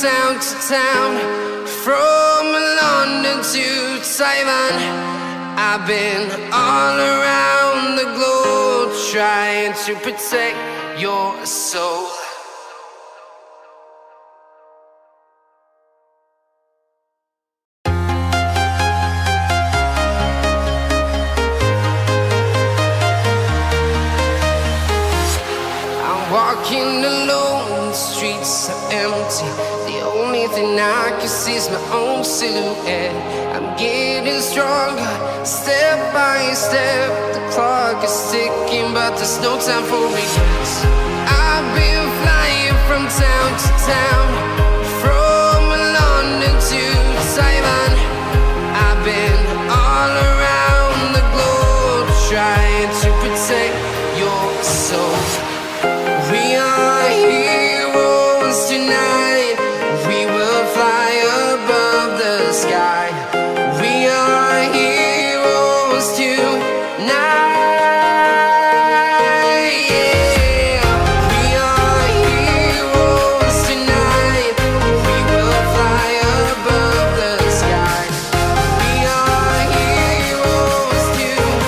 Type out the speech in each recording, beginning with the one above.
town to town, from London to Taiwan. I've been all around the globe trying to protect your soul. Walking alone, the streets are empty. The only thing I can see is my own silhouette. I'm getting stronger, step by step. The clock is ticking, but there's no time for regrets. I've been flying from town to town, from London to Taiwan. I've been all around the globe trying to protect your soul. We are heroes tonight. We will fly above the sky. We are heroes tonight. Yeah. We are heroes tonight. We will fly above the sky. We are heroes tonight.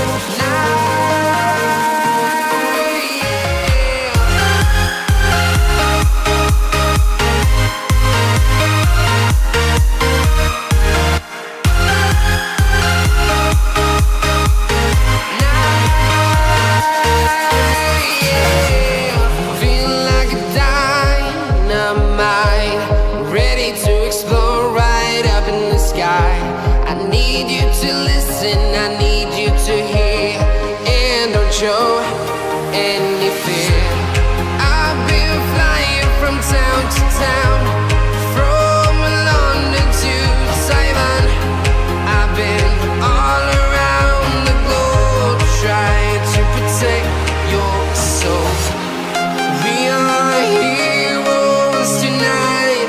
Show any fear. I've been flying from town to town, from London to Taiwan. I've been all around the globe trying to protect your soul. We are heroes tonight.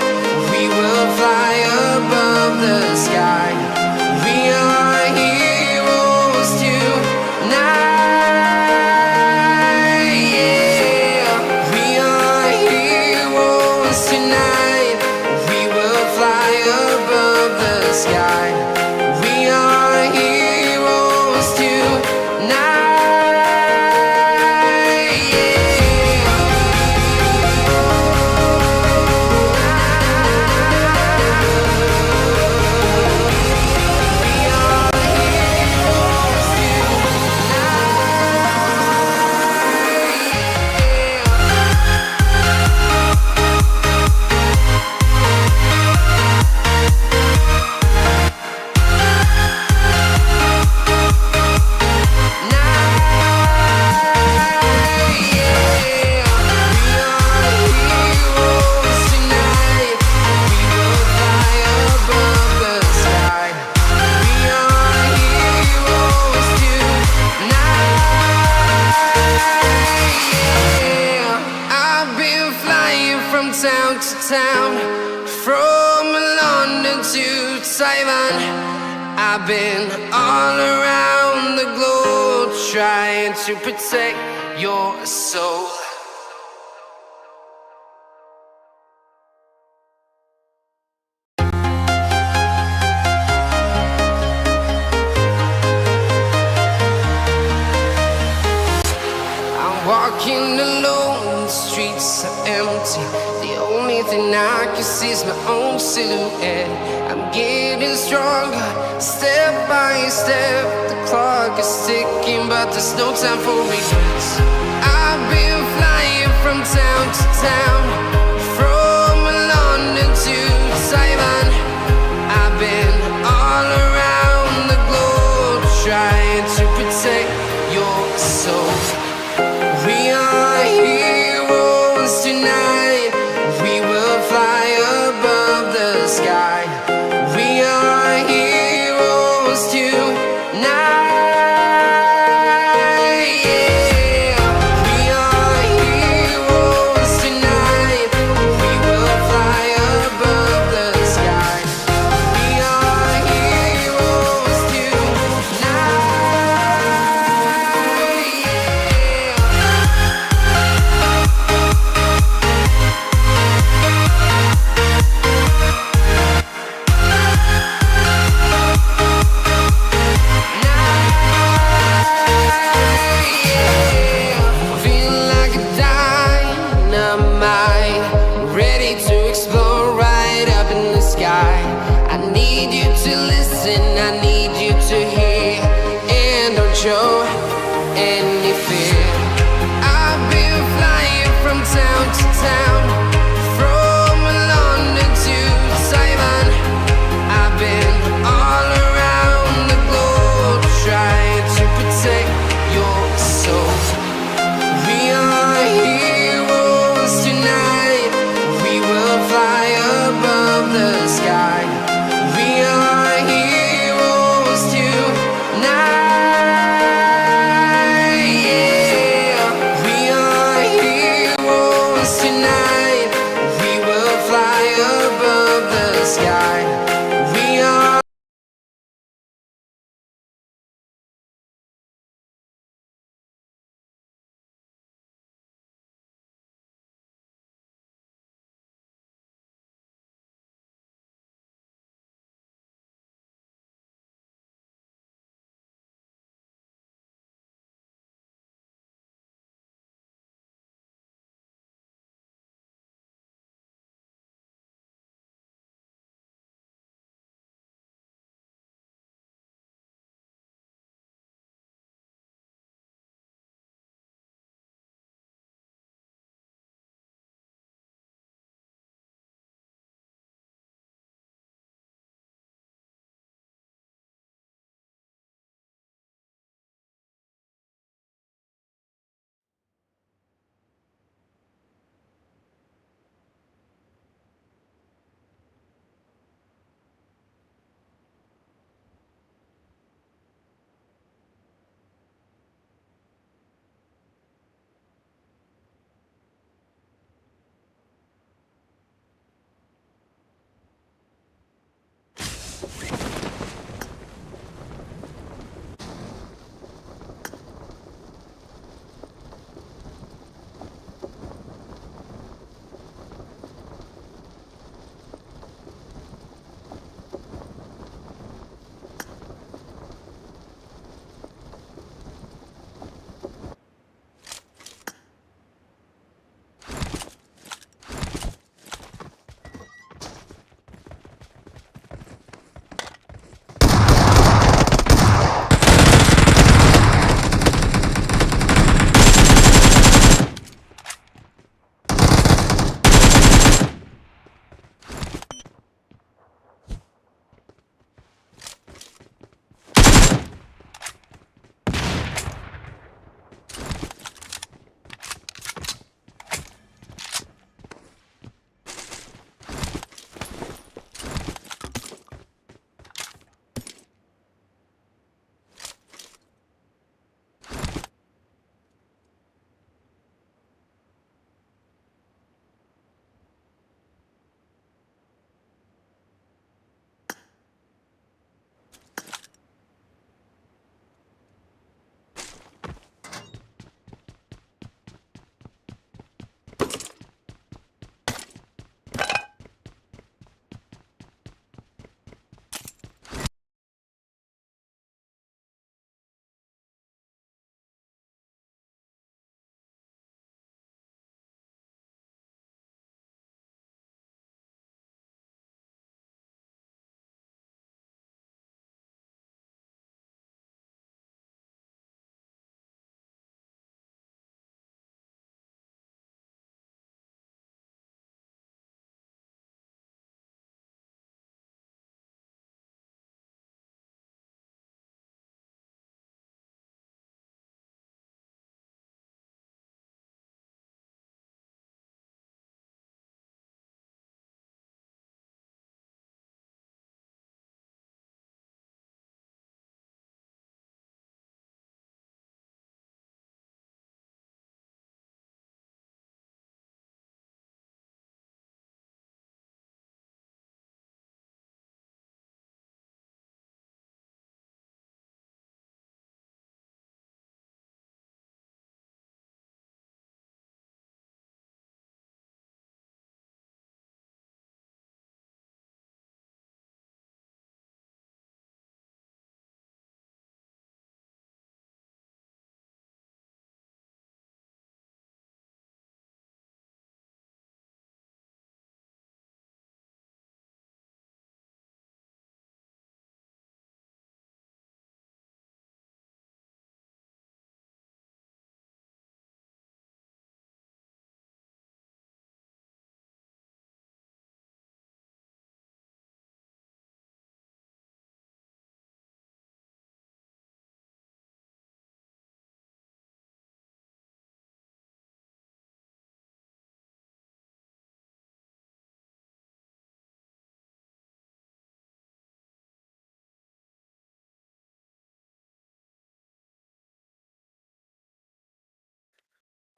We will fly above the sky. We are heroes tonight. Town to town, from London to Taiwan. I've been all around the globe trying to protect your soul. I'm walking alone, the streets are empty. The only thing I can see is my own silhouette. I'm getting stronger, step by step. The clock is ticking, but there's no time for regrets. I've been flying from town to town, from London to Taiwan. I've been all around the globe trying to protect your soul. We are heroes tonight. We will fly above the sky. We are heroes tonight. Yeah. We are heroes tonight. sky. We are.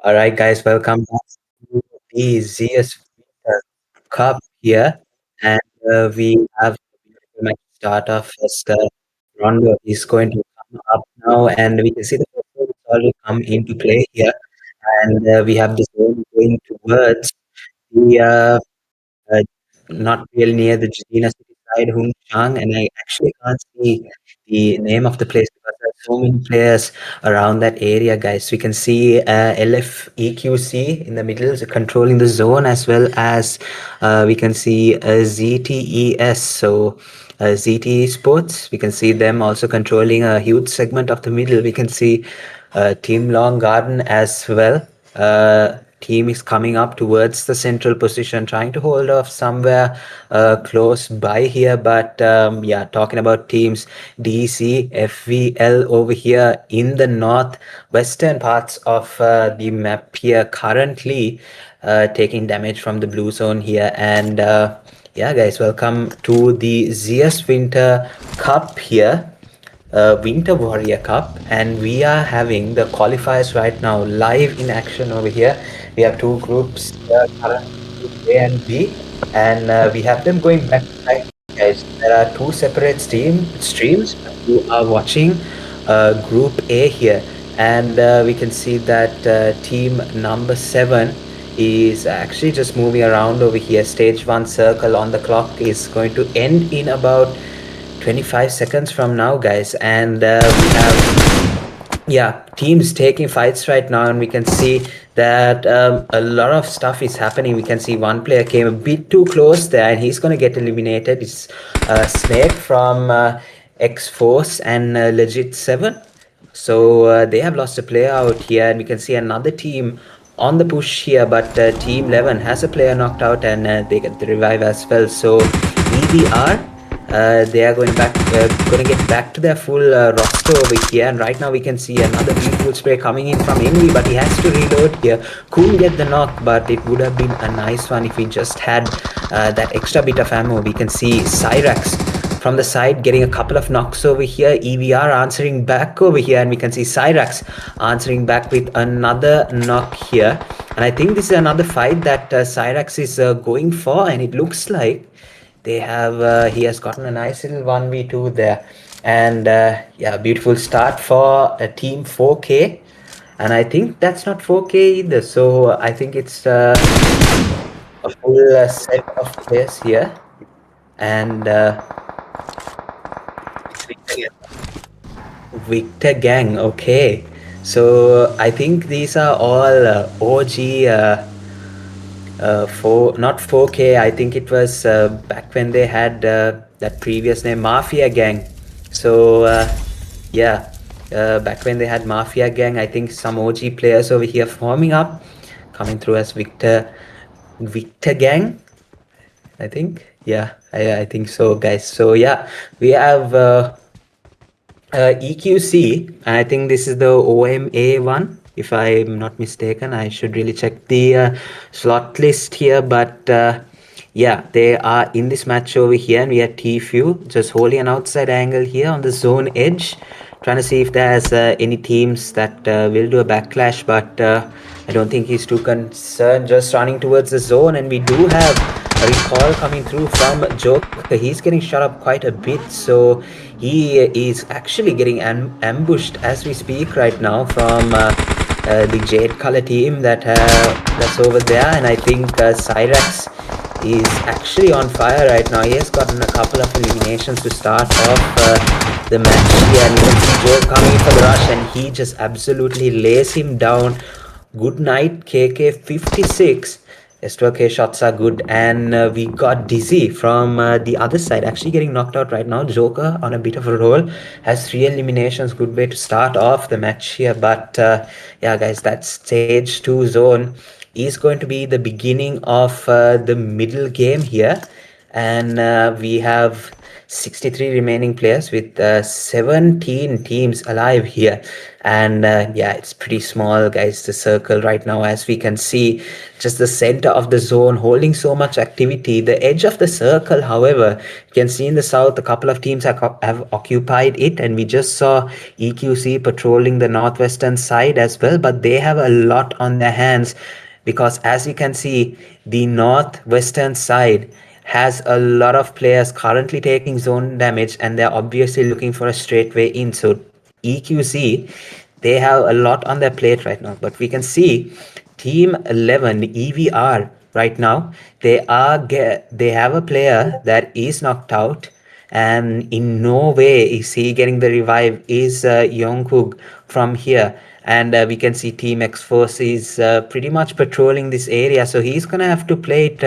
All right, guys, welcome back to the Zeus Cup here. And we have a beautiful match start of first Rondo is going to come up now, and we can see the first already come into play here, and we have the zone going towards the uh, not real near the Jadina city side, Hung Chang, and I actually can't see the name of the place because there are so many players around that area, guys. We can see LFEQC in the middle, so controlling the zone, as well as we can see ZTES, so ZTE Sports. We can see them also controlling a huge segment of the middle. We can see Team Long Garden as well. Team is coming up towards the central position, trying to hold off somewhere close by here. But yeah, talking about teams, DC, FVL over here in the northwestern parts of the map here, currently taking damage from the blue zone here. And yeah, guys, welcome to the Zeus Winter Cup here. Winter Warrior Cup, and we are having the qualifiers right now live in action over here. We have two groups currently, Group A and B, and we have them going back to back, guys. There are two separate streams. You are watching Group A here, and we can see that team number 7 is actually just moving around over here. Stage 1 circle on the clock is going to end in about 25 seconds from now, guys, and we have, yeah, teams taking fights right now, and we can see that a lot of stuff is happening. We can see one player came a bit too close there, and he's going to get eliminated. It's Snake from X-Force and Legit 7. So they have lost a player out here, and we can see another team on the push here, but Team 11 has a player knocked out, and they get the revive as well. So EBR, they are going to get back to their full roster over here, and right now we can see another beautiful spray coming in from Envy, but he has to reload here. Couldn't get the knock, but it would have been a nice one if he just had that extra bit of ammo. We can see Cyrax from the side getting a couple of knocks over here. EVR answering back over here, and we can see Cyrax answering back with another knock here. And I think this is another fight that Cyrax is going for, and it looks like they have he has gotten a nice little 1v2 there. And yeah, beautiful start for team 4K, and I think that's not 4K either, so I think it's a full set of players here. And Victor Gang, okay. So I think these are all OG not 4K. I think it was back when they had that previous name, Mafia Gang. So yeah, back when they had Mafia Gang, I think some OG players over here forming up, coming through as Victor Gang, I think. Yeah, I think so, guys. So yeah, we have EQC, and I think this is the OMA one, if I'm not mistaken. I should really check the slot list here, but yeah, they are in this match over here, and we have TFU just holding an outside angle here on the zone edge, trying to see if there's any teams that will do a backlash, but I don't think he's too concerned, just running towards the zone. And we do have a recall coming through from Joker. He's getting shot up quite a bit, so he is actually getting ambushed as we speak right now from the Jade color team that's over there. And I think Cyrax is actually on fire right now. He has gotten a couple of eliminations to start off the match here, and you can see Joe coming for the rush, and he just absolutely lays him down. Good night, KK56. S12K shots are good, and we got Dizzy from the other side, actually getting knocked out right now. Joker on a bit of a roll, has 3 eliminations. Good way to start off the match here. But yeah, guys, that stage 2 zone is going to be the beginning of the middle game here, and we have 63 remaining players with 17 teams alive here. And yeah, it's pretty small, guys, the circle right now, as we can see, just the center of the zone holding so much activity. The edge of the circle, however, you can see in the south a couple of teams have occupied it, and we just saw EQC patrolling the northwestern side as well, but they have a lot on their hands, because as you can see, the northwestern side has a lot of players currently taking zone damage, and they're obviously looking for a straight way in. So EQZ, they have a lot on their plate right now. But we can see Team 11 EVR right now, they have a player that is knocked out, and in no way is he getting the revive. Is Yongkook from here. And we can see Team X Force is pretty much patrolling this area, so he's gonna have to play it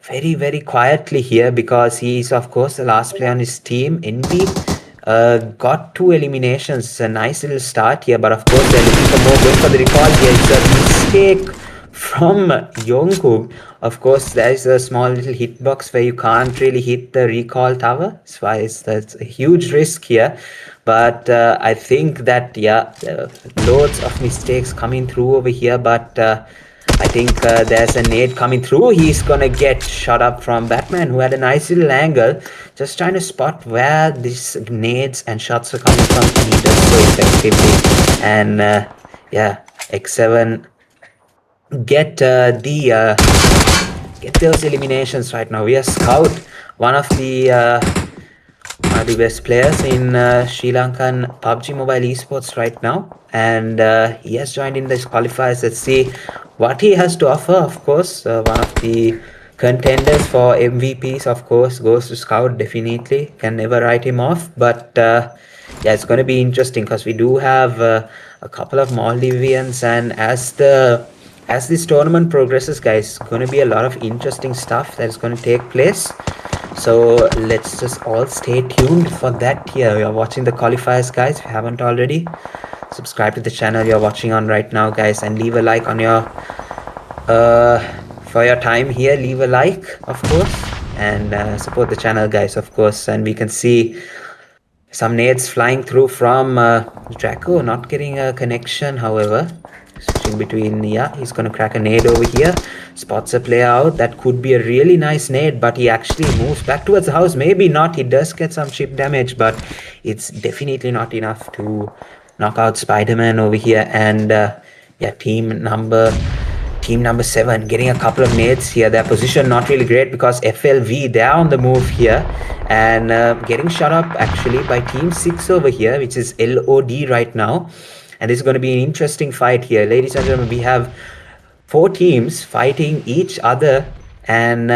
very, very quietly here, because he is, of course, the last player on his team. NB got 2 eliminations. A nice little start here, but of course, they're looking for more. Going for the recall here. It's a mistake from Yongkook. Of course, there's a small little hitbox where you can't really hit the recall tower. That's why that's a huge risk here. But I think that, yeah, loads of mistakes coming through over here, but I think there's a nade coming through. He's gonna get shot up from Batman, who had a nice little angle, just trying to spot where these nades and shots are coming from, and he does so effectively. And yeah, X7 get get those eliminations right now. We are Scout, one of the best players in Sri Lankan PUBG Mobile Esports right now, and he has joined in this qualifiers. Let's see what he has to offer. Of course, one of the contenders for MVPs, of course, goes to Scout. Definitely can never write him off. But yeah, it's going to be interesting, because we do have a couple of Maldivians, and as this tournament progresses, guys, going to be a lot of interesting stuff that is going to take place. So let's just all stay tuned for that here. We are watching the qualifiers, guys. If you haven't already, subscribe to the channel you're watching on right now, guys, and leave a like on your for your time here. Leave a like, of course, and support the channel, guys, of course. And we can see some nades flying through from Draco, not getting a connection, however. Switching between, yeah, he's gonna crack a nade over here, spots a player out. That could be a really nice nade, but he actually moves back towards the house. Maybe not. He does get some chip damage, but it's definitely not enough to knock out Spider-Man over here. And yeah, team number 7 getting a couple of nades here. Their position not really great, because FLV, they're on the move here, and getting shot up actually by team 6 over here, which is LOD right now. And this is going to be an interesting fight here. Ladies and gentlemen, we have 4 teams fighting each other, and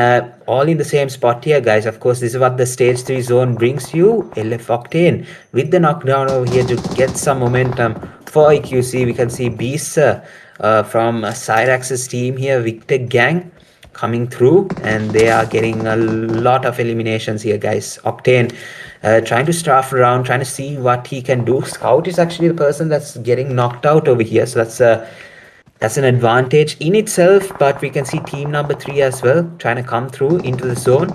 all in the same spot here, guys. Of course, this is what the stage 3 zone brings you. LF Octane with the knockdown over here to get some momentum for EQZ. We can see Beast from Cyrax's team here, Victor Gang, coming through, and they are getting a lot of eliminations here, guys. Octane trying to staff around, trying to see what he can do. Scout is actually the person that's getting knocked out over here, so that's an advantage in itself. But we can see team number 3 as well trying to come through into the zone,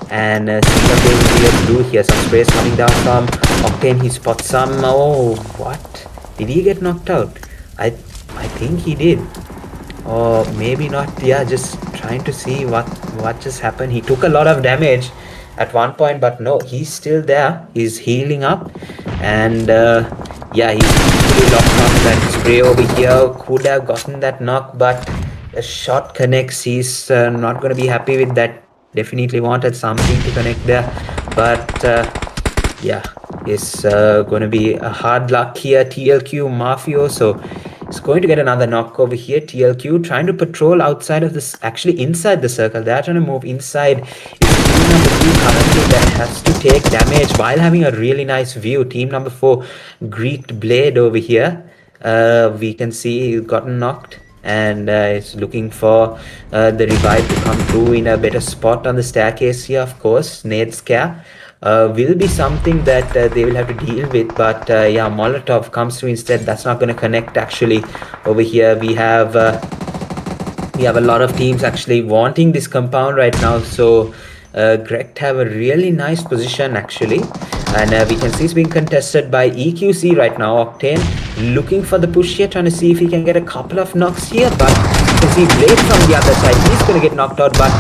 and see what they will be able to do here. Some sprays coming down from Octane. He spots some. Oh, what? Did he get knocked out? I think he did, or maybe not. Yeah, just trying to see what just happened. He took a lot of damage at one point, but no, he's still there. He's healing up, and yeah, he's really locked on that spray over here. Could have gotten that knock, but the shot connects. He's not going to be happy with that. Definitely wanted something to connect there, but yeah, it's going to be a hard luck here. TLQ Mafioso is going to get another knock over here. TLQ trying to patrol outside of this, actually inside the circle. They're trying to move inside. Team number 3 currently that has to take damage while having a really nice view. Team number 4, Greek Blade over here. We can see he's gotten knocked, and is looking for the revive to come through in a better spot on the staircase here. Of course, nade scare will be something that they will have to deal with, but yeah, Molotov comes through instead. That's not going to connect actually. Over here we have a lot of teams actually wanting this compound right now, so Greg have a really nice position actually, and we can see it's being contested by EQZ right now. Octane looking for the push here, trying to see if he can get a couple of knocks here, but you can see Blade from the other side. He's going to get knocked out, but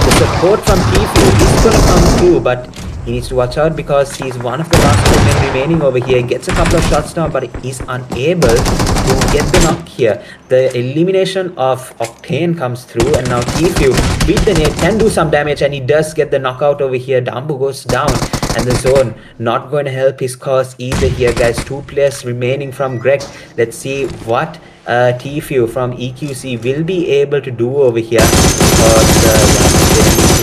the support from Tfue is going to come through, but he needs to watch out because he's one of the last two men remaining over here. He gets a couple of shots down, but he's unable to get the knock here. The elimination of Octane comes through, and now Tfue with the nade can do some damage, and he does get the knockout over here. Dambu goes down, and the zone not going to help his cause either here, guys. Two players remaining from Greg. Let's see what Tfue from EQC will be able to do over here, because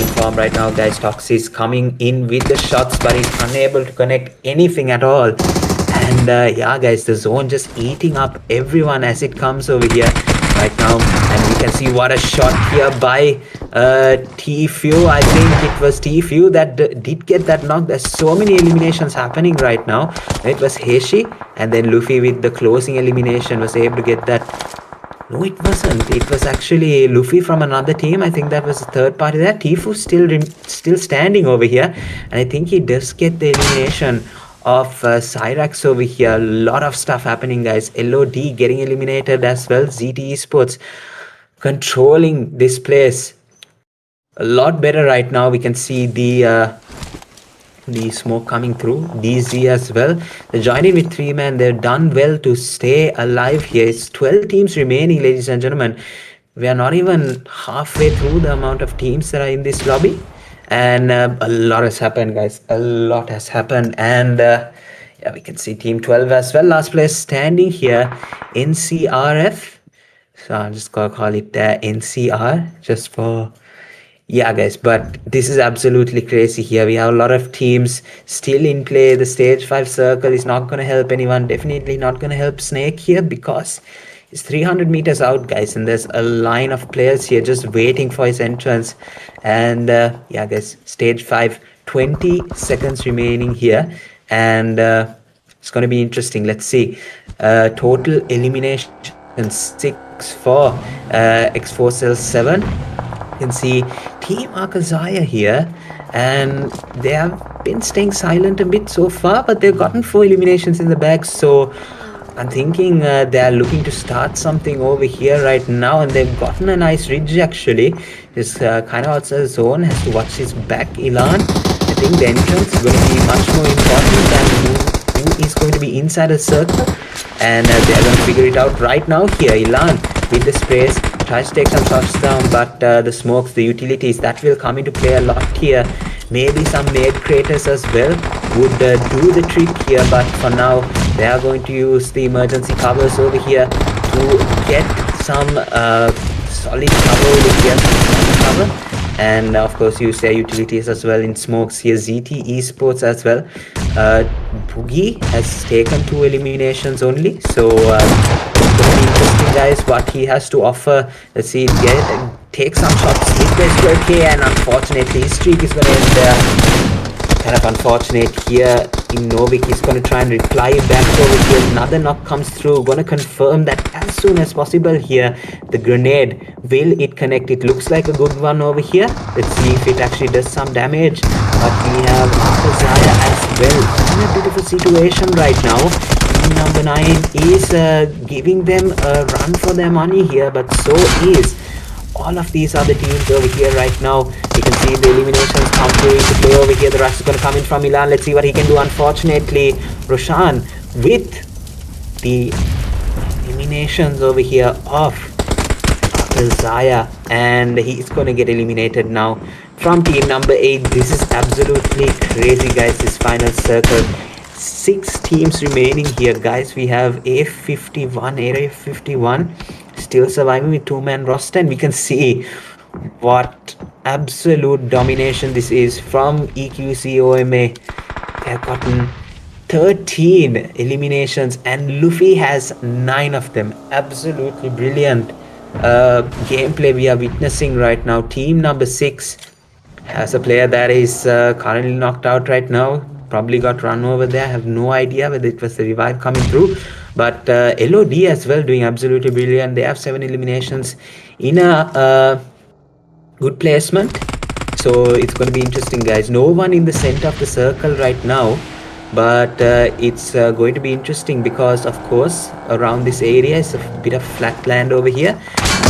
in form right now, guys. Tox is coming in with the shots, but he's unable to connect anything at all. And yeah, guys, the zone just eating up everyone as it comes over here right now. And we can see what a shot here by Tfue. I think it was Tfue that did get that knock. There's so many eliminations happening right now. It was Heishi, and then Luffy with the closing elimination was able to get that. No, it wasn't. It was actually Luffy from another team. I think that was the third party there. Tfue still standing over here, and I think he does get the elimination of Cyrax over here. A lot of stuff happening, guys. LOD getting eliminated as well. ZT Esports controlling this place a lot better right now. We can see the smoke coming through. DZ as well. They're joining with 3 men. They've done well to stay alive here. It's 12 teams remaining, ladies and gentlemen. We are not even halfway through the amount of teams that are in this lobby. And a lot has happened, guys. A lot has happened. And yeah, we can see Team 12 as well. Last place standing here, NCRF. So I'm just going to call it NCR just for... Yeah, guys, but this is absolutely crazy here. We have a lot of teams still in play. The stage 5 circle is not going to help anyone. Definitely not going to help Snake here because it's 300 meters out, guys. And there's a line of players here just waiting for his entrance. And yeah, guys, stage 5, 20 seconds remaining here. And it's going to be interesting. Let's see. Total elimination 6 for XFxLEGIT. You can see Team AKAZAYA here, and they have been staying silent a bit so far, but they've gotten 4 eliminations in the bag. So I'm thinking they're looking to start something over here right now, and they've gotten a nice ridge actually. It's kind of outside the zone, has to watch his back. Ilan, I think the entrance is going to be much more important than who is going to be inside a circle, and they're going to figure it out right now here. Ilan with the sprays tries to take some shots down, but the smokes, the utilities, that will come into play a lot here. Maybe some nade craters as well would do the trick here, but for now they are going to use the emergency covers over here to get some solid cover over here, cover. And of course use their utilities as well in smokes here. ZT Esports as well. Boogie has taken 2 eliminations only, so it's going to be interesting, guys, what he has to offer. Let's see, take some shots, hit the square K, and unfortunately his streak is going to end there. Kind of unfortunate here. In Novik, he's going to try and reply back over here. Another knock comes through. Going to confirm that as soon as possible here. The grenade, will it connect? It looks like a good one over here. Let's see if it actually does some damage. But we have AKAZAYA as well. In a bit of a situation right now. Team number 9 is giving them a run for their money here, but so is all of these other teams over here right now. You can see the eliminations come through into play over here. The rush is going to come in from Milan. Let's see what he can do. Unfortunately, Roshan with the eliminations over here of AKAZAYA, and he's going to get eliminated now from team number 8. This is absolutely crazy, guys, this final circle. 6 teams remaining here, guys. We have A51, Area 51 still surviving with 2-man roster, and we can see what absolute domination this is from EQZxOMA. They have gotten 13 eliminations and Luffy has 9 of them. Absolutely brilliant gameplay we are witnessing right now. Team number 6 has a player that is currently knocked out right now. Probably got run over there. I have no idea whether it was the revive coming through. But LOD as well doing absolutely brilliant. They have 7 eliminations in a good placement. So it's going to be interesting, guys. No one in the center of the circle right now. But it's going to be interesting because, of course, around this area is a bit of flat land over here.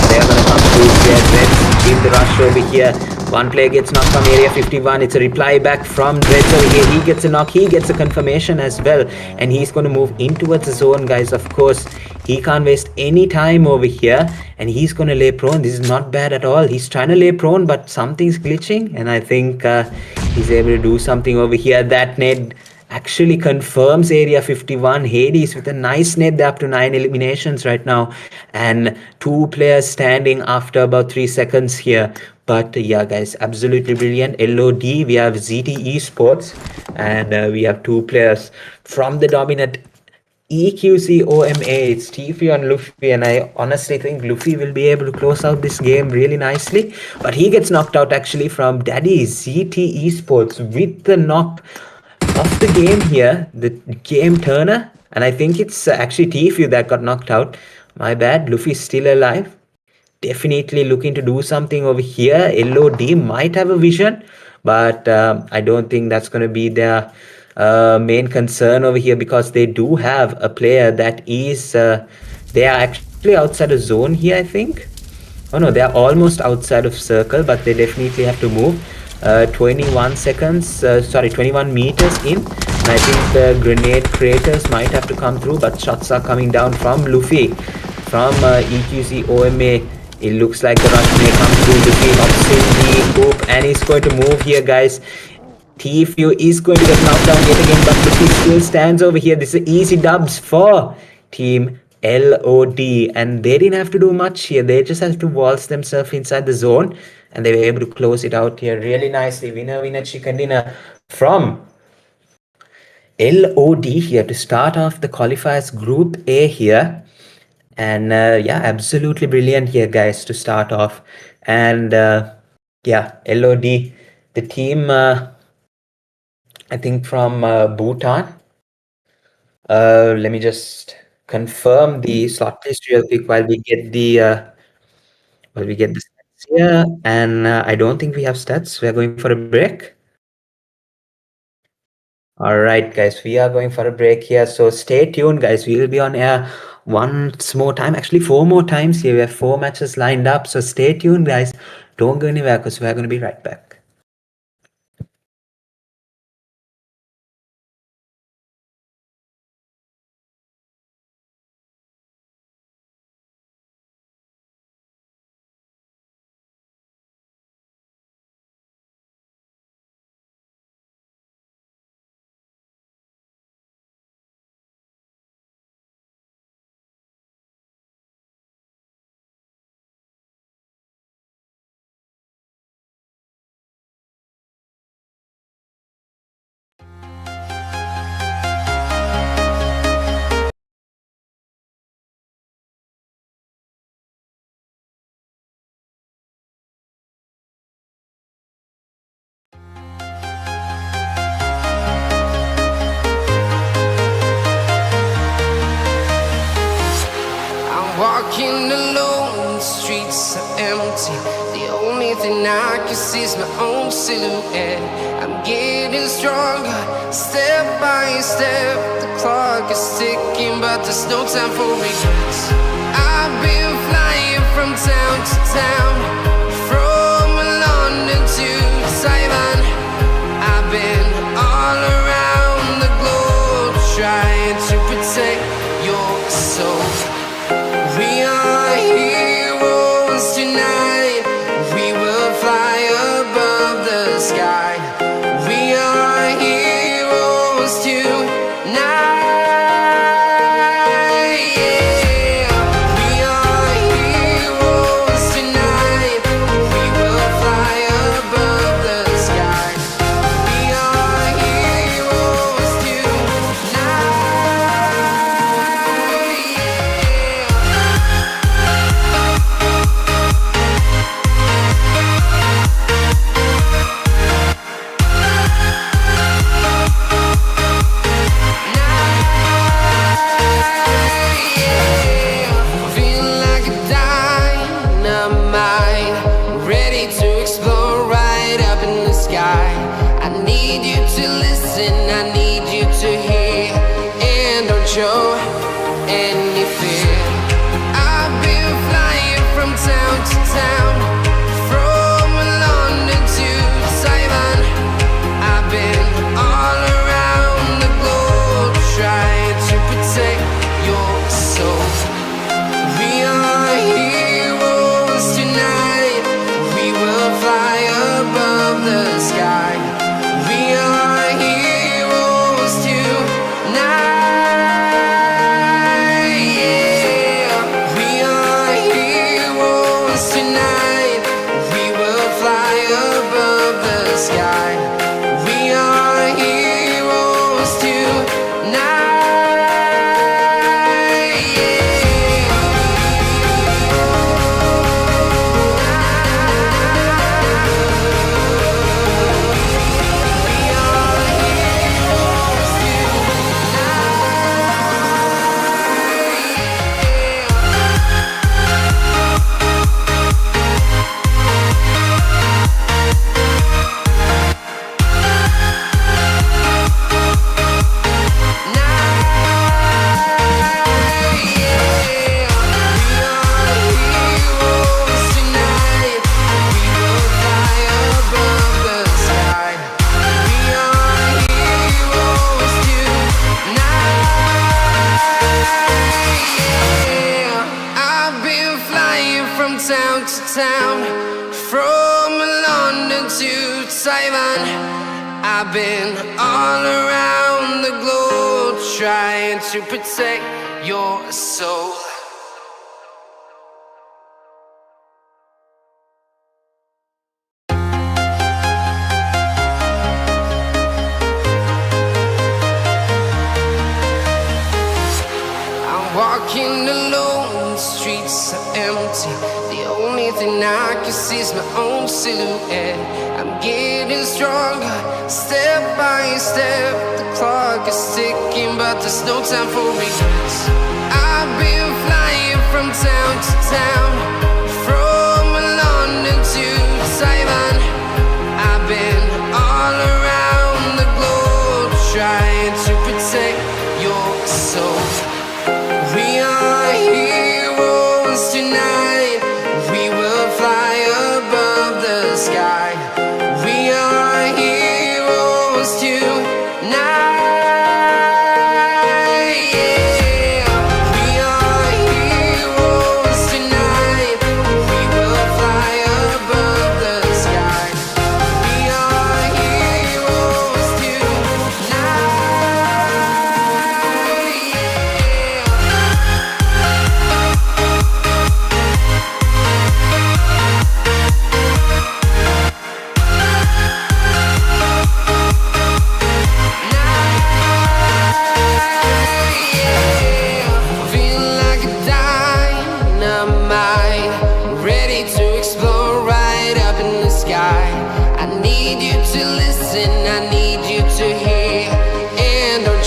They're going to come through here. Let's give the rush over here. One player gets knocked from area 51. It's a reply back from Dreads over here. He gets a knock. He gets a confirmation as well. And he's going to move in towards the zone, guys. Of course, he can't waste any time over here. And he's going to lay prone. This is not bad at all. He's trying to lay prone, but something's glitching. And I think he's able to do something over here. That nade actually confirms area 51. Hades with a nice net. They're up to 9 eliminations right now, and 2 players standing after about 3 seconds here. But yeah, guys, absolutely brilliant. LOD, we have ZT Esports, and we have 2 players from the dominant EQZxOMA. It's Tifu and Luffy, and I honestly think Luffy will be able to close out this game really nicely, but he gets knocked out actually from Daddy ZT Esports with the knock of the game here, the game turner. And I think it's actually Tifu that got knocked out. My bad. Luffy's still alive. Definitely looking to do something over here. LOD might have a vision, but I don't think that's going to be their main concern over here, because they do have a player that is they are actually outside of zone here, I think. Oh no, they are almost outside of circle, but they definitely have to move. 21 seconds, sorry, 21 meters in, and I think the grenade creators might have to come through, but shots are coming down from Luffy, from EQZxOMA. It looks like the rush may come through. Luffy hops in the hoop, and he's going to move here, guys. Tfu is going to get knocked down yet again, but Luffy still stands over here. This is easy dubs for Team LOD, and they didn't have to do much here. They just had to waltz themselves inside the zone, and they were able to close it out here really nicely. Winner chicken dinner from LOD here to start off the qualifiers Group A here. And yeah, absolutely brilliant here, guys, to start off. And yeah, LOD, the team I think from Bhutan. Let me just confirm the slot list real quick while we get the stats here. And I don't think we have stats. We're going for a break. All right, guys, we are going for a break here. So stay tuned, guys. We will be on air once more time, actually 4 more times here. We have 4 matches lined up. So stay tuned, guys. Don't go anywhere, because we're going to be right back. Walking alone, the streets are empty. The only thing I can see is my own silhouette. I'm getting stronger, step by step. The clock is ticking, but there's no time for regrets. I've been flying from town to town, from London to Taiwan. I've been all around the globe, trying to protect your soul. We are heroes tonight. We will fly above the sky. We are heroes tonight. Yeah. We are heroes tonight. We will fly above the sky. We are heroes tonight. Show any fear. I've been flying from town to town, from London town, from London to Taiwan. I've been all around the globe trying to protect your soul. Walking alone, the streets are empty. The only thing I can see is my own silhouette. I'm getting stronger, step by step. The clock is ticking, but there's no time for regrets. I've been flying from town to town, from London to Taiwan. I've been all around the globe trying to protect your soul. We are heroes tonight. We will fly above the sky. We are heroes tonight. Yeah. We are heroes tonight. We will fly above the sky. We are heroes tonight.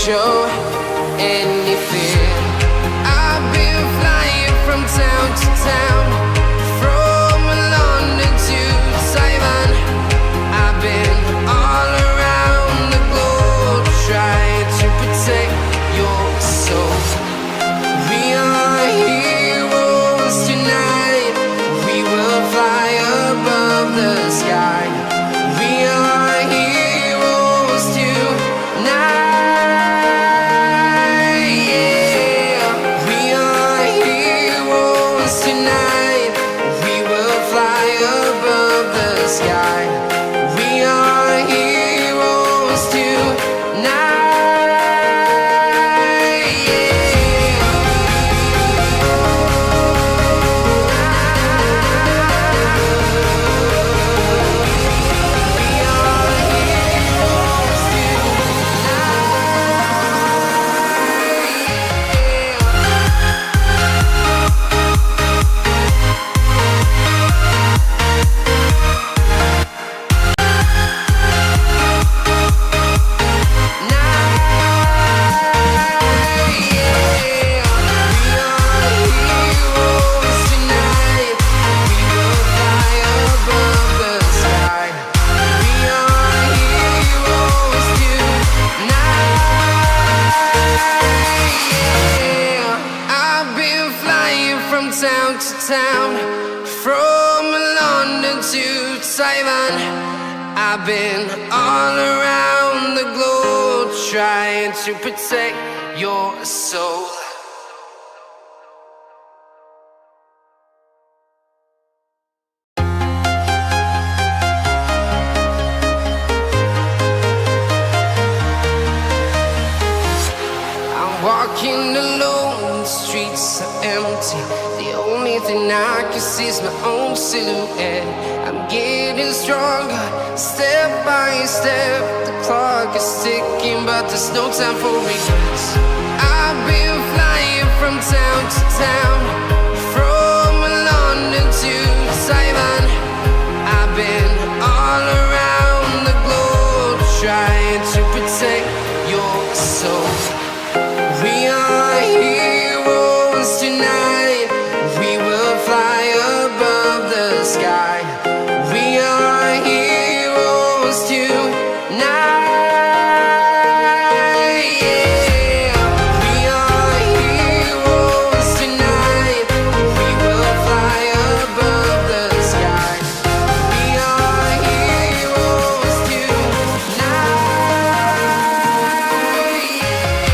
Show any fear. I've been flying from town to town, from London to Taiwan. I've been all around the globe trying to protect your soul. We are heroes tonight. We will fly above the sky. We are heroes tonight. Town to town, from London to Taiwan. I've been all around the globe trying to protect your soul. I'm walking alone, the streets are empty. The only thing I can see is my own silhouette. I'm getting stronger, step by step. The clock is ticking, but there's no time for regrets. I've been flying from town to town, from London to Taiwan. I've been all around the globe trying to protect your soul. We are heroes tonight. We will fly above the sky. We are heroes tonight. Yeah. We are heroes tonight. We will fly above the sky. We are heroes tonight. Yeah.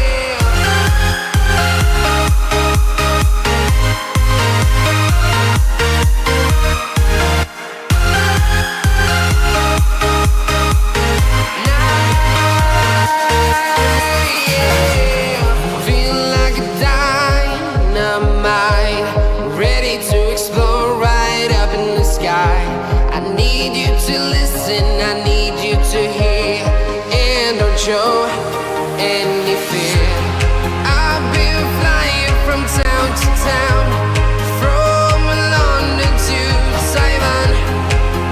show any fear. I've been flying from town to town, from London to Taiwan.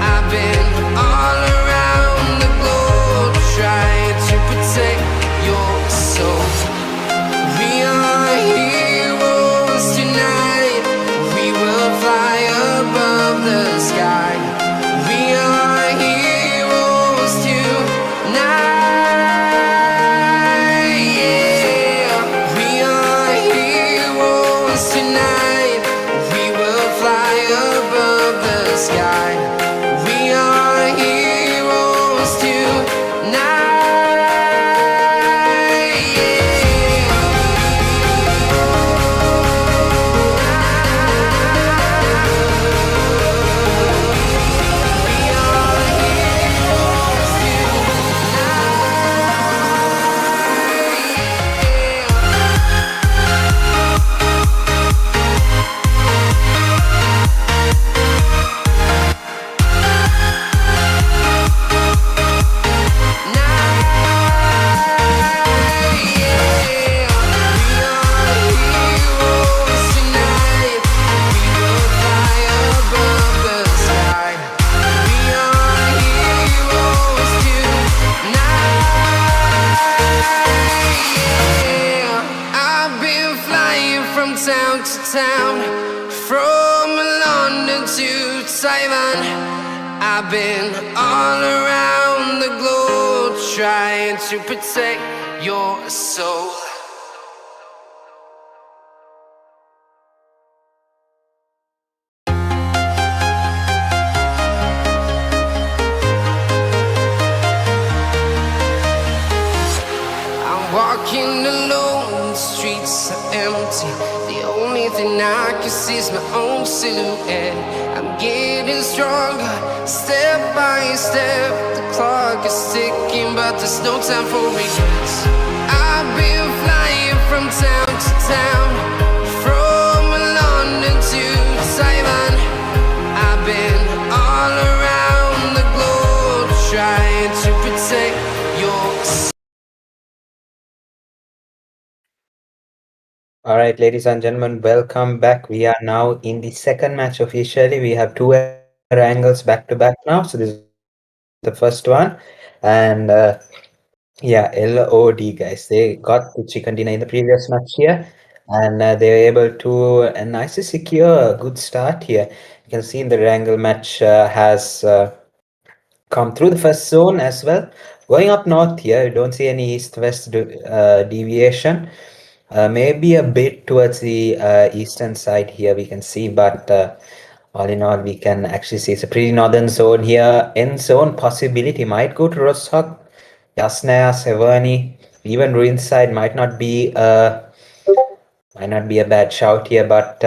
I've been all around the globe trying to protect your soul. We are heroes tonight. We will fly above the sky. We are heroes tonight. Yeah. We are heroes tonight. We will fly above the sky. We are heroes tonight. Town to town, from London to Taiwan. I've been all around the globe trying to protect your soul. I'm walking alone, the streets are empty. The only thing I can see is my own silhouette. I'm getting stronger, step by step. The clock is ticking, but there's no time for regrets. I've been flying from town to town, from London to Taiwan. I've been all around the globe trying to protect your soul. All right, ladies and gentlemen, welcome back. We are now in the second match officially. We have two angles back to back now. So this is the first one. And yeah, LOD guys, they got the chicken dinner in the previous match here. And they were able to nicely secure a good start here. You can see in the wrangle match has come through the first zone as well. Going up north here, you don't see any east-west deviation. Maybe a bit towards the eastern side here we can see, but all in all we can actually see it's a pretty northern zone here. End zone possibility might go to Rostock, Yasnaya, Severny, even Ruins side might not be a bad shout here, but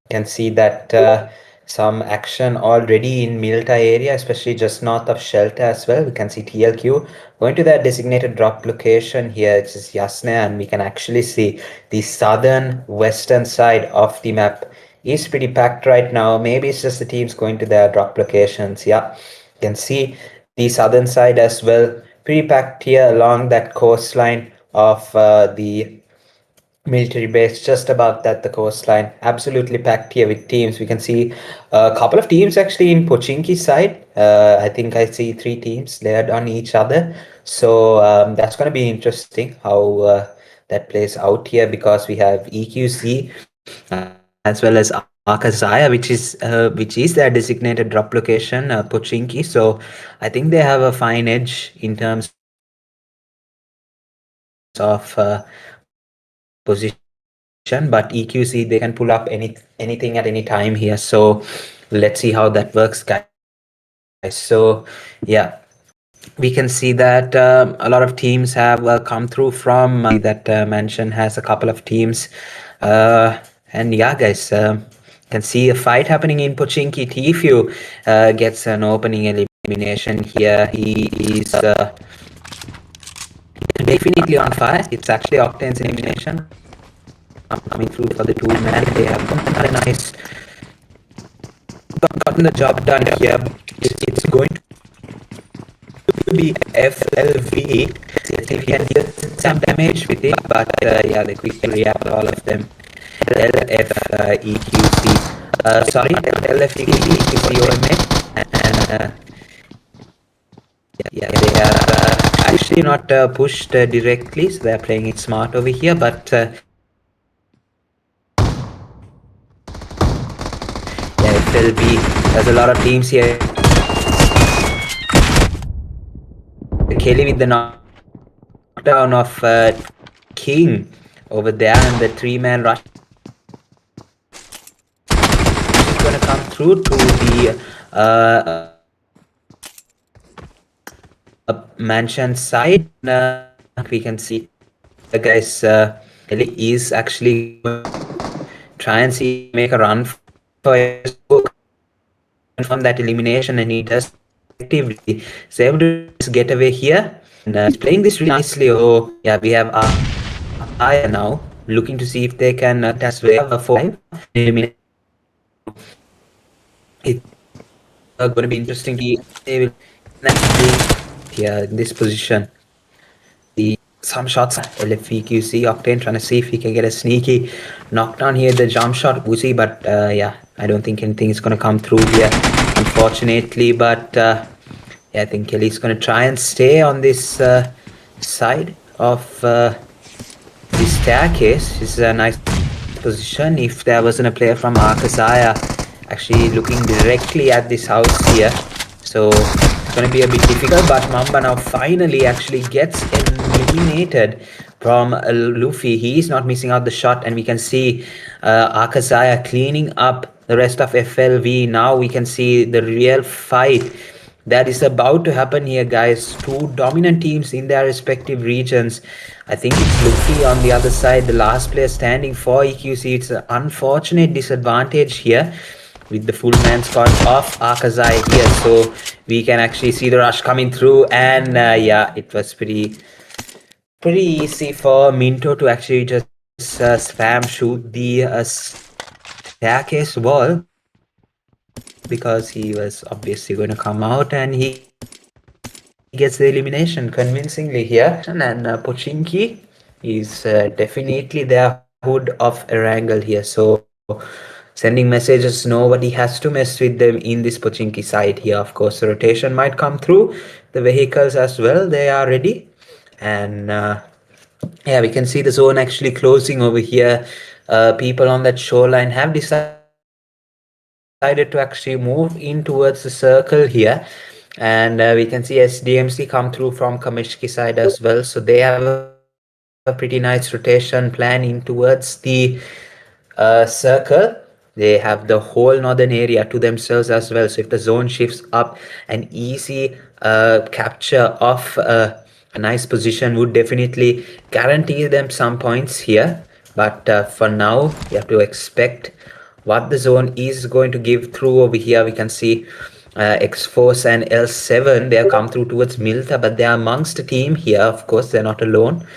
can see that some action already in Milta area, especially just north of Shelter as well. We can see TLQ going to that designated drop location here. It's just Yasna, and we can actually see the southern western side of the map is pretty packed right now. Maybe it's just the teams going to their drop locations. Yeah, you can see the southern side as well, pretty packed here along that coastline of the military base, just above that the coastline, absolutely packed here with teams. We can see a couple of teams actually in Pochinki side. I think I see 3 teams layered on each other, so that's going to be interesting how that plays out here, because we have EQZ as well as AKAZAYA, which is their designated drop location, Pochinki. So I think they have a fine edge in terms of position, but EQC, they can pull up anything at any time here. So let's see how that works, guys. So yeah, we can see that a lot of teams have come through from that mansion has a couple of teams, and yeah, guys, can see a fight happening in Pochinki. Tfue gets an opening elimination here. He is definitely on fire. It's actually Octane's elimination coming through for the 2-man. They have gotten the job done here. It's going to be FLV. Let's see if we can deal some damage with it, but yeah, they quickly react all of them. Sorry, EQZxOMA, and yeah, they are actually not pushed directly, so they're playing it smart over here, but yeah, FLB, there's a lot of teams here. Kelly with the knockdown of King over there, and the 3-man rush is going to come through to the mansion side. We can see the guys Kelly is actually try and see make a run for his book from that elimination, and he does effectively. So able to get away here, and he's playing this really nicely. Oh yeah, we have AKAZAYA now looking to see if they can as well for eliminate. It's going to be interesting. They will here in this position. Some shots, LFEQC Octane trying to see if he can get a sneaky knockdown here. The jump shot, Uzi, but yeah, I don't think anything is going to come through here, unfortunately. But yeah, I think Kelly's going to try and stay on this side of the staircase. This is a nice position. If there wasn't a player from AKAZAYA actually looking directly at this house here, so it's going to be a bit difficult. But Mamba now finally actually gets eliminated from Luffy. He is not missing out the shot, and we can see AKAZAYA cleaning up the rest of FLV. Now we can see the real fight that is about to happen here, guys. Two dominant teams in their respective regions. I think it's Luffy on the other side, the last player standing for EQC. It's an unfortunate disadvantage here with the full man squad of AKAZAYA here, so we can actually see the rush coming through, and yeah, it was pretty easy for Minto to actually just spam shoot the staircase wall, because he was obviously going to come out, and he gets the elimination convincingly here. And Pochinki is definitely their hood of Erangel here, so sending messages, nobody has to mess with them in this Pochinki side here. Of course, the rotation might come through, the vehicles as well, they are ready. And yeah, we can see the zone actually closing over here. People on that shoreline have decided to actually move in towards the circle here. And we can see SDMZ come through from Kamishki side as well. So they have a pretty nice rotation plan in towards the circle. They have the whole northern area to themselves as well. So if the zone shifts up, an easy capture of a nice position would definitely guarantee them some points here. But for now, you have to expect what the zone is going to give through over here. We can see X-Force and L7, they have come through towards Milta, but they are amongst the team here. Of course, they're not alone.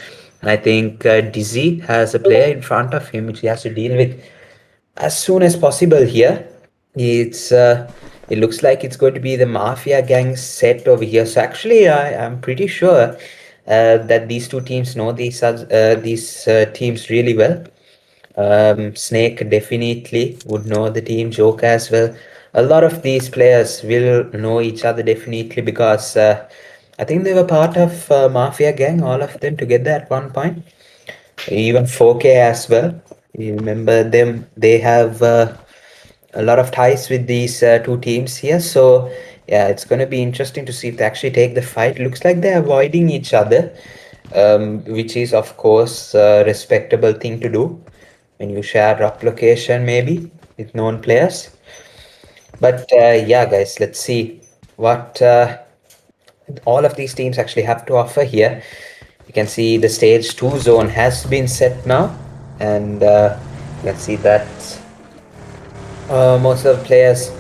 And I think Dizzy has a player in front of him which he has to deal with as soon as possible here. It's it looks like it's going to be the Mafia gang set over here. So actually, I'm pretty sure that these two teams know these teams really well. Snake definitely would know the team, Joker as well. A lot of these players will know each other definitely, because I think they were part of Mafia gang, all of them together at one point. Even 4K as well. You remember them, they have a lot of ties with these two teams here. So yeah, it's going to be interesting to see if they actually take the fight. Looks like they're avoiding each other, which is of course a respectable thing to do when you share drop location maybe with known players. But yeah, guys, let's see what all of these teams actually have to offer here. You can see the stage 2 zone has been set now, and you can see that most of the players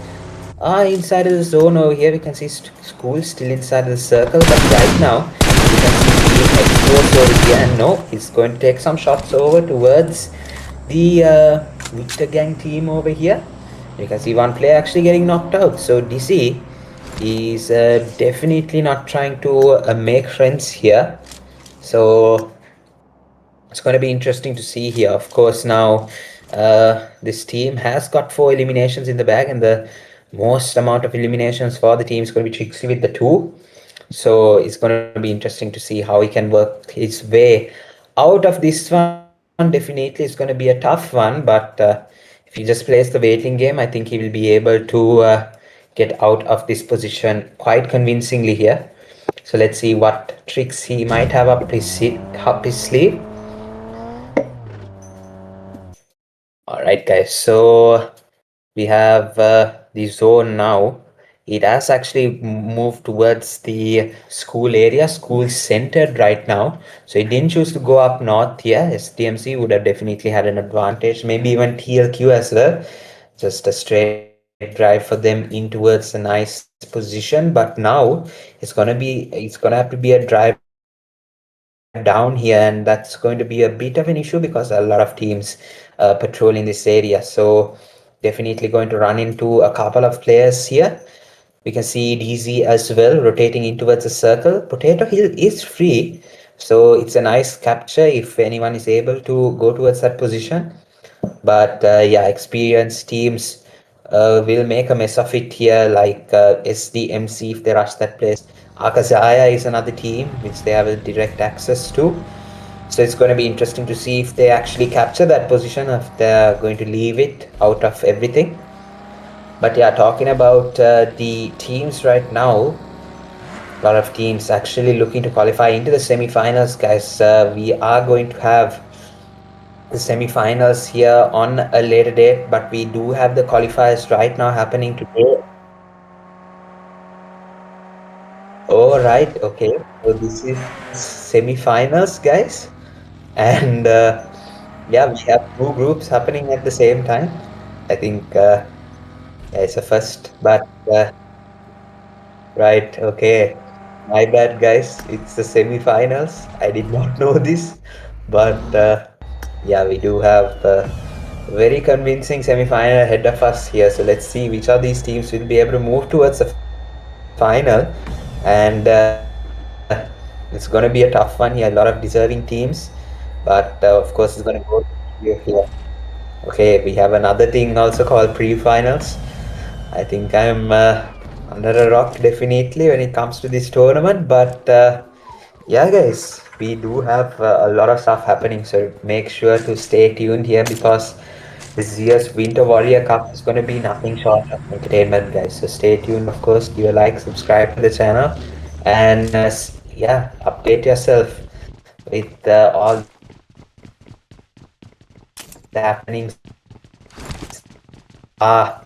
are inside of the zone over here. We can see School still inside of the circle, but right now you can see Team X-Force over here, and no, he's going to take some shots over towards the Victor Gang team over here. You can see one player actually getting knocked out. So DC He's definitely not trying to make friends here. So it's going to be interesting to see here. Of course, now this team has got 4 eliminations in the bag, and the most amount of eliminations for the team is going to be Trixie with the 2. So it's going to be interesting to see how he can work his way out of this one. Definitely, it's going to be a tough one, but if he just plays the waiting game, I think he will be able to get out of this position quite convincingly here. So let's see what tricks he might have up his sleeve. All right, guys. So we have the zone now. It has actually moved towards the school area, school centered right now. So it didn't choose to go up north here. SDMZ would have definitely had an advantage, maybe even TLQ as well. Just a straight drive for them in towards a nice position. But now it's gonna have to be a drive down here, and that's going to be a bit of an issue because a lot of teams patrolling this area. So definitely going to run into a couple of players here. We can see DZ as well rotating in towards a circle. Potato Hill is free, so it's a nice capture if anyone is able to go towards that position. But yeah, experienced teams will make a mess of it here, like SDMC if they rush that place. AKAZAYA is another team which they have a direct access to. So it's going to be interesting to see if they actually capture that position, if they're going to leave it out of everything. But yeah, talking about the teams right now, a lot of teams actually looking to qualify into the semi-finals, guys. We are going to have the semi-finals here on a later date, but we do have the qualifiers right now happening today. All right, okay. So this is semi-finals, guys, and yeah, we have 2 groups happening at the same time. I think yeah, it's a first, but right, okay. My bad, guys. It's the semi-finals. I did not know this, but yeah, we do have a very convincing semi-final ahead of us here. So let's see which of these teams will be able to move towards the final, and it's going to be a tough one here. A lot of deserving teams, but of course, it's going to go here. Okay, we have another thing also called pre-finals. I think I'm under a rock definitely when it comes to this tournament, but yeah, guys, we do have a lot of stuff happening, so make sure to stay tuned here because this year's Winter Warrior Cup is going to be nothing short of entertainment, guys. So stay tuned, of course, give a like, subscribe to the channel, and yeah, update yourself with all the happenings are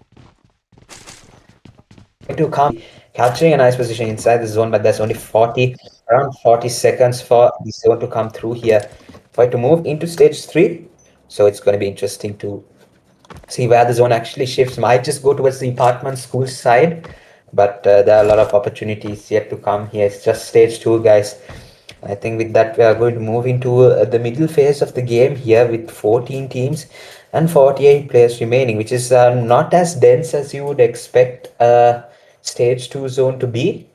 going to come. Capturing a nice position inside the zone, but there's only around 40 seconds for the zone to come through here for it to move into stage 3. So it's going to be interesting to see where the zone actually shifts. Might just go towards the apartment school side, but there are a lot of opportunities yet to come here. It's just stage 2, guys. I think with that we are going to move into the middle phase of the game here with 14 teams and 48 players remaining, which is not as dense as you would expect a stage 2 zone to be.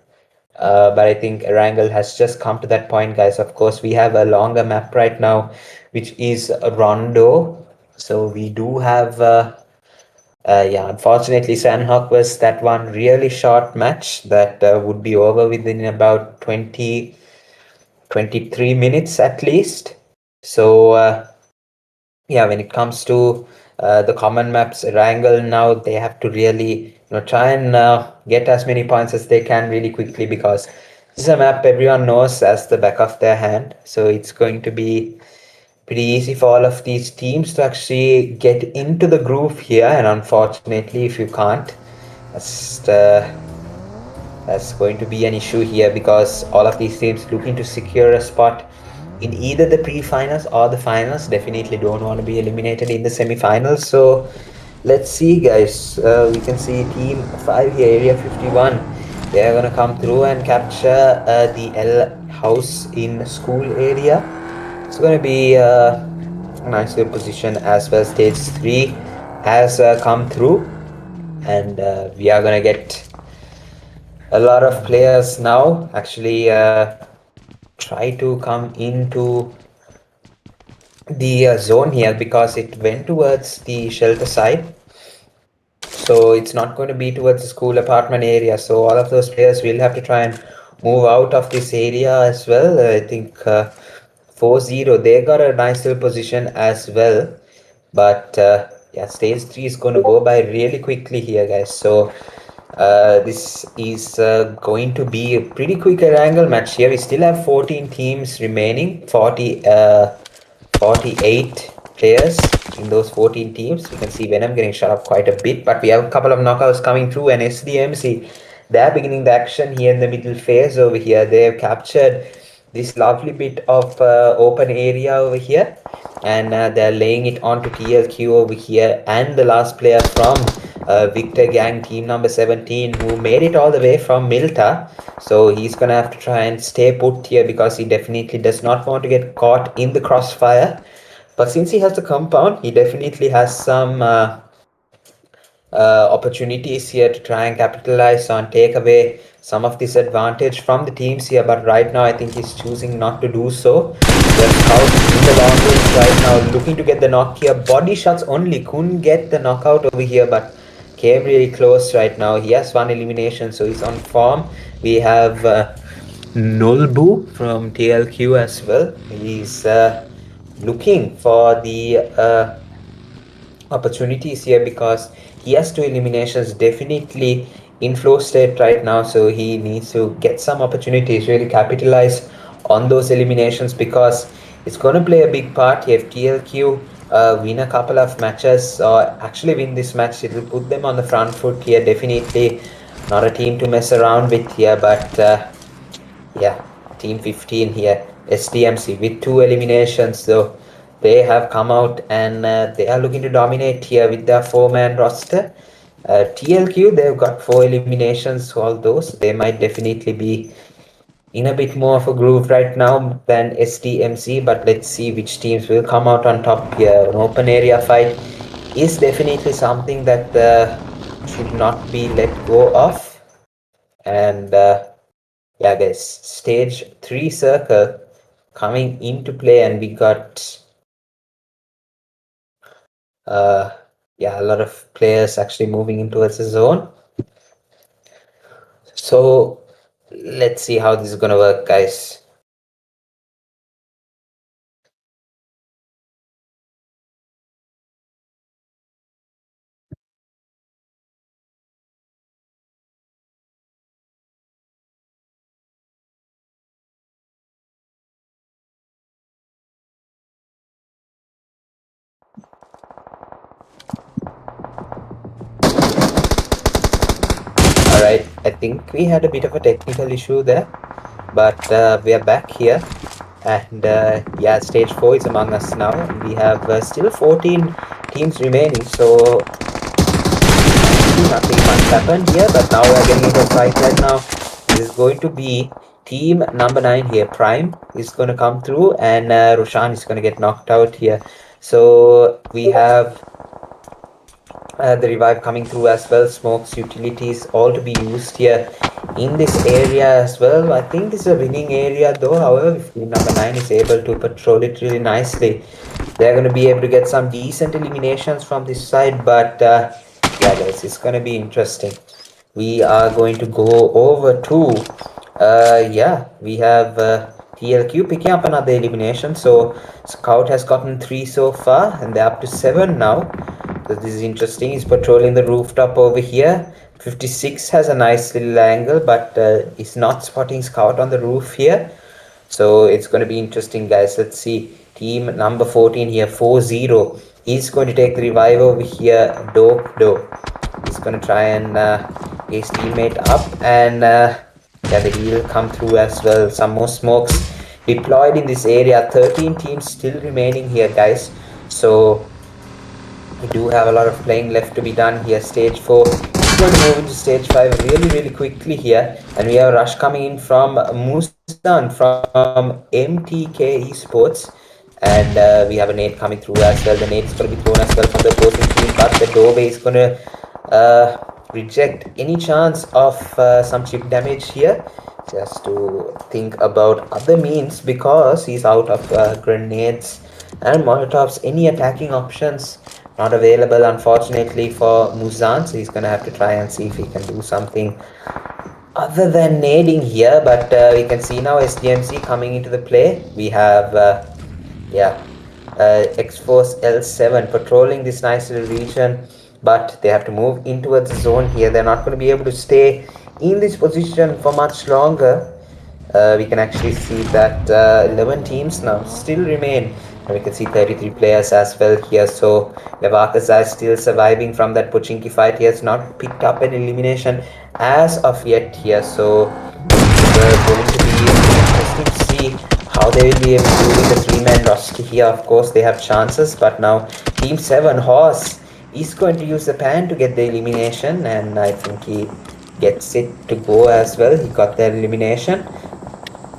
But I think Erangel has just come to that point, guys. Of course, we have a longer map right now, which is Rondo. So we do have, yeah, unfortunately, Sandhawk was that one really short match that would be over within about 23 minutes at least. So, yeah, when it comes to the common maps, Wrangle now they have to really try and get as many points as they can really quickly because this is a map everyone knows as the back of their hand. So it's going to be pretty easy for all of these teams to actually get into the groove here. And unfortunately, if you can't, that's that's going to be an issue here because all of these teams looking to secure a spot in either the pre-finals or the finals definitely don't want to be eliminated in the semi-finals. So let's see, guys. We can see team 5 here, area 51. They're gonna come through and capture the L house in school area. It's gonna be a nice little position as well. Stage 3 has come through, and we are gonna get a lot of players now actually try to come into the zone here because it went towards the shelter side. So it's not going to be towards the school apartment area. So all of those players will have to try and move out of this area as well. I think 4-0, they got a nice little position as well. But yeah, stage 3 is going to go by really quickly here, guys. So this is going to be a pretty quick angle match here. We still have 14 teams remaining, 48 players in those 14 teams. You can see Venom getting shut up quite a bit, but we have a couple of knockouts coming through, and SDMZ, they're beginning the action here in the middle phase over here. They have captured this lovely bit of open area over here, and they're laying it onto TLQ over here, and the last player from Victor Gang, team number 17, who made it all the way from Milta. So he's gonna have to try and stay put here because he definitely does not want to get caught in the crossfire. But since he has the compound, he definitely has some opportunities here to try and capitalize on, take away some of this advantage from the teams here. But right now, I think he's choosing not to do so. The scout in the long range right now, looking to get the knock here. Body shots only, couldn't get the knockout over here, but came really close right now. He has one elimination, so he's on form. We have Nolbu from TLQ as well. He's looking for the opportunities here because he has 2 eliminations definitely in flow state right now, so he needs to get some opportunities, really capitalize on those eliminations because it's going to play a big part here. If TLQ win a couple of matches or actually win this match, it will put them on the front foot here. Definitely not a team to mess around with here, but yeah, team 15 here, SDMZ, with 2 eliminations. So they have come out and they are looking to dominate here with their 4-man roster. TLQ, they've got 4 eliminations, although so they might definitely be in a bit more of a groove right now than SDMZ, but let's see which teams will come out on top here. An open area fight is definitely something that should not be let go of. And yeah, guys, stage 3 circle coming into play, and we got yeah, a lot of players actually moving in towards the zone. So let's see how this is gonna work, guys. Alright, I think we had a bit of a technical issue there, but we are back here, and yeah, stage 4 is among us now. We have still 14 teams remaining, so nothing much happened here, but now we're getting into a fight right now. This is going to be team number 9 here. Prime is going to come through, and Roshan is going to get knocked out here. So we have the revive coming through as well, smokes, utilities, all to be used here in this area as well. I think this is a winning area though. However, if team number 9 is able to patrol it really nicely, they're going to be able to get some decent eliminations from this side. But yeah, guys, it's going to be interesting. We are going to go over to yeah, we have TLQ picking up another elimination. So Scout has gotten 3 so far, and they're up to 7 now. So this is interesting. He's patrolling the rooftop over here. 56 has a nice little angle, but he's not spotting Scout on the roof here. So it's going to be interesting, guys. Let's see. Team number 14 here, 4-0. He's going to take the revive over here. Do. He's going to try and get his teammate up, and yeah, the heal come through as well. Some more smokes deployed in this area. 13 teams still remaining here, guys. So we do have a lot of playing left to be done here. Stage 4 is going to move into stage 5 really quickly here, and we have a rush coming in from Musan from MTK ESPORTS, and we have a nade coming through as well. The nade is going to be thrown as well from the opposing team, but the doorway is going to reject any chance of some chip damage here, just to think about other means, because he's out of grenades and molotovs. Any attacking options not available, unfortunately, for Muzan, so he's gonna have to try and see if he can do something other than nading here. But we can see now SDMZ coming into the play. We have yeah, XForce 7 patrolling this nice little region, but they have to move in towards the zone here. They're not going to be able to stay in this position for much longer. We can actually see that 11 teams now still remain, and we can see 33 players as well here. So AKAZAYA is still surviving from that Pochinki fight. He has not picked up an elimination as of yet here. So it's going to be interesting to see how they will be able to do with the three-man roster here. Of course, they have chances, but now Team 7 Horse is going to use the pan to get the elimination, and I think he gets it to go as well. He got the elimination,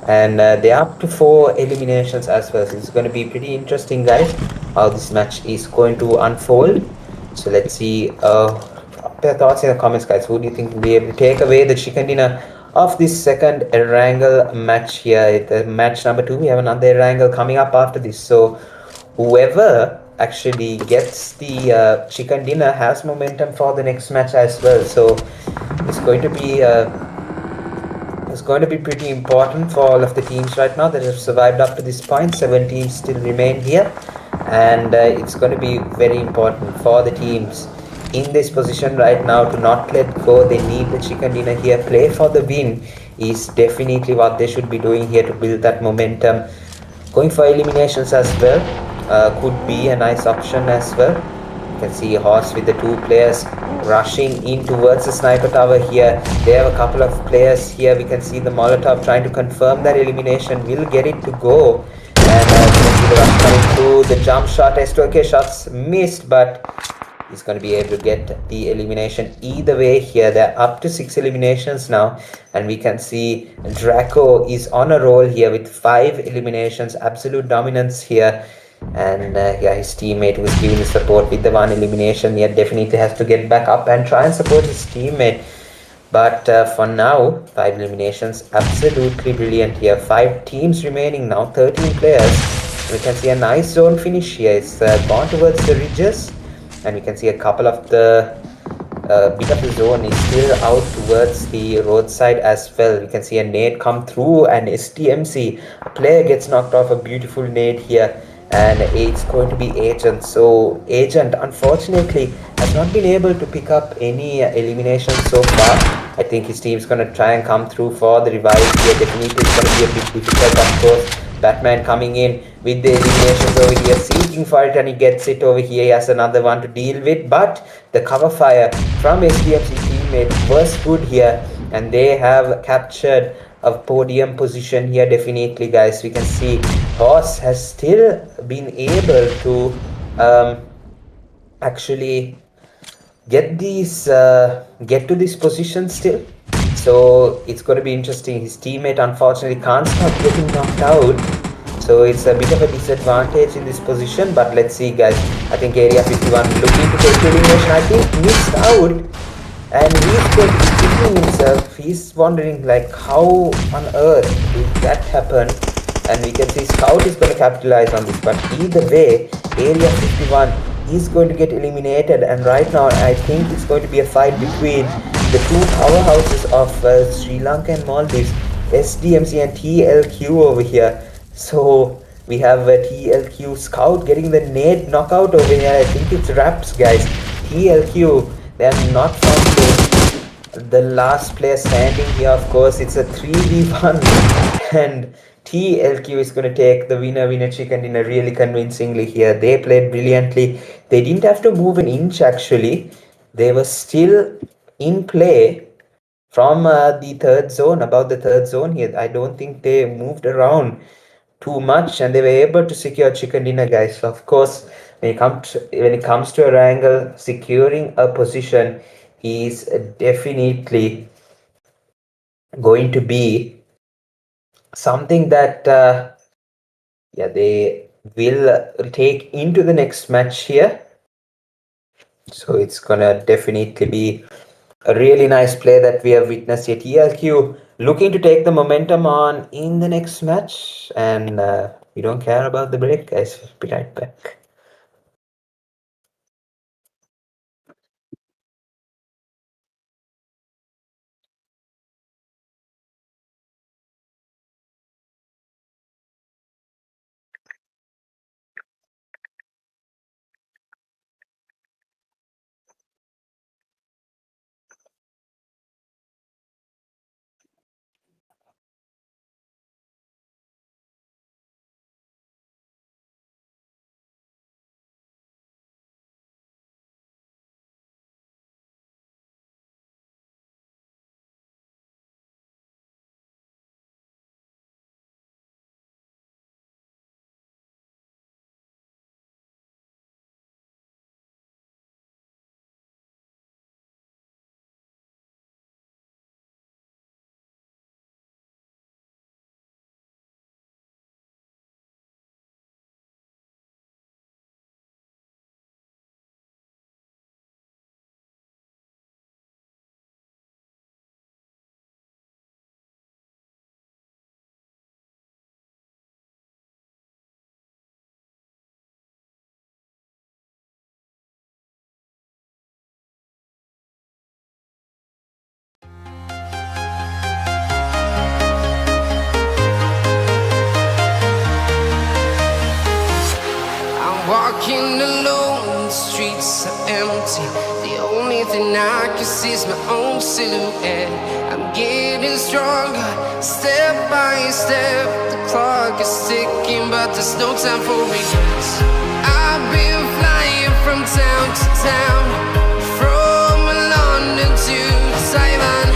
and they're up to 4 eliminations as well. So it's going to be pretty interesting, guys, how this match is going to unfold. So let's see their thoughts in the comments, guys. Who do you think will be able to take away the chicken dinner of this second Erangel match here? The match number 2, we have another Erangel coming up after this. So whoever actually gets the chicken dinner has momentum for the next match as well. So it's going to be pretty important for all of the teams right now that have survived up to this point. 7 teams still remain here, and it's going to be very important for the teams in this position right now to not let go. They need the chicken dinner here. Play for the win is definitely what they should be doing here to build that momentum. Going for eliminations as well could be a nice option as well. You can see Horse with the 2 players rushing in towards the sniper tower here. They have a couple of players here. We can see the Molotov trying to confirm that elimination. Will get it to go. And we can see the rush coming through. The jump shot, S2K shots missed, but he's going to be able to get the elimination either way here. They're up to 6 eliminations now, and we can see Draco is on a roll here with 5 eliminations. Absolute dominance here. And yeah, his teammate was giving his support with the 1 elimination. He definitely has to get back up and try and support his teammate. But for now, 5 eliminations, absolutely brilliant here. 5 teams remaining now, 13 players. We can see a nice zone finish here. It's gone towards the ridges, and we can see a couple of the bit of the zone is still out towards the roadside as well. We can see a nade come through, and SDMZ, a player gets knocked off. A beautiful nade here, and it's going to be Agent. So Agent, unfortunately, has not been able to pick up any elimination so far. I think his team's going to try and come through for the revive here. Definitely it's going to be a bit difficult, of course. Batman coming in with the eliminations over here, seeking for it, and he gets it over here. He has another one to deal with, but the cover fire from SDMC teammate was good here, and they have captured a podium position here. Definitely, guys, we can see Horse has still been able to actually get to this position still. So it's going to be interesting. His teammate unfortunately can't stop getting knocked out, so it's a bit of a disadvantage in this position. But let's see, guys. I think Area 51 looking to take elimination. I think missed out, and he's going to be kicking himself. He's wondering like how on earth did that happen, and we can see Scout is going to capitalize on this. But either way, Area 51 is going to get eliminated, and right now I think it's going to be a fight between the 2 powerhouses of Sri Lanka and Maldives, SDMC and TLQ over here. So we have TLQ Scout getting the nade knockout over here. I think it's wraps, guys. TLQ, they are not found the last player standing here. Of course, it's a 3v1, and TLQ is going to take the winner chicken dinner really convincingly here. They played brilliantly. They didn't have to move an inch actually. They were still in play from the 3rd zone, about the 3rd zone here. I don't think they moved around too much, and they were able to secure chicken dinner, guys. So of course, when it comes to a angle, securing a position is definitely going to be something that yeah, they will take into the next match here. So it's gonna definitely be A really nice play that we have witnessed here. TLQ looking to take the momentum on in the next match, and we don't care about the break, guys. We'll be right back. Walking alone, the streets are empty. The only thing I can see is my own silhouette. I'm getting stronger, step by step. The clock is ticking, but there's no time for regrets. I've been flying from town to town, from London to Taiwan.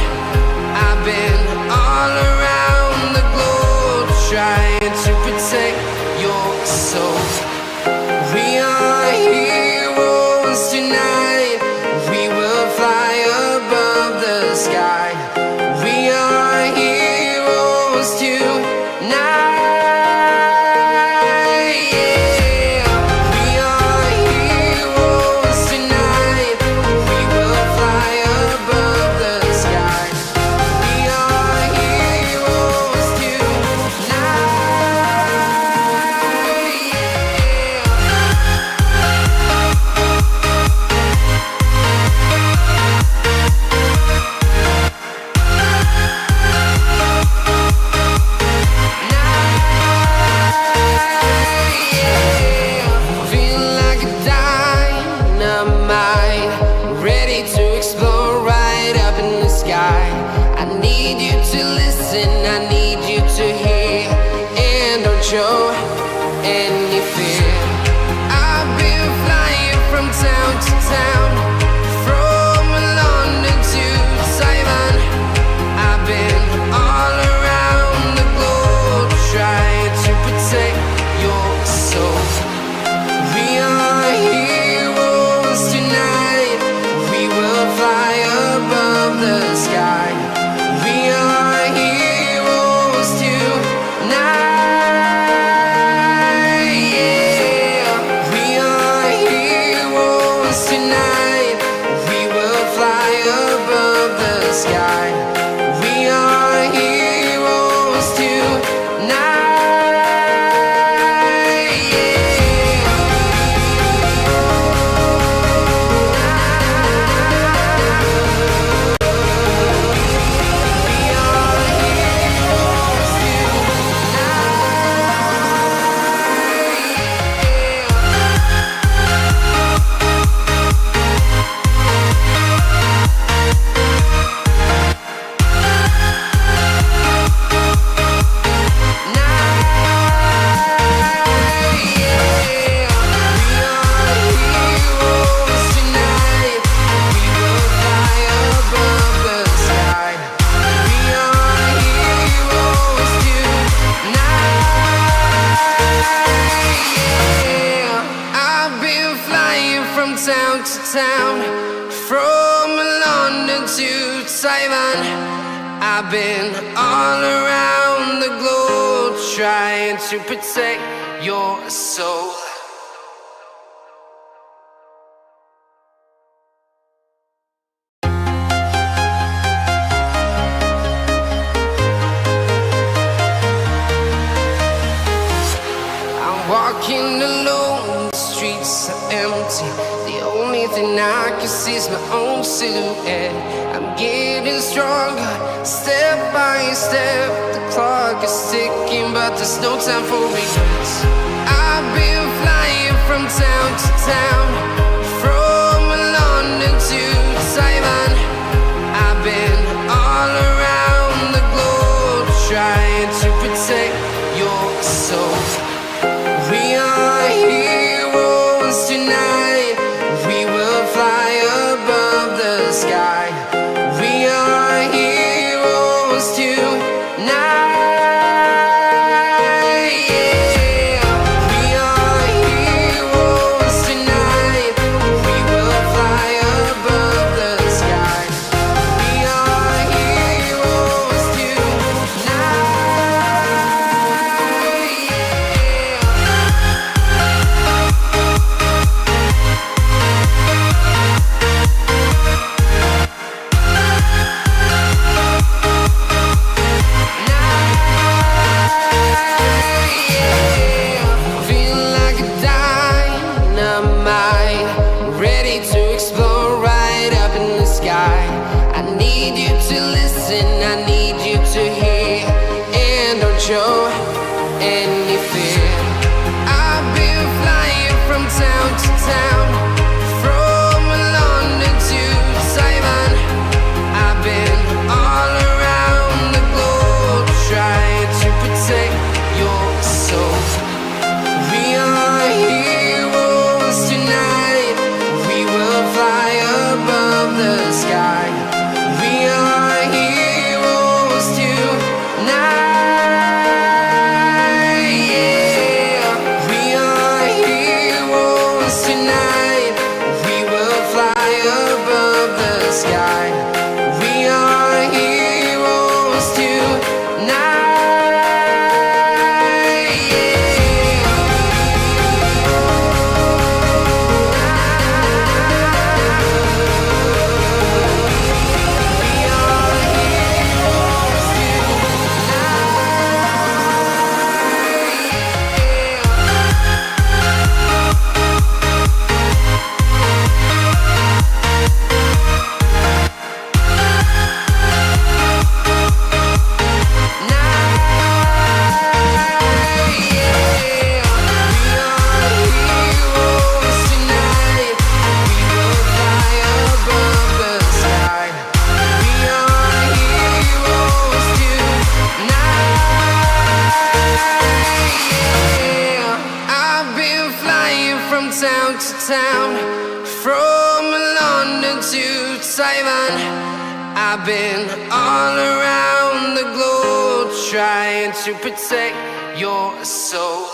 I've been all around the globe, trying to protect your soul. We are heroes tonight. We will fly above the sky. We are heroes tonight. Yeah. We are heroes tonight. We will fly above the sky. We are heroes tonight. Show any fear. I've been flying from town to town, from London to Taiwan. I've been all around the globe, trying to protect your soul. We are heroes tonight. We will fly above the sky. We are heroes tonight. Tonight, we will fly above the sky. We are heroes tonight. Town to town, from London to Taiwan. I've been all around the globe, trying to protect your soul. Walking alone, the streets are empty. The only thing I can see is my own silhouette. I'm getting stronger, step by step. The clock is ticking, but there's no time for regrets. I've been flying from town to town, from London to Taiwan. I've been all around the globe, trying to protect your soul. We are heroes tonight. We will fly above the sky. We are heroes tonight. Yeah. We are heroes tonight. We will fly above the sky. We are heroes tonight. Feeling like a dynamite, ready to explode right up in the sky. I need you to listen, I need you to hear, and don't show any fear. I've been flying from town to town, from London to Taiwan. I've been all around the globe, trying to protect your soul. We are heroes tonight. We will fly above the sky. We are heroes tonight. Yeah. We are heroes tonight. We will fly above the sky. We are heroes tonight. Town to town, from London to Taiwan. I've been all around the globe, trying to protect your soul.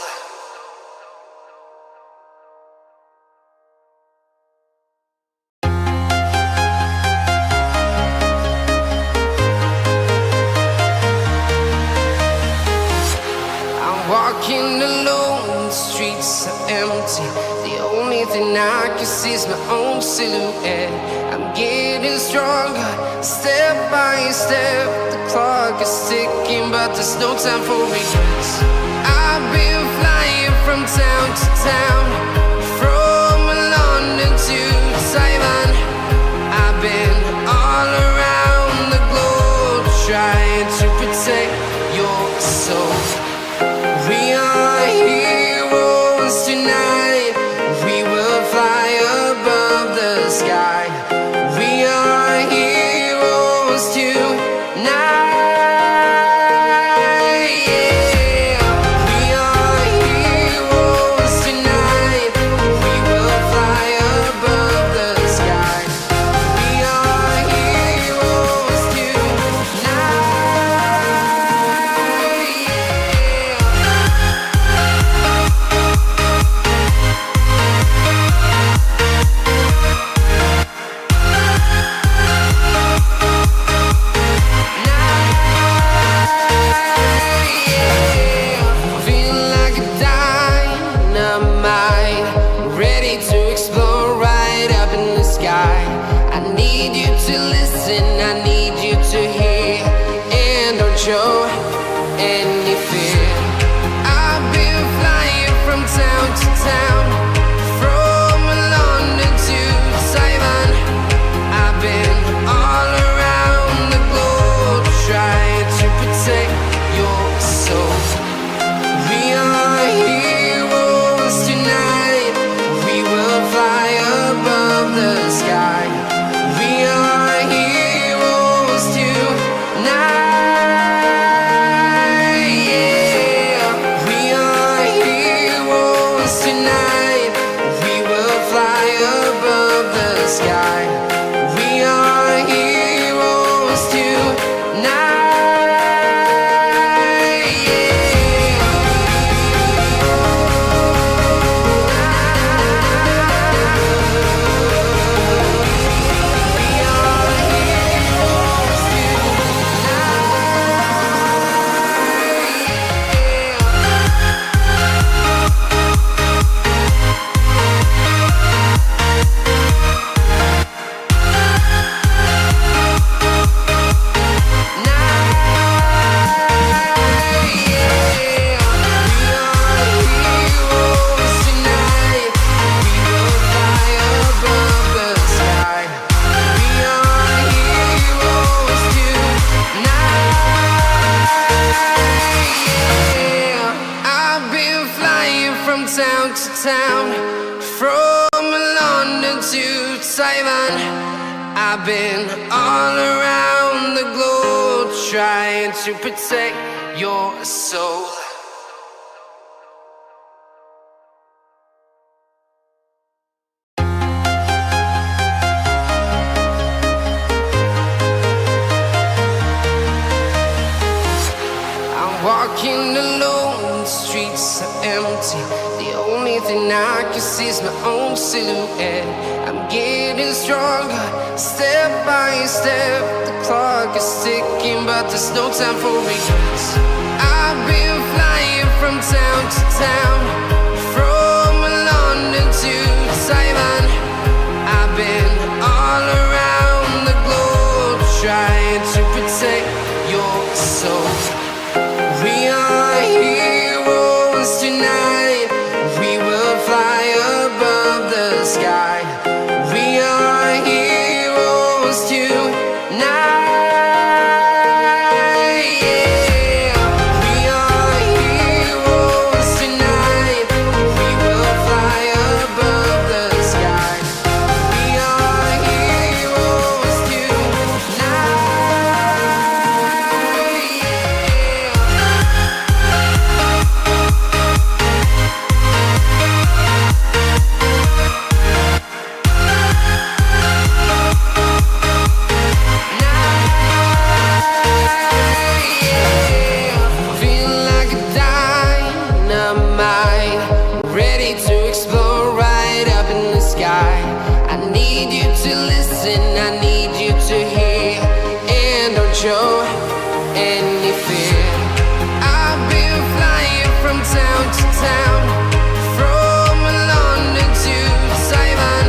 I'm walking alone, the streets are empty. The only thing I can see is my own silhouette. I'm getting stronger, step by step. The clock is ticking, but there's no time for regrets. I've been flying from town to town, from London to Taiwan. I've been all around the globe, trying to protect your soul. We are heroes tonight. We will fly above the sky. We are heroes tonight. Yeah. We are heroes tonight. We will fly above the sky. We are heroes tonight. Yeah. flying from town to town, from London to Taiwan. I've been all around the globe trying to protect your soul. Walking alone, the streets are empty. The only thing I can see is my own silhouette. I'm getting stronger, step by step. The clock is ticking, but there's no time for regrets. I've been flying from town to town, from London to Taiwan. I've been all around the globe trying to protect your soul. We are heroes tonight. We will fly above the sky. We are heroes tonight. Yeah. We are heroes tonight. We will fly above the sky. We are heroes tonight. Feel like a dynamite, ready to explode right up in the sky. I need you to listen, I need you to hear, and don't show any fear. I've been flying from town to town, from London to Taiwan.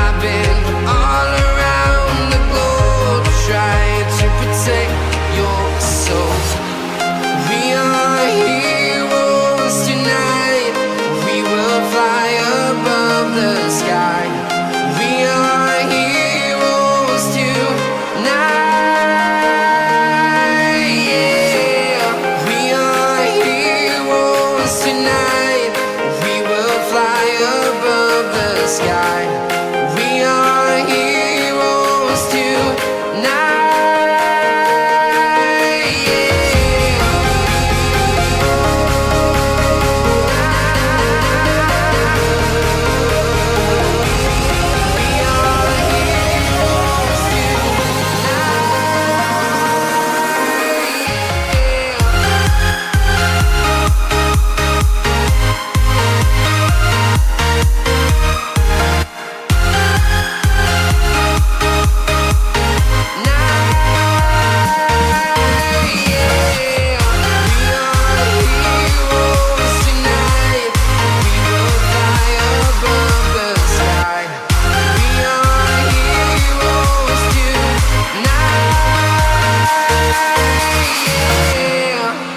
I've been all around the globe trying to protect your soul. We are heroes tonight. We will fly above the sky. We are heroes tonight. Yeah. We are heroes tonight. We will fly above the sky. We are heroes tonight.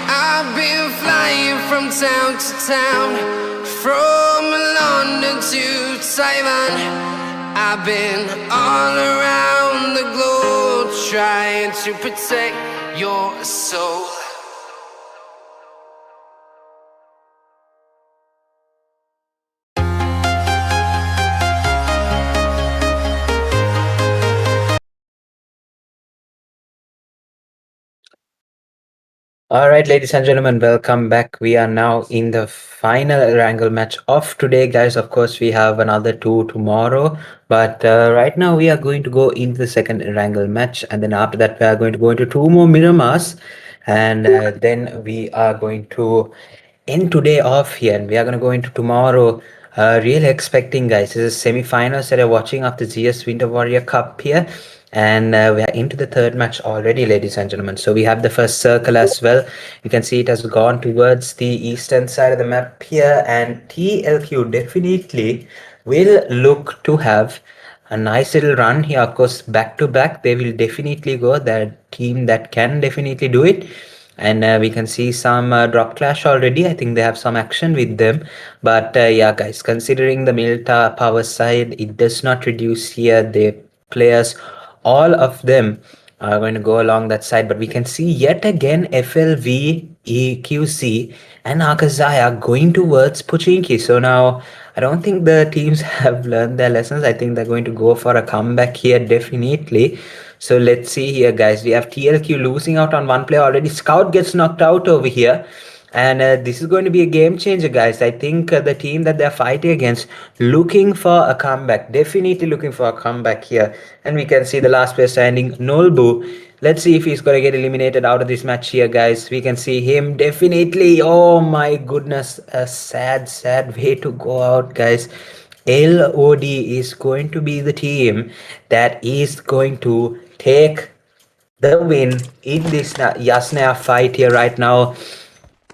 I've been flying from town to town, from London to Taiwan. I've been all around the globe trying to protect your soul. All right, ladies and gentlemen, welcome back. We are now in the final wrangle match of today, guys. Of course, we have another two tomorrow, but right now we are going to go into the second wrangle match, and then after that, we are going to go into two more Miramas, and then we are going to end today off here, and we are going to go into tomorrow. Really expecting, guys. This is semi-finals that are watching of the GS Winter Warrior Cup here, and we are into the third match already, ladies and gentlemen. So we have the first circle as well. You can see it has gone towards the eastern side of the map here, and TLQ definitely will look to have a nice little run here. Of course, back to back, they will definitely go. That team that can definitely do it. And we can see some drop clash already. I think they have some action with them. But yeah, guys, considering the Milta power side, it does not reduce here. The players, all of them are going to go along that side. But we can see yet again FLV EQZ and AKAZAYA going towards Pochinki. So now I don't think the teams have learned their lessons. I think they're going to go for a comeback here, definitely. So let's see here, guys. We have TLQ losing out on one player already. Scout gets knocked out over here. And this is going to be a game changer, guys. I think the team that they're fighting against looking for a comeback, definitely looking for a comeback here. And we can see the last player standing, Nolbu. Let's see if he's going to get eliminated out of this match here, guys. We can see him definitely. Oh my goodness, a sad, sad way to go out, guys. LOD is going to be the team that is going to take the win in this Yasnaya fight here right now.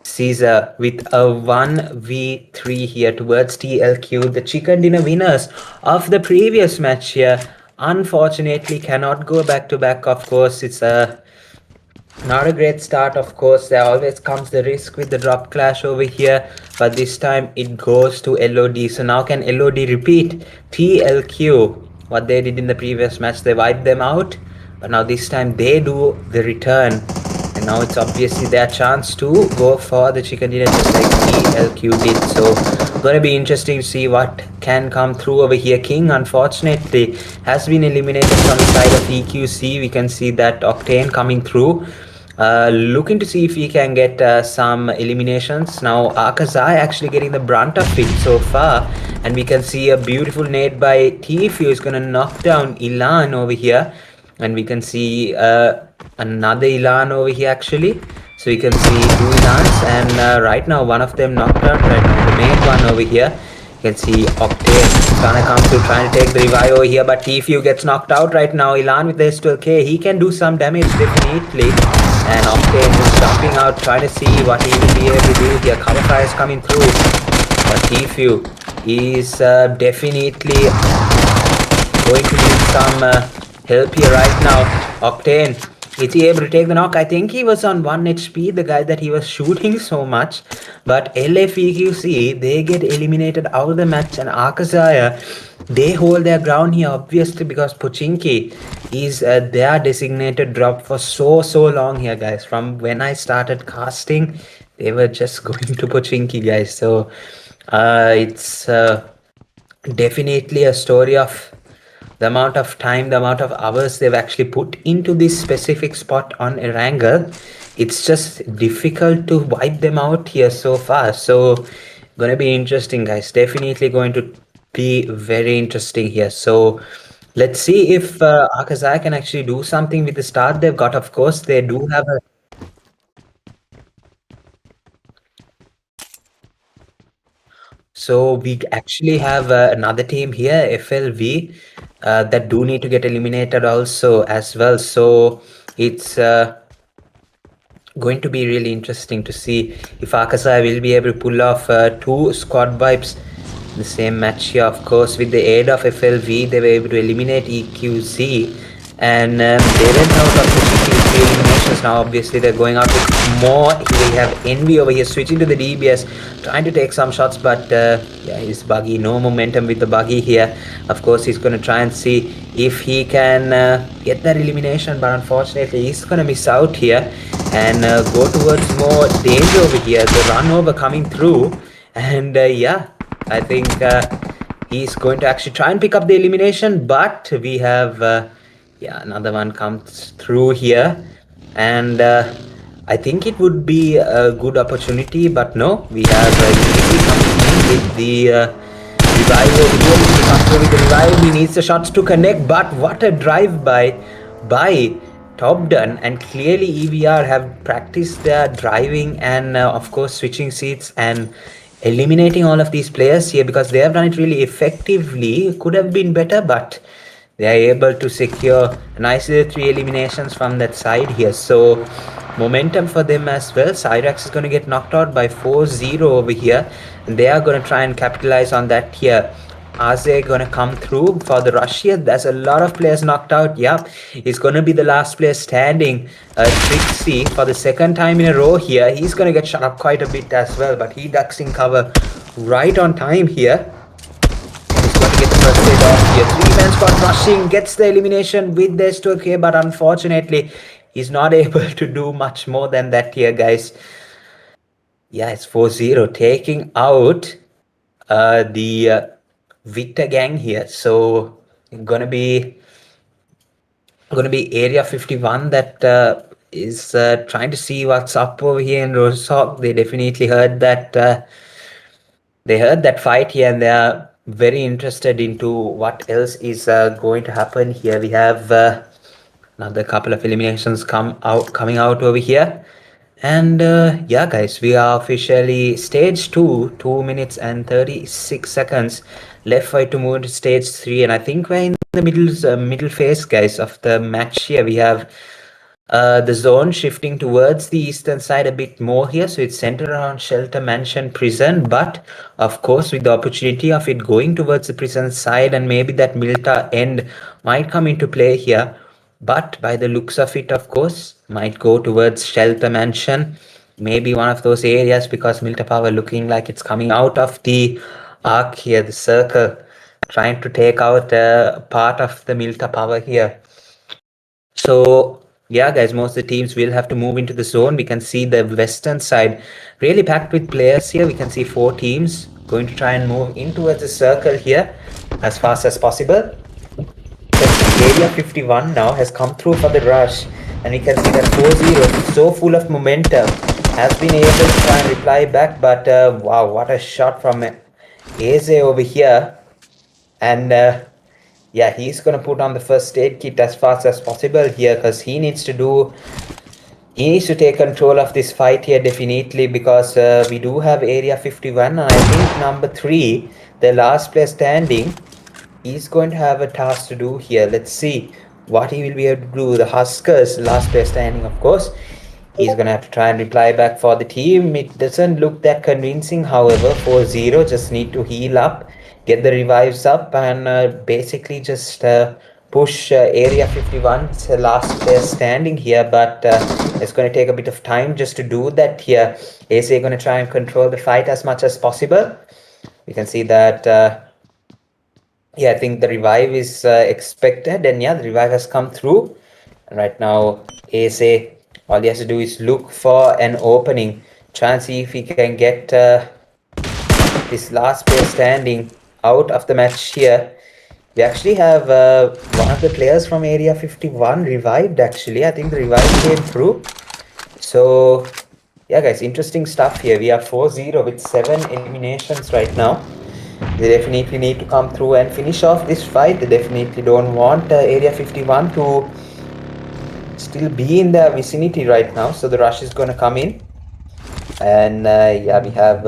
Caesar with a 1v3 here towards TLQ, the chicken dinner winners of the previous match here. Unfortunately, cannot go back to back. Of course, it's not a great start. Of course, there always comes the risk with the drop clash over here, but this time it goes to LOD. So now can LOD repeat TLQ what they did in the previous match? They wiped them out, but now this time they do the return. And now it's obviously their chance to go for the chicken dinner just like TLQ did. So gonna be interesting to see what can come through over here. King unfortunately has been eliminated from the side of EQC. We can see that Octane coming through. Looking to see if he can get some eliminations. Now AKAZAYA actually getting the brunt of it so far. And we can see a beautiful nade by Tfue is gonna knock down Ilan over here. And we can see another Ilan over here actually. So you can see two Ilans, and right now one of them knocked out right now, the main one over here. You can see Octane trying to come through, trying to take the revive over here, but Tfue gets knocked out right now. Ilan with the S2K, he can do some damage definitely. And Octane is jumping out, trying to see what he will be able to do here. Cover fire is coming through, but Tfue is definitely going to need some help here right now. Octane, is he able to take the knock? I think he was on 1 HP, the guy that he was shooting so much. But LFEQC, they get eliminated out of the match, and AKAZAYA, they hold their ground here, obviously, because Pochinki is their designated drop for so long here, guys. From when I started casting, they were just going to Pochinki, guys. So it's definitely a story of the amount of time, the amount of hours they've actually put into this specific spot on Erangel. It's just difficult to wipe them out here so far. So gonna be interesting, guys. Definitely going to be very interesting here. So let's see if AKAZAYA can actually do something with the start they've got. Of course, they do have a So we actually have another team here, FLV, that do need to get eliminated also as well. So it's going to be really interesting to see if AKAZAYA will be able to pull off two squad wipes in the same match here. Of course, with the aid of FLV, they were able to eliminate EQZ, and they went out of the three eliminations. Now obviously they're going out with more. We have Envy over here switching to the DBS, trying to take some shots, but yeah, he's buggy, no momentum with the buggy here. Of course, he's going to try and see if he can get that elimination, but unfortunately he's going to miss out here and go towards more danger over here. The run over coming through, and yeah, I think he's going to actually try and pick up the elimination, but we have yeah, another one comes through here, and I think it would be a good opportunity, but no, we have Unity coming in with the revive over here. He comes through with the revive. He needs the shots to connect, but what a drive by Pubgm, and clearly EVR have practiced their driving and of course switching seats and eliminating all of these players here, because they have done it really effectively. Could have been better, but they are able to secure nicely 3 eliminations from that side here. So momentum for them as well. Cyrax is going to get knocked out by 4-0 over here, and they are going to try and capitalize on that here. Aze going to come through for the rush here. There's a lot of players knocked out. Yep, he's going to be the last player standing. Trixie for the second time in a row here. He's going to get shot up quite a bit as well, but he ducks in cover right on time here. He's going to get the first hit off here. 3-man squad rushing, gets the elimination with this to K, but unfortunately he's not able to do much more than that here, guys. Yeah, it's 4-0, taking out the Victor gang here. So gonna be Area 51 that is trying to see what's up over here in Rosok. They definitely heard that fight here, and they are very interested into what else is going to happen here. We have another couple of eliminations coming out over here. And yeah, guys, we are officially stage 2, 2 minutes and 36 seconds left for it to move to stage 3. And I think we're in the middle phase, guys, of the match here. We have the zone shifting towards the eastern side a bit more here, so it's centered around Shelter Mansion Prison, but of course with the opportunity of it going towards the prison side, and maybe that Milta end might come into play here. But by the looks of it, of course, might go towards Shelter Mansion, maybe one of those areas, because Milta Power looking like it's coming out of the arc here, the circle, trying to take out part of the Milta Power here. So yeah, guys, most of the teams will have to move into the zone. We can see the western side really packed with players here. We can see 4 teams going to try and move in towards the circle here as fast as possible. Area 51 now has come through for the rush, and we can see that 4-0, so full of momentum, has been able to try and reply back. But wow, what a shot from Eze over here. And yeah, he's gonna put on the first aid kit as fast as possible here, because he needs to take control of this fight here definitely, because we do have Area 51, and I think number 3, the last player standing, is going to have a task to do here. Let's see what he will be able to do. The Huskers, last player standing, of course, he's gonna have to try and reply back for the team. It doesn't look that convincing, however. 4-0, just need to heal up, get the revives up, and basically just push Area 51. It's the last player standing here, but it's going to take a bit of time just to do that here. Ace going to try and control the fight as much as possible. We can see that yeah, I think the revive is expected, and yeah, the revive has come through. And right now, Ace, all he has to do is look for an opening, try and see if he can get this last player standing out of the match here. We actually have one of the players from Area 51 revived, actually. I think the revive came through. So, yeah, guys, interesting stuff here. We are 4-0 with 7 eliminations right now. They definitely need to come through and finish off this fight. They definitely don't want Area 51 to still be in their vicinity right now. So the rush is going to come in. And yeah, we have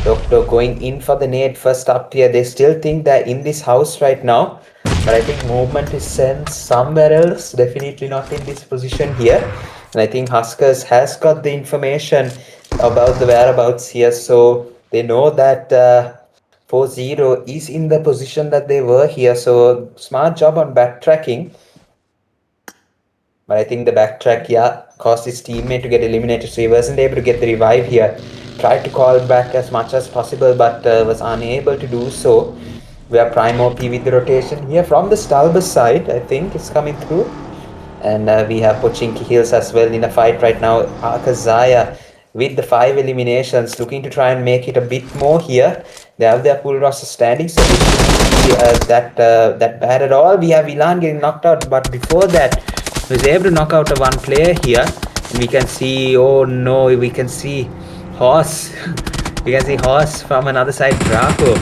Doctor going in for the nade first up here. They still think they're in this house right now, but I think movement is sent somewhere else. Definitely not in this position here. And I think Huskers has got the information about the whereabouts here, so they know that 4-0 is in the position that they were here. So smart job on backtracking. But I think the backtrack, yeah, caused his teammate to get eliminated, so he wasn't able to get the revive here. Tried to call back as much as possible, but was unable to do so. We have Prime OP with the rotation here from the Stalbus side. I think it's coming through. And we have Pochinki Hills as well in a fight right now. AKAZAYA with the 5 eliminations, looking to try and make it a bit more here. They have their full roster standing, so this shouldn't be that bad at all. We have Ilan getting knocked out, but before that, he was able to knock out one player here. And we can see, oh no, we can see Horse. We can see Horse from another side, Draco.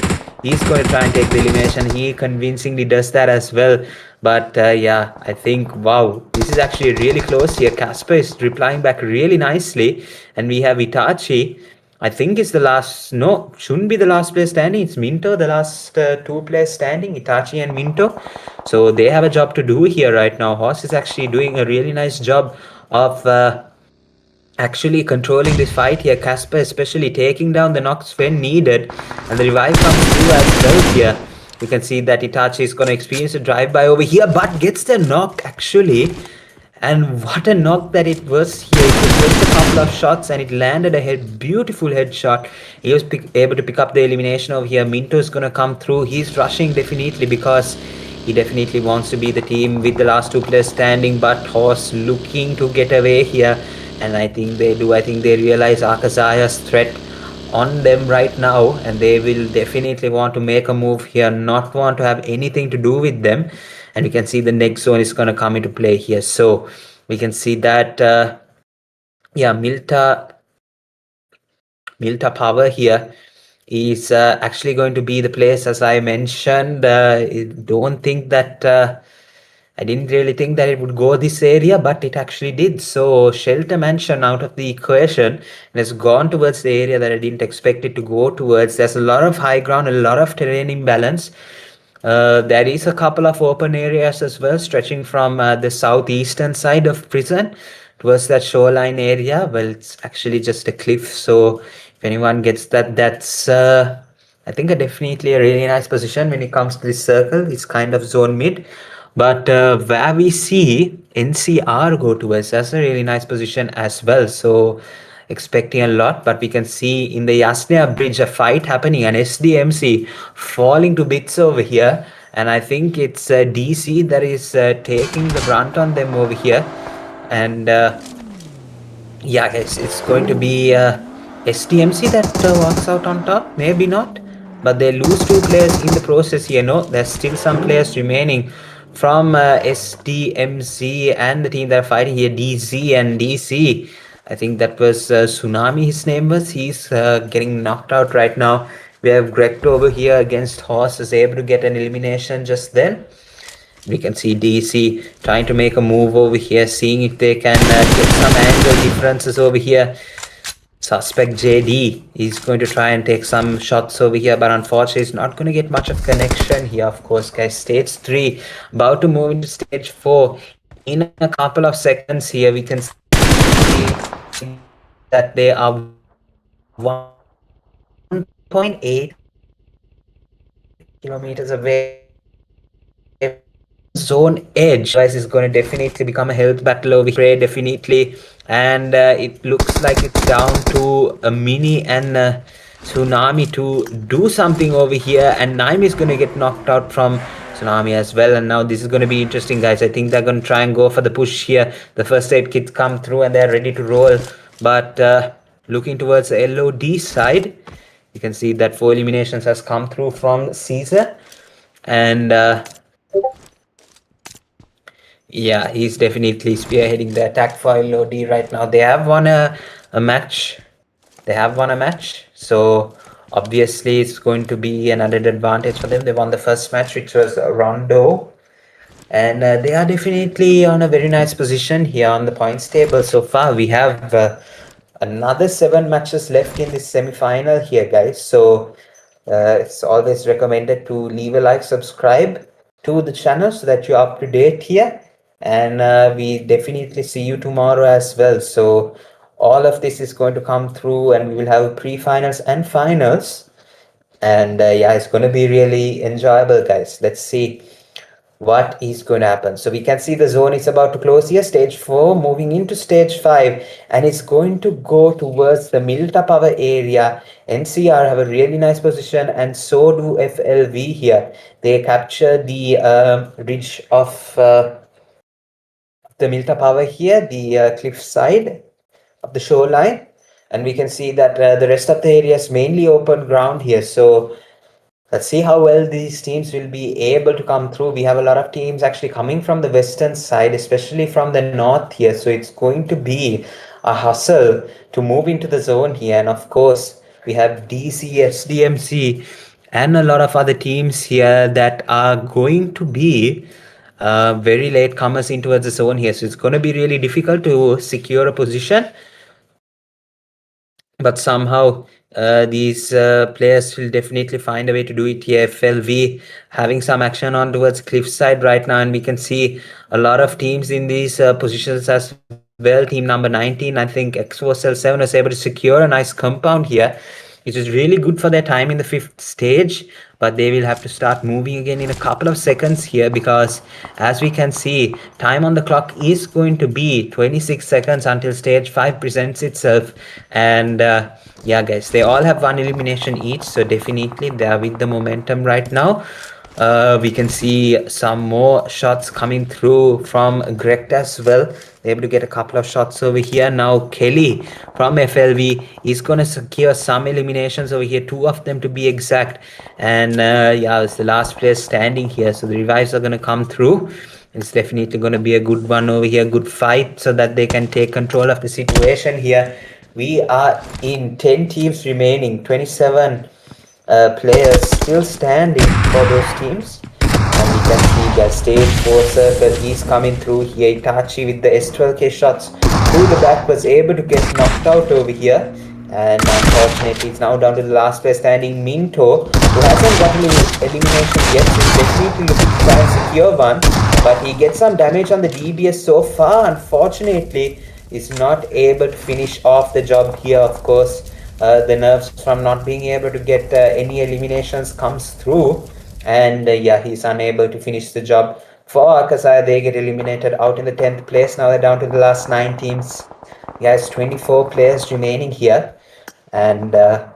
He's going to try and take the elimination. He convincingly does that as well. But yeah, I think, wow, this is actually really close here. Casper is replying back really nicely. And we have Itachi. I think it's the last, no, shouldn't be the last player standing. It's Minto, the last 2 players standing, Itachi and Minto. So they have a job to do here right now. Horse is actually doing a really nice job of actually controlling this fight here. Casper especially taking down the knocks when needed, and the revive comes through as well here. We can see that Itachi is going to experience a drive-by over here, but gets the knock actually. And what a knock that it was here. It was just a couple of shots and it landed a beautiful headshot. He was able to pick up the elimination over here. Minto is going to come through. He's rushing definitely, because he definitely wants to be the team with the last 2 players standing, but Horse looking to get away here. and I think they do. I think they realize AKAZAYA's threat on them right now, and they will definitely want to make a move here, not want to have anything to do with them. And we can see the next zone is going to come into play here. So we can see that, yeah, Milta Power here is actually going to be the place, as I mentioned. Don't think that I didn't really think that it would go this area, but it actually did. So Shelter Mansion out of the equation and has gone towards the area that I didn't expect it to go towards. There's a lot of high ground, a lot of terrain imbalance. There is a couple of open areas as well, stretching from the southeastern side of prison towards that shoreline area. Well, it's actually just a cliff, so if anyone gets that, that's I think definitely a really nice position when it comes to this circle. It's kind of zone mid. But where we see NCR go towards, that's a really nice position as well. So expecting a lot, but we can see in the Yasnia bridge a fight happening, and SDMC falling to bits over here. And I think it's DC that is taking the brunt on them over here. And yeah, guys, it's going to be SDMC that walks out on top. Maybe not, but they lose 2 players in the process here. No, there's still some players remaining from SDMZ and the team that are fighting here, DZ and DC. I think that was Tsunami, his name was. He's getting knocked out right now. We have Greg over here against Horse, is able to get an elimination just then. We can see DC trying to make a move over here, seeing if they can get some angle differences over here. Suspect JD is going to try and take some shots over here, but unfortunately it's not going to get much of connection here. Of course, guys, stage 3 about to move into stage 4 in a couple of seconds here. We can see that they are 1.8 kilometers away zone edge. Guys, is going to definitely become a health battle over here, definitely. And it looks like it's down to a Mini and Tsunami to do something over here, and Naim is going to get knocked out from Tsunami as well. And now this is going to be interesting, guys. I think they're going to try and go for the push here. The first aid kits come through and they're ready to roll, but looking towards the LOD side, you can see that 4 eliminations has come through from Caesar. And yeah, he's definitely spearheading the attack for LOD right now. They have won a match. They have won a match. So obviously it's going to be an added advantage for them. They won the first match, which was Rondo. And they are definitely on a very nice position here on the points table so far. We have another 7 matches left in this semi-final here, guys. So it's always recommended to leave a like, subscribe to the channel so that you're up to date here. And we definitely see you tomorrow as well. So all of this is going to come through, and we will have pre-finals and finals. And yeah, it's going to be really enjoyable, guys. Let's see what is going to happen. So we can see the zone is about to close here, stage 4 moving into stage 5, and it's going to go towards the Milta Power area. NCR have a really nice position, and so do FLV here. They capture the ridge of the Milta Power here, the cliff side of the shoreline, and we can see that the rest of the area is mainly open ground here. So let's see how well these teams will be able to come through. We have a lot of teams actually coming from the western side, especially from the north here. So it's going to be a hustle to move into the zone here. And of course, we have DC, SDMC, and a lot of other teams here that are going to be very late comers into the zone here. So it's going to be really difficult to secure a position. But somehow these players will definitely find a way to do it here. FLV having some action on towards cliffside right now, and we can see a lot of teams in these positions as well. Team number 19, I think XFxLEGIT was able to secure a nice compound here, which is really good for their time in the 5th stage, but they will have to start moving again in a couple of seconds here, because as we can see, time on the clock is going to be 26 seconds until stage 5 presents itself. And yeah, guys, they all have 1 elimination each, so definitely they are with the momentum right now. We can see some more shots coming through from Greg as well. They're able to get a couple of shots over here. Now Kelly from FLV is going to secure some eliminations over here, 2 of them to be exact. And yeah, it's the last player standing here, so the revives are going to come through. It's definitely going to be a good one over here, good fight, so that they can take control of the situation here. We are in 10 teams remaining, 27 players still standing for those teams. And we can see that stage 4 circle is coming through here. Itachi with the S12K shots through the back was able to get knocked out over here. And unfortunately, it's now down to the last player standing, Minto, who hasn't gotten elimination yet. So he's definitely looking to try and secure one. But he gets some damage on the DBS so far. Unfortunately, is not able to finish off the job here, of course. The nerves from not being able to get any eliminations comes through, and yeah, he's unable to finish the job. For AKAZAYA, they get eliminated out in the 10th place. Now they're down to the last 9 teams. Yeah, it's 24 players remaining here, and yeah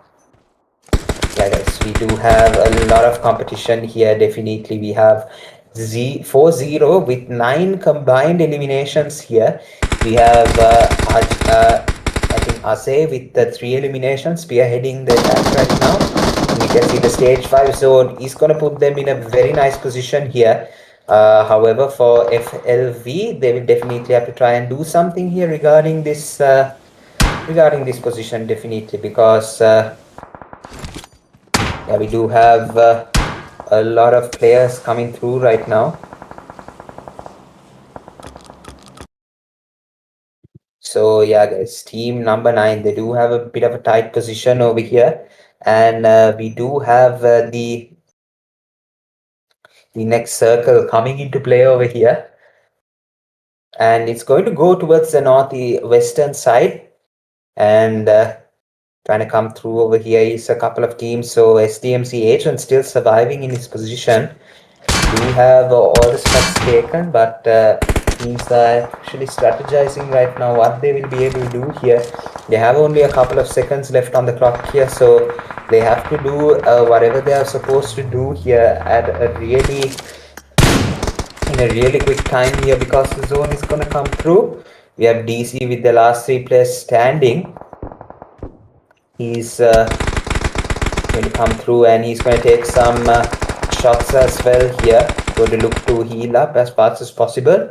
guys, we do have a lot of competition here. Definitely we have 4-0 with 9 combined eliminations here. We have I think Ase with the 3 eliminations spearheading the attack right now. And we can see the stage 5 zone is going to put them in a very nice position here. However, for FLV, they will definitely have to try and do something here regarding this position, definitely, because yeah, we do have a lot of players coming through right now. So yeah guys, team number 9, they do have a bit of a tight position over here, and we do have the next circle coming into play over here, and it's going to go towards the northwestern side, and trying to come through over here is a couple of teams. So SDMZ agent still surviving in his position. We have all the spots taken, but teams are actually strategizing right now what they will be able to do here. They have only a couple of seconds left on the clock here, so they have to do whatever they are supposed to do here at a really quick time here, because the zone is going to come through. We have DC with the last 3 players standing. He's going to come through, and he's going to take some shots as well here. Going to look to heal up as fast as possible.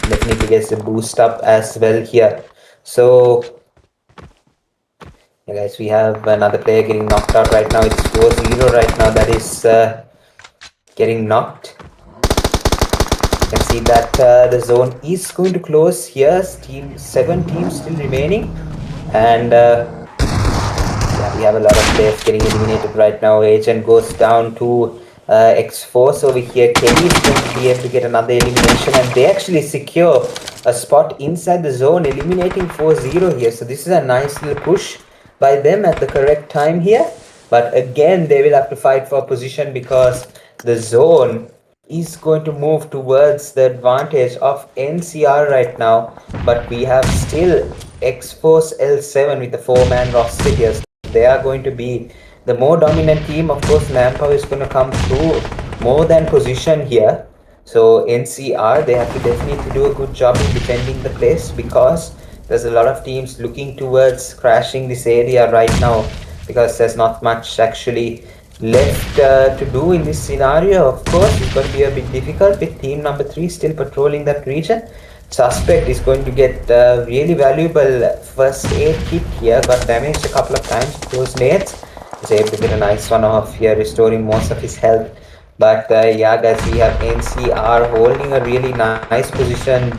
Definitely gets a boost up as well here. So yeah guys, we have another player getting knocked out right now. It's 4-0 right now that is getting knocked. You can see that the zone is going to close here. 7 teams still remaining, and yeah, we have a lot of players getting eliminated right now. Agent goes down to X-Force over here. Kelly is going to be able to get another elimination, and they actually secure a spot inside the zone, eliminating 4-0 here. So this is a nice little push by them at the correct time here. But again, they will have to fight for position, because the zone is going to move towards the advantage of NCR right now. But we have still X-Force L7 with the 4-man roster here. So they are going to be the more dominant team. Of course, manpower is going to come through more than position here. So NCR, they have to definitely do a good job in defending the place, because there's a lot of teams looking towards crashing this area right now, because there's not much actually left to do in this scenario. Of course, it's going to be a bit difficult with team number 3 still patrolling that region. Suspect is going to get really valuable first aid kit here. Got damaged a couple of times with those nades. He's able to get a nice one off here, restoring most of his health. But yeah guys, we have NCR holding a really nice position.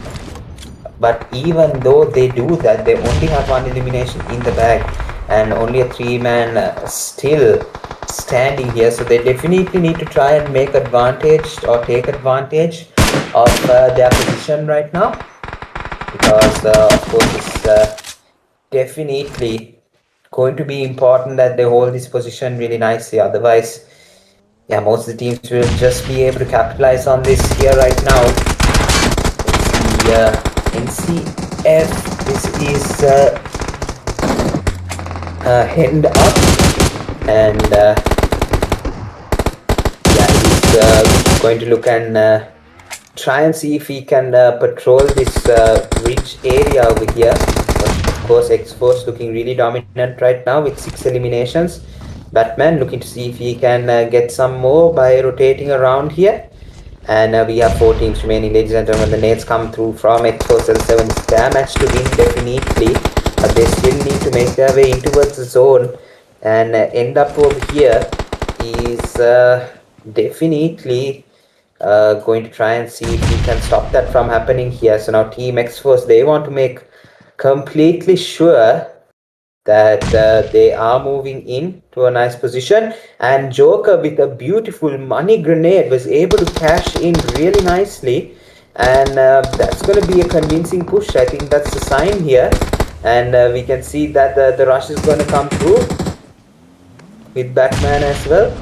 But even though they do that, they only have 1 elimination in the bag, and only a 3-man still standing here. So they definitely need to try and make advantage or take advantage of their position right now, because of course it's definitely going to be important that they hold this position really nicely. Otherwise, yeah, most of the teams will just be able to capitalize on this here right now. Let's see, NCF, this is hand up, and yeah, going to look and try and see if he can patrol this ridge area over here. But of course, X-Force looking really dominant right now with 6 eliminations. Batman looking to see if he can get some more by rotating around here. And we have 4 teams remaining, ladies and gentlemen. The nades come through from XFxL7. It's their match to win definitely, but they still need to make their way in towards the zone. And end up over here is definitely going to try and see if we can stop that from happening here. So now Team X-Force, they want to make completely sure that they are moving in to a nice position, and Joker with a beautiful money grenade was able to cash in really nicely, and that's going to be a convincing push. I think that's the sign here, and we can see that the rush is going to come through with Batman as well.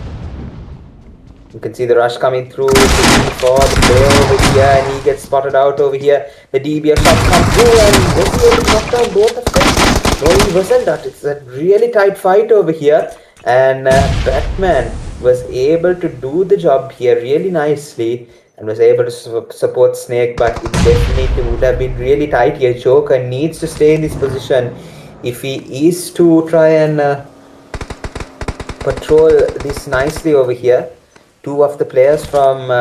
You can see the rush coming through for the player over here, and he gets spotted out over here. The DBF shots come through, and was he able to knock down both of them? No, he wasn't. It's a really tight fight over here, and Batman was able to do the job here really nicely and was able to support Snake, but it definitely would have been really tight here. Joker needs to stay in this position if he is to try and patrol this nicely over here. 2 of the players from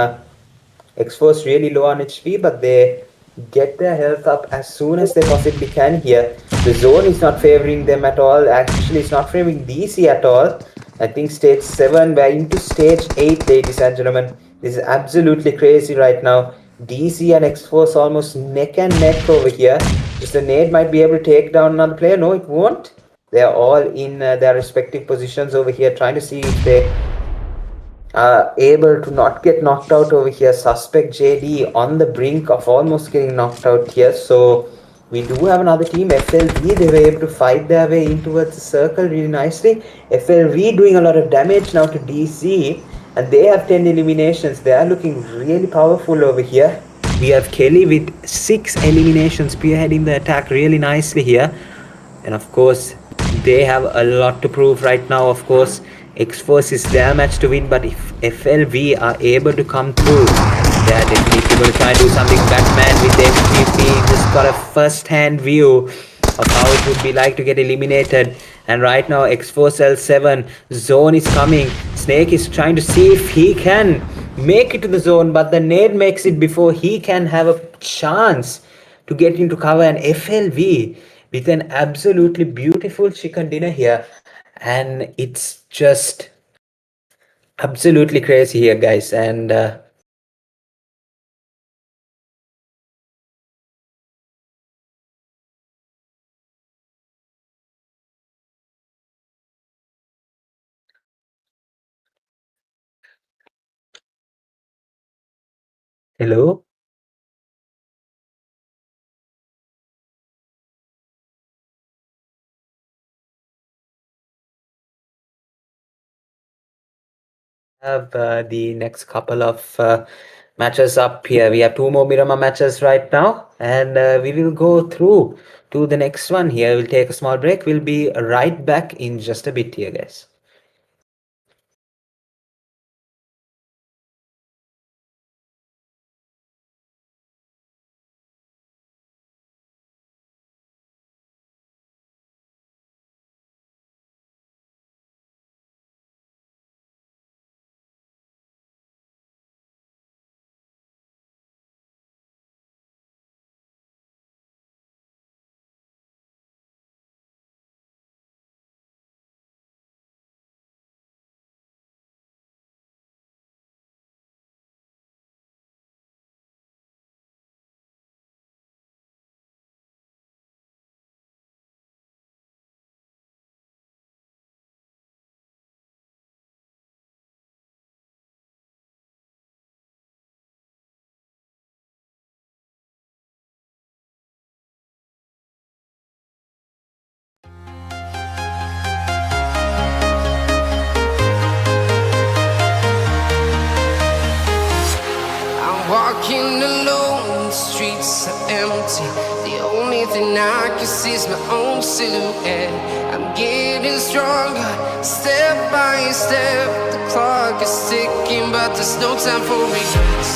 X-Force really low on HP, but they get their health up as soon as they possibly can here. The zone is not favoring them at all. Actually, it's not favoring DC at all. I think stage 7, we're into stage 8, ladies and gentlemen. This is absolutely crazy right now. DC and X-Force almost neck and neck over here. Just the nade might be able to take down another player. No, it won't. They are all in their respective positions over here, trying to see if they are able to not get knocked out over here. Suspect JD on the brink of almost getting knocked out here. So we do have another team, FLV. They were able to fight their way in towards the circle really nicely. FLV doing a lot of damage now to DC, and they have 10 eliminations. They are looking really powerful over here. We have Kelly with 6 eliminations, spearheading the attack really nicely here. And of course, they have a lot to prove right now. Of course, X-Force is their match to win, but if FLV are able to come through, they are definitely going to try and do something. Batman with MVP just got a first-hand view of how it would be like to get eliminated. And right now, XFxL7 zone is coming. Snake is trying to see if he can make it to the zone, but the nade makes it before he can have a chance to get into cover. And FLV with an absolutely beautiful chicken dinner here, and it's just absolutely crazy here, guys. And hello. Have the next couple of matches up here. We have 2 more Miramar matches right now, and we will go through to the next one here. We'll take a small break. We'll be right back in just a bit here, guys. Walking alone, the streets are empty. The only thing I can see is my own silhouette. I'm getting stronger, step by step. The clock is ticking, but but there's no time for regrets.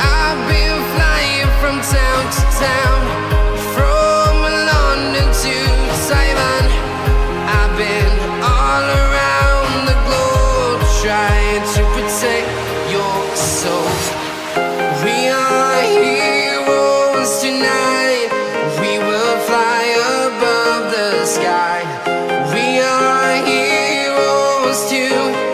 I've been flying from town to town, from London to Taiwan. I've been all around the globe trying to protect your soul. We are heroes tonight. We will fly above the sky. We are heroes tonight.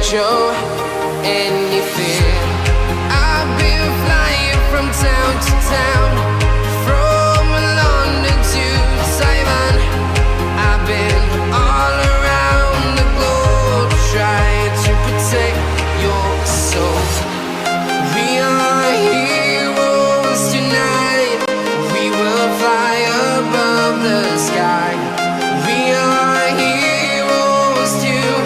Show any fear. I've been flying from town to town, from London to Taiwan. I've been all around the globe trying to protect your soul. We are heroes tonight. We will fly above the sky. We are heroes tonight.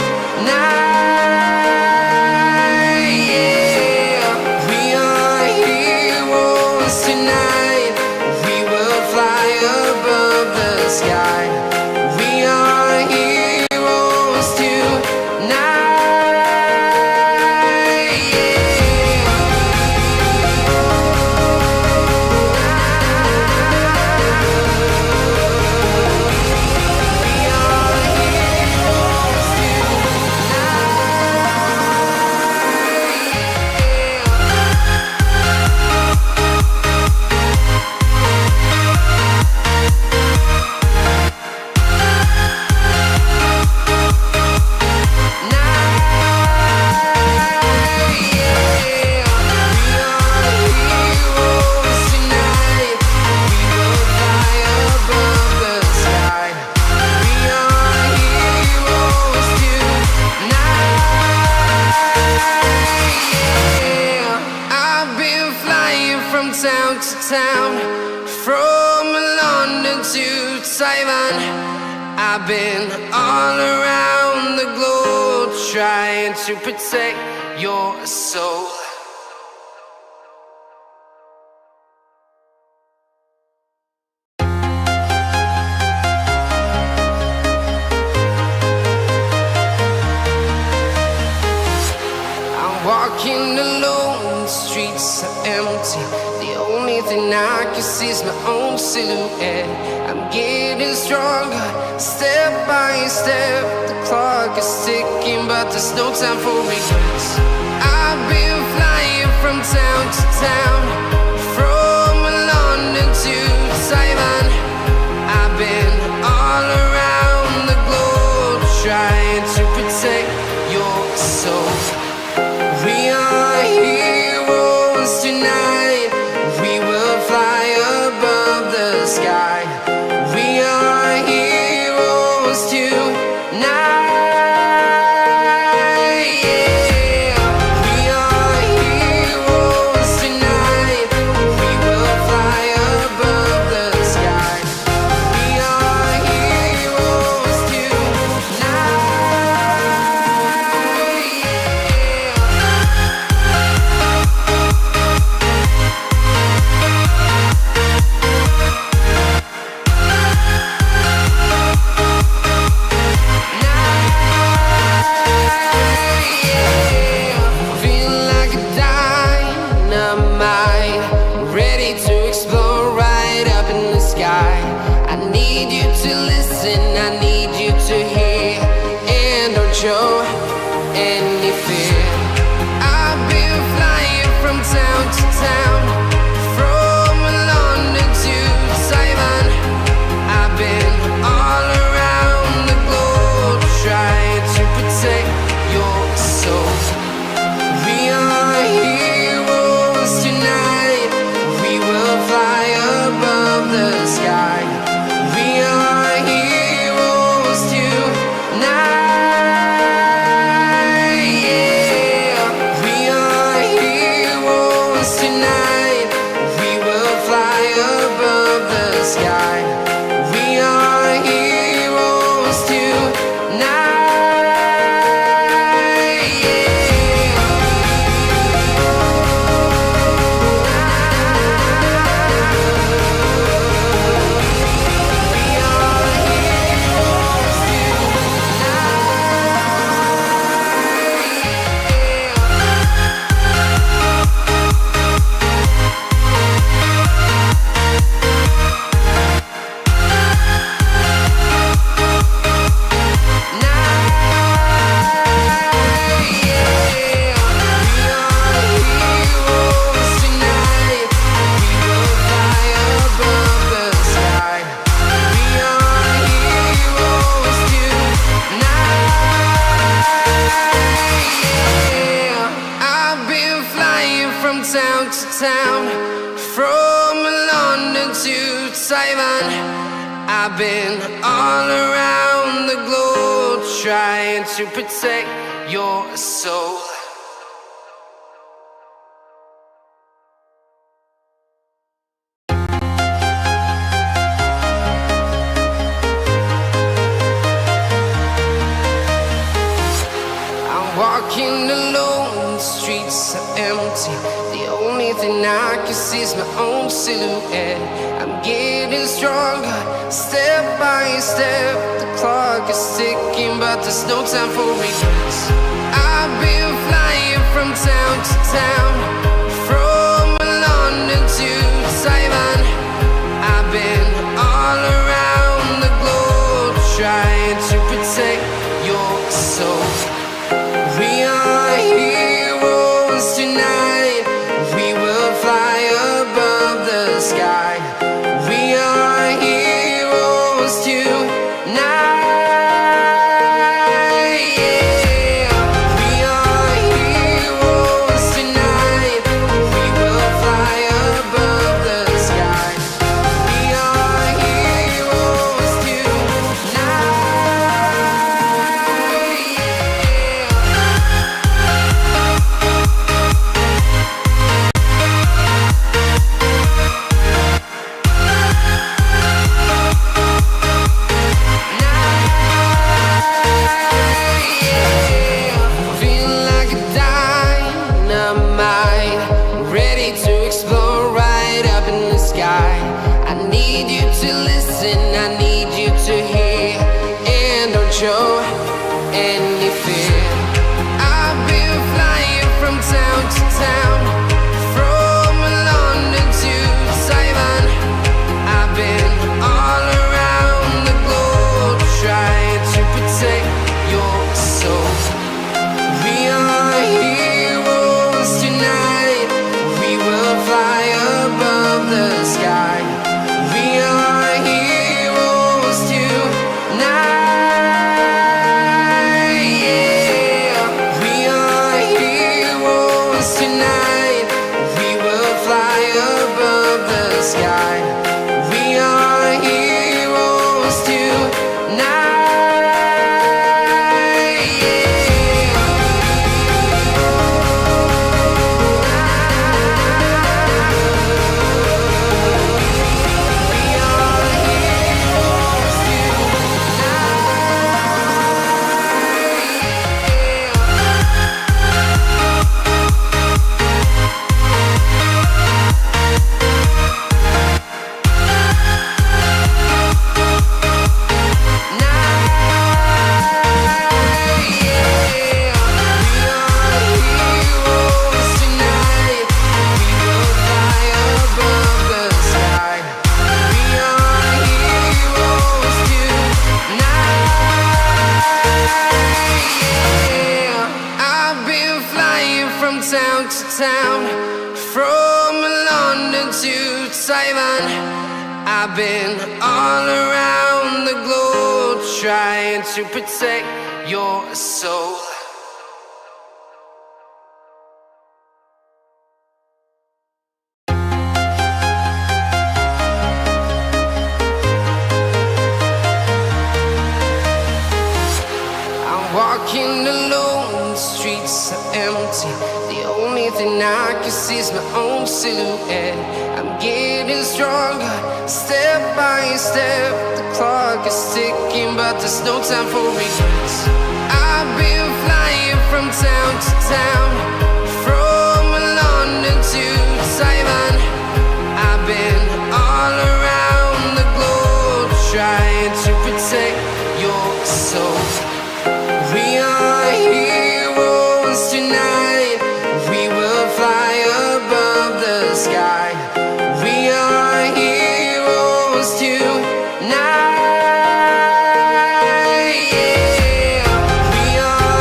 Town to town, from London to Taiwan. I've been all around the globe trying to protect your soul. I'm walking alone, the streets are empty. The only thing I can see is my own silhouette. I'm getting stronger, step by step. The clock is ticking, but there's no time for regrets. I've been flying from town to town, from London to Taiwan. I've been all around the globe trying to protect your soul. We are heroes tonight. We will fly above the sky. We are heroes tonight. We are heroes tonight. We will fly above the sky. We are heroes tonight. Show any fear. I've been flying from town to town, from London to Taiwan. I've been all around the globe trying to protect your soul. town, from London to Taiwan. I've been all around the globe trying to protect your soul. Walking alone, the streets are empty. The only thing I can see is my own silhouette. I'm getting stronger, step by step. The clock is ticking, but there's no time for regrets. I've been flying from town to town, from London to Taiwan. I've been all around the globe trying to protect your soul. We are heroes tonight. We will fly above the sky. We are heroes tonight. Yeah. We are heroes tonight. We will fly above the sky. We are heroes tonight. Show any fear. I've been flying from town to town, from London to Taiwan. I've been all around the globe trying to protect your soul. We are heroes tonight. We will fly above the sky. We are heroes tonight. Town to town, from London to Taiwan. I've been all around the globe trying to protect your soul. I'm walking alone, the streets are empty. The only thing I can see is my own silhouette. I'm getting stronger, step by step. The clock is ticking, but there's no time for regrets. I've been flying from town to town, from London to Taiwan. I've been all around the globe trying to protect your soul. We are heroes tonight. We will fly above the sky. We are heroes tonight. Yeah. We are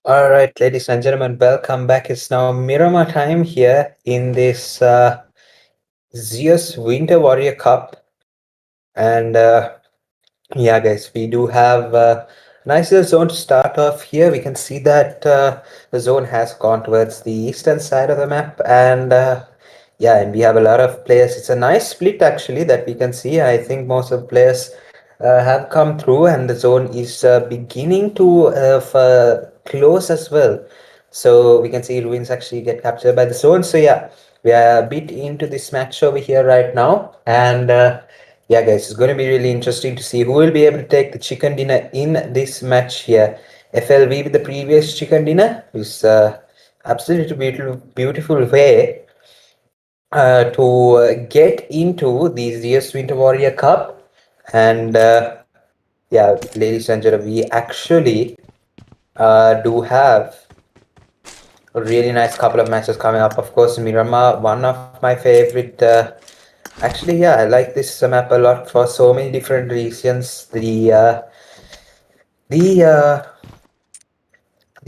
All right, ladies and gentlemen, welcome back. It's now Miramar time here in this Zeus Winter Warrior Cup. And yeah, guys, we do have a nice little zone to start off here. We can see that the zone has gone towards the eastern side of the map. And yeah, and we have a lot of players. It's a nice split actually that we can see. I think most of the players have come through, and the zone is beginning to close as well. So we can see ruins actually get captured by the zone. So yeah, we are a bit into this match over here right now, and yeah, guys, it's going to be really interesting to see who will be able to take the chicken dinner in this match here. FLV with the previous chicken dinner is absolutely beautiful way to get into the Zeus Winter Warrior Cup. And yeah, ladies and gentlemen, we actually do have a really nice couple of matches coming up. Of course, Miramar, one of my favorite. Actually, yeah, I like this map a lot for so many different reasons. The the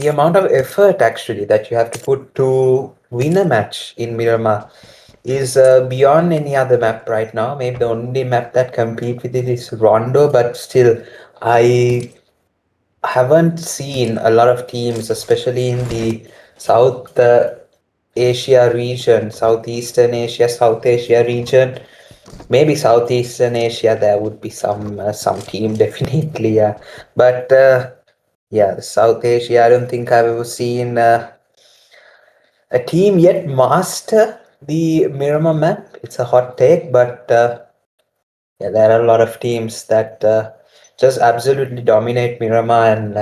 amount of effort actually that you have to put to win a match in Miramar is beyond any other map right now. Maybe the only map that compete with it is Rondo, but still, I haven't seen a lot of teams, especially in the South Asia region, Southeastern Asia, South Asia region. Maybe Southeastern Asia, there would be some team definitely, yeah. But yeah, South Asia, I don't think I've ever seen a team yet master the Miramar map. It's a hot take, but yeah, there are a lot of teams that just absolutely dominate Miramar, and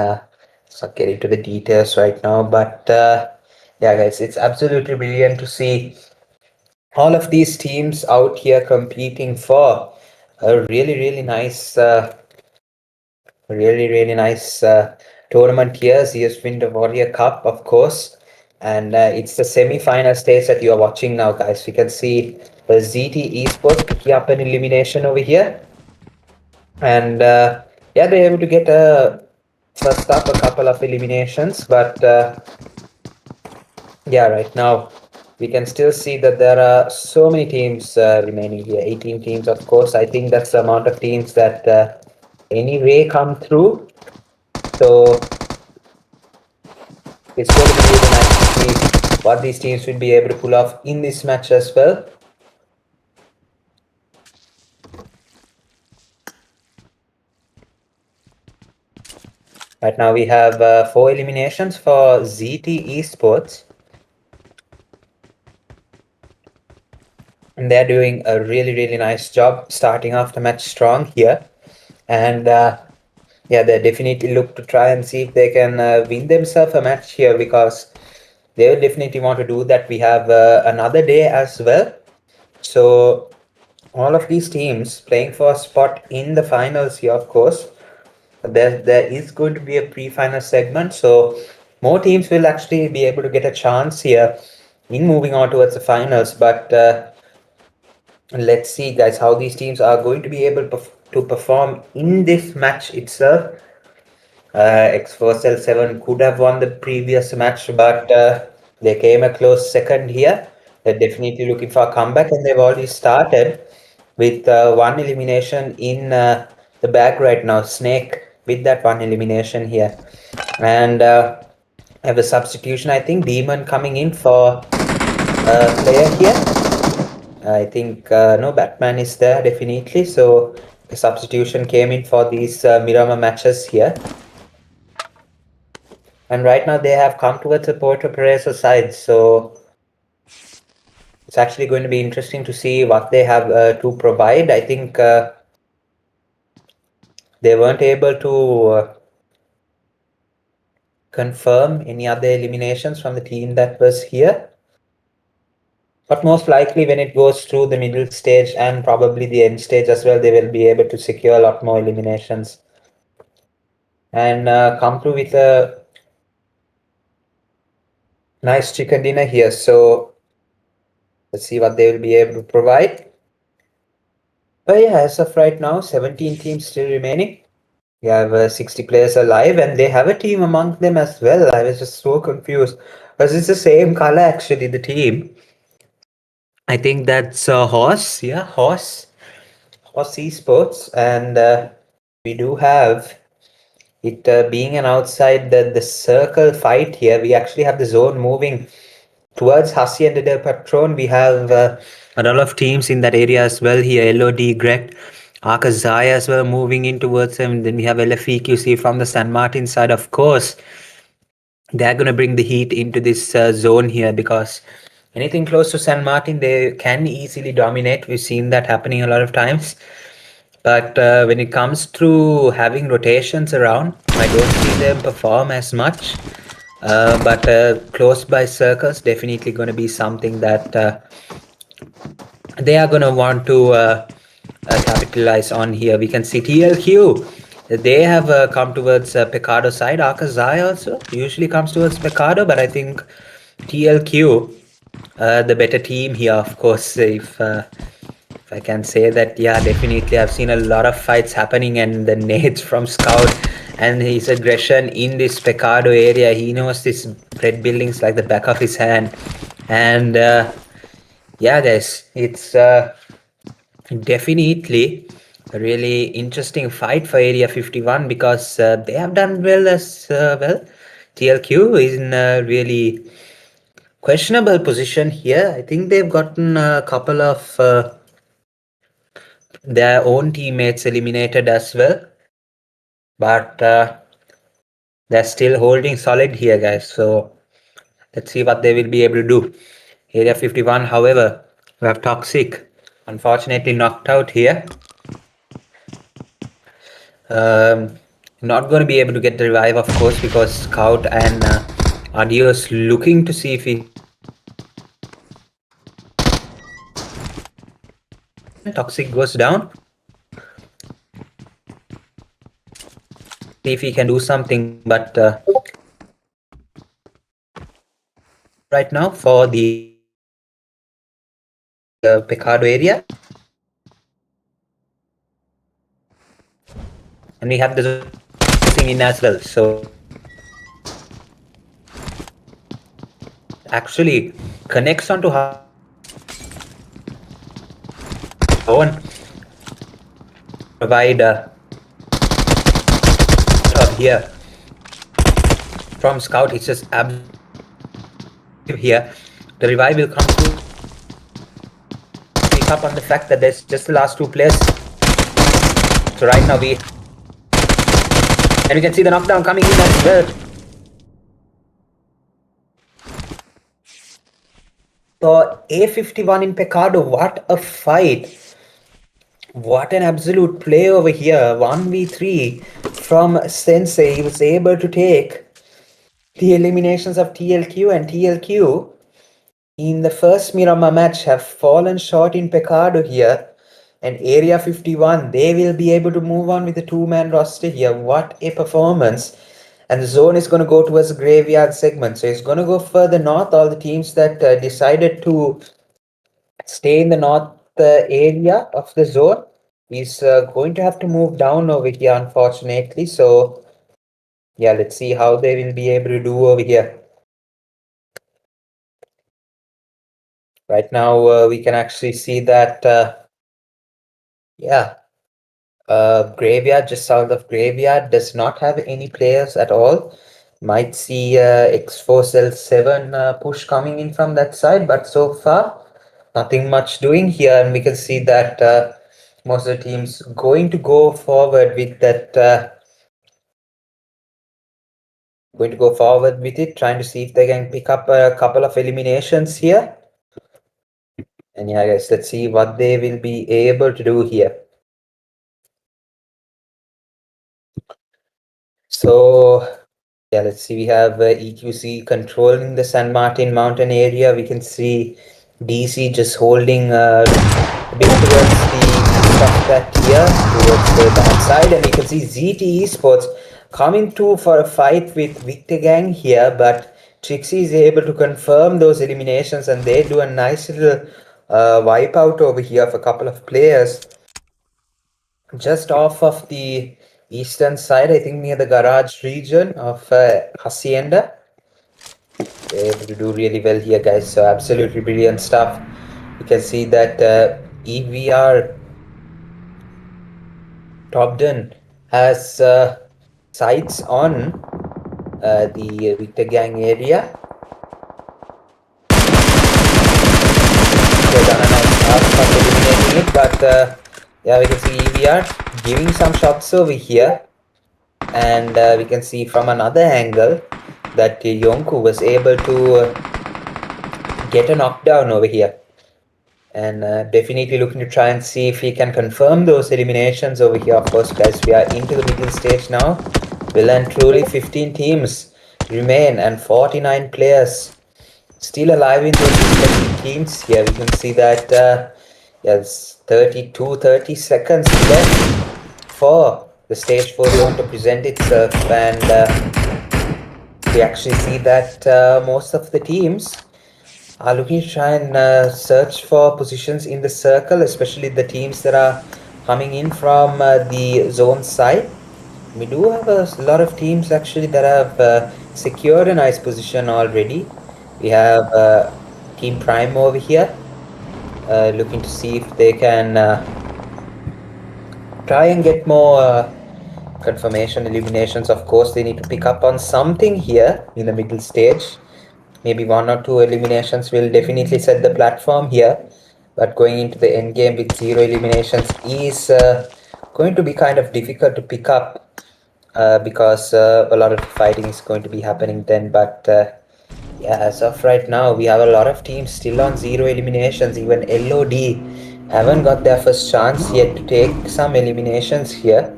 so I'll get into the details right now. But yeah, guys, it's absolutely brilliant to see all of these teams out here competing for a really nice tournament here, CS Winter Warrior Cup, of course. And it's the semi-final stage that you are watching now, guys. You can see the ZT Esports picking up an elimination over here. And yeah, they're able to get first up a couple of eliminations, but yeah, right now we can still see that there are so many teams remaining here. 18 teams, of course. I think that's the amount of teams that anyway come through. So it's going to be really nice to see what these teams will be able to pull off in this match as well. Right now we have 4 eliminations for ZT Esports. And they're doing a really nice job starting off the match strong here. And yeah, they definitely look to try and see if they can win themselves a match here, because they will definitely want to do that. We have another day as well. So all of these teams playing for a spot in the finals here, of course. There is going to be a pre-final segment, so more teams will actually be able to get a chance here in moving on towards the finals. But let's see, guys, how these teams are going to be able to perform in this match itself. XFxL7 could have won the previous match, but they came a close second here. They're definitely looking for a comeback, and they've already started with one elimination in the bag right now. Snake with that one elimination here. And have a substitution, I think. Demon coming in for a player here. I think no, Batman is there definitely. So the substitution came in for these Miramar matches here. And right now they have come towards the Puerto Pereso side. So it's actually going to be interesting to see what they have to provide. I think they weren't able to confirm any other eliminations from the team that was here. But most likely when it goes through the middle stage and probably the end stage as well, they will be able to secure a lot more eliminations and come through with a nice chicken dinner here. So let's see what they will be able to provide. But yeah, as of right now, 17 teams still remaining. We have 60 players alive, and they have a team among them as well. I was just so confused because it's the same color actually, the team. I think that's Horse, yeah, Horse Esports, and we do have it being an outside the circle fight here. We actually have the zone moving towards Hasi and the Patron. We have a lot of teams in that area as well here. LOD, Greg, AKAZAYA as well moving in towards them. Then we have LFEQC from the San Martin side, of course. They're going to bring the heat into this zone here because anything close to San Martin, they can easily dominate. We've seen that happening a lot of times. But when it comes to having rotations around, I don't see them perform as much. But close by circles, definitely going to be something that they are going to want to capitalize on here. We can see TLQ. They have come towards Picado side. AKAZAYA also usually comes towards Picado, but I think TLQ, the better team here, of course, if I can say that, yeah, definitely. I've seen a lot of fights happening, and the nades from Scout and his aggression in this Picado area. He knows this red buildings like the back of his hand. And yeah, guys, it's definitely a really interesting fight for Area 51 because they have done well as well. TLQ is in a really questionable position here. I think they've gotten a couple of their own teammates eliminated as well, but they're still holding solid here, guys. So let's see what they will be able to do. Area 51, however, we have Toxic, unfortunately knocked out here. Not going to be able to get the revive, of course, because Scout and Adios looking to see if he Toxic goes down. See if he can do something, but right now for the Picado area. And we have the thing in as well. So actually connects onto zone. Provide here from Scout. It's just here. The revive will come through. Pick up on the fact that there's just the last two players. So right now and you can see the knockdown coming in as well. So A51 in Picado, what a fight. What an absolute play over here. 1v3 from Sensei. He was able to take the eliminations of TLQ, and TLQ in the first Miramar match have fallen short in Picado here. And Area 51, they will be able to move on with the two-man roster here. What a performance. And the zone is going to go towards the graveyard segment. So it's going to go further north. All the teams that decided to stay in the north area of the zone is going to have to move down over here, unfortunately. So yeah, let's see how they will be able to do over here. Right now, we can actually see that, yeah, Graveyard, just south of Graveyard, does not have any players at all. Might see X4Cell7 push coming in from that side, but so far, nothing much doing here. And we can see that most of the teams going to go forward with that. Going to go forward with it, trying to see if they can pick up a couple of eliminations here. And yeah, guys, let's see what they will be able to do here. So yeah, let's see. We have EQC controlling the San Martin mountain area. We can see DC just holding a bit towards the east of that here, towards the backside. And we can see ZT Esports coming to for a fight with Victor Gang here. But Trixie is able to confirm those eliminations, and they do a nice little wipeout over here of a couple of players just off of the eastern side, I think near the garage region of Hacienda. They're able to do really well here, guys. So absolutely brilliant stuff. You can see that EVR Topden has sights on the Victor Gang area. They've done a nice job of eliminating it, but yeah, we can see EVR giving some shots over here, and we can see from another angle that Yonku was able to get a knockdown over here, and definitely looking to try and see if he can confirm those eliminations over here. Of course, guys, we are into the middle stage now. Well and truly 15 teams remain and 49 players still alive in those respective teams here. We can see that yes, 30 seconds left for the stage 4 zone to present itself, and we actually see that most of the teams are looking to try and search for positions in the circle, especially the teams that are coming in from the zone side. We do have a lot of teams actually that have secured a nice position already. We have Team Prime over here looking to see if they can try and get more confirmation eliminations. Of course, they need to pick up on something here in the middle stage. Maybe 1 or 2 eliminations will definitely set the platform here, but going into the end game with 0 eliminations is going to be kind of difficult to pick up because a lot of fighting is going to be happening then. But yeah, as of right now, we have a lot of teams still on 0 eliminations. Even LOD haven't got their first chance yet to take some eliminations here.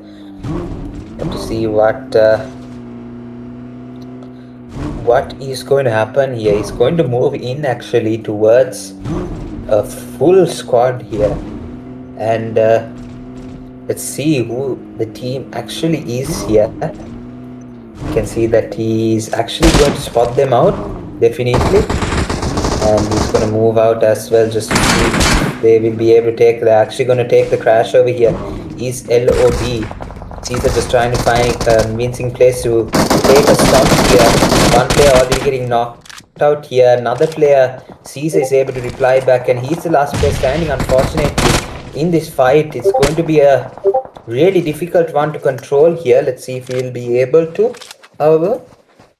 Have to see what is going to happen here. He's going to move in actually towards a full squad here, and let's see who the team actually is here. You can see that he's actually going to spot them out, definitely, and he's going to move out as well just to see if they will be able to take. They're actually going to take the crash over here. Is LOD. Caesar just trying to find a convincing place to take a stop here. One player already getting knocked out here. Another player, Caesar, is able to reply back, and he's the last player standing. Unfortunately, in this fight, it's going to be a really difficult one to control here. Let's see if he'll be able to. However,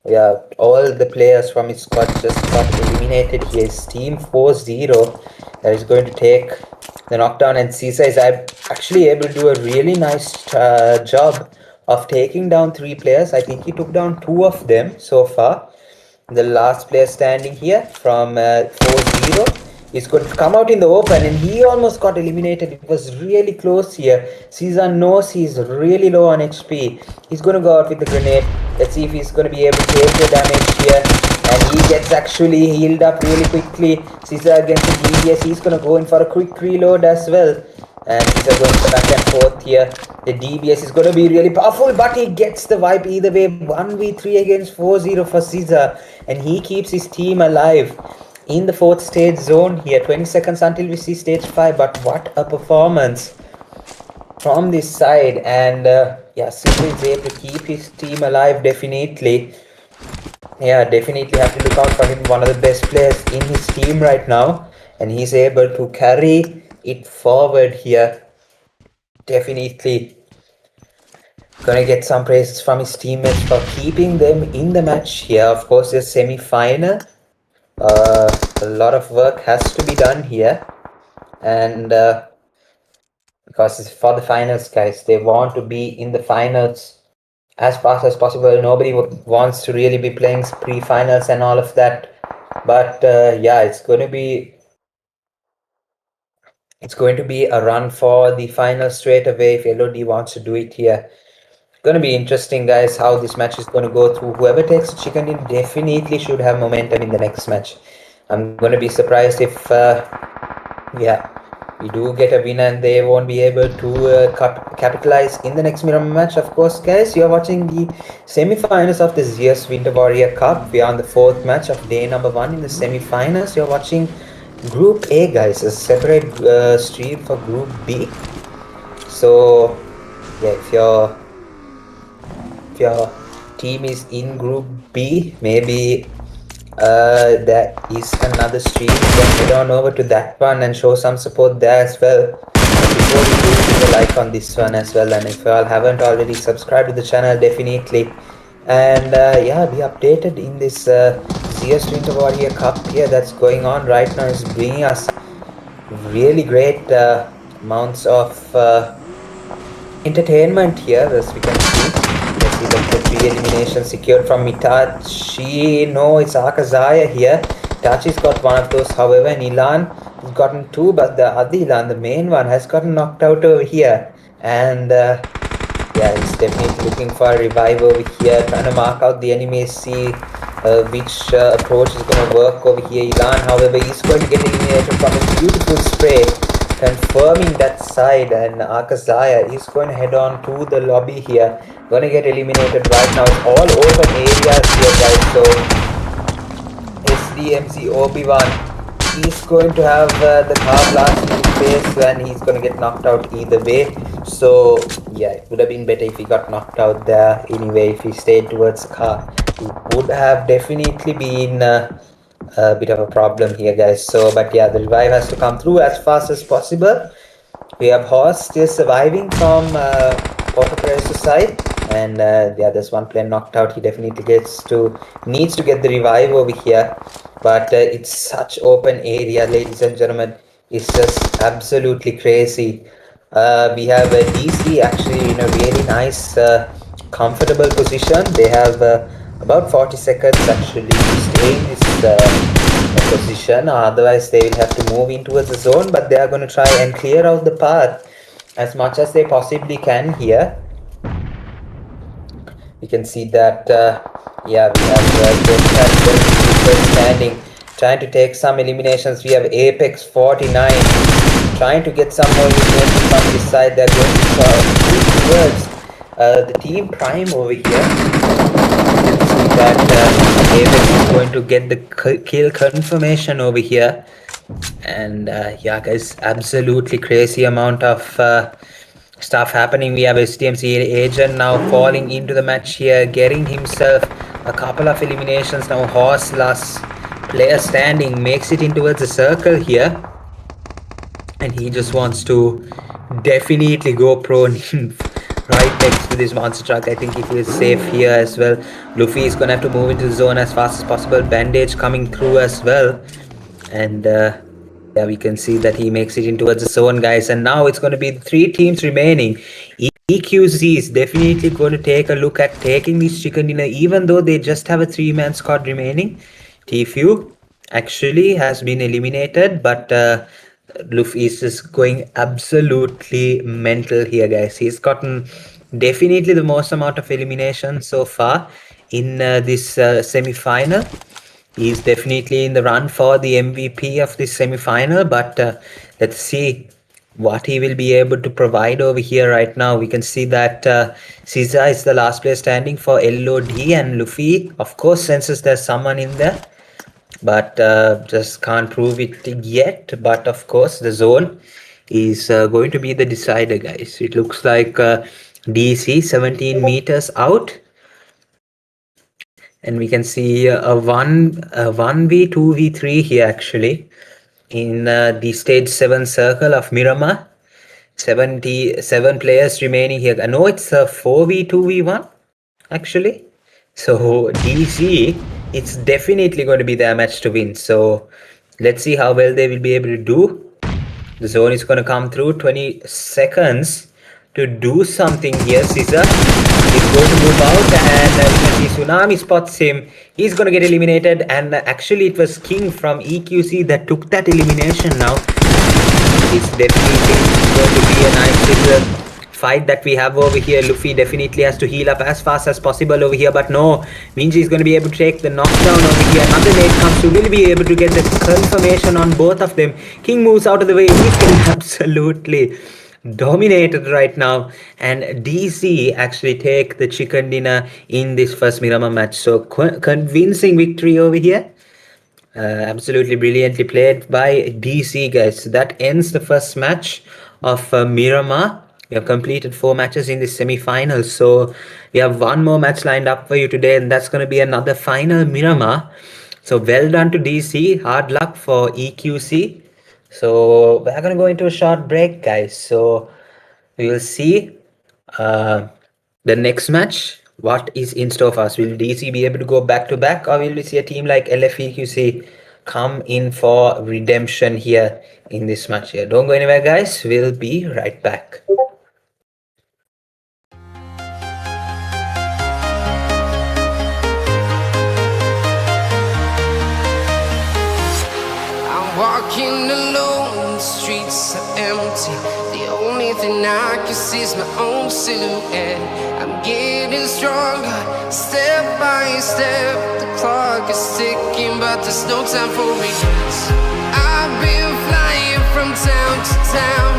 yeah, all the players from his squad just got eliminated here. It's Team 4-0 that is going to take the knockdown, and Caesar is actually able to do a really nice job of taking down 3 players. I think he took down 2 of them so far. The last player standing here from 4-0 is going to come out in the open, and he almost got eliminated. It was really close here. Caesar knows he's really low on HP. He's going to go out with the grenade. Let's see if he's going to be able to take the damage here, and he gets actually healed up really quickly. Caesar against the DBS. He's going to go in for a quick reload as well, and Caesar going back and forth here. The DBS is going to be really powerful, but he gets the wipe either way. 1v3 against 4-0 for Caesar, and he keeps his team alive in the 4th stage zone here. 20 seconds until we see stage 5, but what a performance from this side. And yeah, Caesar is able to keep his team alive, definitely. Yeah, definitely have to look out for him. One of the best players in his team right now, and he's able to carry it forward here. Definitely gonna get some praises from his teammates for keeping them in the match here. Of course, the semi-final, a lot of work has to be done here, and because it's for the finals, guys, they want to be in the finals as fast as possible. Nobody wants to really be playing pre-finals and all of that, but yeah, it's going to be a run for the finals straight away if LOD wants to do it here. Going to be interesting, guys, how this match is going to go through. Whoever takes the chicken in definitely should have momentum in the next match. I'm going to be surprised if yeah, we do get a win and they won't be able to capitalize in the next Miramar match. Of course, guys, you're watching the semi-finals of the Zeus Winter Warrior Cup. We are on the 4th match of day number 1 in the semi-finals. You're watching Group A, guys, a separate stream for Group B. So yeah, if you're if your team is in Group B, maybe there is another stream, then head on over to that one and show some support there as well. But before we do, leave a like on this one as well, and if you all haven't already subscribed to the channel, definitely. And yeah, we updated in this Zeus Winter Warrior Cup here that's going on right now. Is bringing us really great amounts of entertainment here, as we can see. Let's see the 3 eliminations secured from Itachi. No, it's AKAZAYA here. Itachi's got one of those, however, and Ilan has gotten 2, but the other Ilan, the main one, has gotten knocked out over here. And yeah, he's definitely looking for a revive over here, trying to mark out the enemies, see which approach is going to work over here. Ilan, however, is going to get eliminated from a beautiful spray, confirming that side, and AKAZAYA is going to head on to the lobby here. Going to get eliminated right now. It's all open areas here, guys. So SDMZ Obi-Wan is going to have the car blast in his face, and he's going to get knocked out either way. So yeah, it would have been better if he got knocked out there anyway. If he stayed towards the car, it would have definitely been a bit of a problem here, guys. So but yeah, the revive has to come through as fast as possible. We have Horse still surviving from Porto Preso's side, and yeah, there's one player knocked out. He definitely needs to get the revive over here, but it's such open area, ladies and gentlemen. It's just absolutely crazy. We have DC actually in a really nice comfortable position. They have about 40 seconds actually to stay in this position, otherwise they will have to move in towards the zone, but they are going to try and clear out the path as much as they possibly can here. You can see that yeah, we have standing, trying to take some eliminations. We have Apex 49 trying to get some more eliminations from this side. They're going to towards the team Prime over here. That Apex is going to get the kill confirmation over here, and yeah, guys, absolutely crazy amount of stuff happening. We have SDMZ agent now falling into the match here, getting himself a couple of eliminations now. Horse, last player standing, makes it in towards the circle here, and he just wants to definitely go prone right next to this monster truck. I think he feels safe here as well. Luffy is gonna have to move into the zone as fast as possible. Bandage coming through as well, and yeah, we can see that he makes it in towards the zone, guys. And now it's going to be the 3 teams remaining. EQZ is definitely going to take a look at taking this chicken dinner, even though they just have a 3-man squad remaining. Tfue actually has been eliminated, but Luffy is just going absolutely mental here, guys. He's gotten definitely the most amount of elimination so far in this semi-final. He's definitely in the run for the MVP of this semi-final, but let's see what he will be able to provide over here right now. We can see that Caesar is the last player standing for LOD, and Luffy, of course, senses there's someone in there, but just can't prove it yet. But of course, the zone is going to be the decider, guys. It looks like DC 17 meters out, and we can see a 1v 2v3 here actually in the stage 7 circle of Miramar. 77 players remaining here. I know it's a 4v 2v1 actually. So DC, it's definitely going to be their match to win. So let's see how well they will be able to do. The zone is going to come through. 20 seconds to do something here. Caesar is going to move out, and you can see Tsunami spots him. He's going to get eliminated, and actually it was King from EQZ that took that elimination now. It's definitely going to be a nice little fight that we have over here. Luffy definitely has to heal up as fast as possible over here, but no, Minji is going to be able to take the knockdown over here. Another nade comes to will be able to get the confirmation on both of them. King moves out of the way. He's getting absolutely dominated right now, and DC actually take the chicken dinner in this first Miramar match. So convincing victory over here. Absolutely brilliantly played by DC, guys. That ends the first match of Miramar. We have completed 4 matches in the semi-finals. So we have one more match lined up for you today, and that's going to be another final Miramar. So well done to DC. Hard luck for EQC. So we're going to go into a short break, guys. So we will see uh, the next match. What is in store for us? Will DC be able to go back to back, or will we see a team like LFEQC come in for redemption here in this match here? Don't go anywhere, guys. We'll be right back. Walking alone, the streets are empty. The only thing I can see is my own silhouette. I'm getting stronger, step by step. The clock is ticking, but there's no time for regrets. I've been flying from town to town,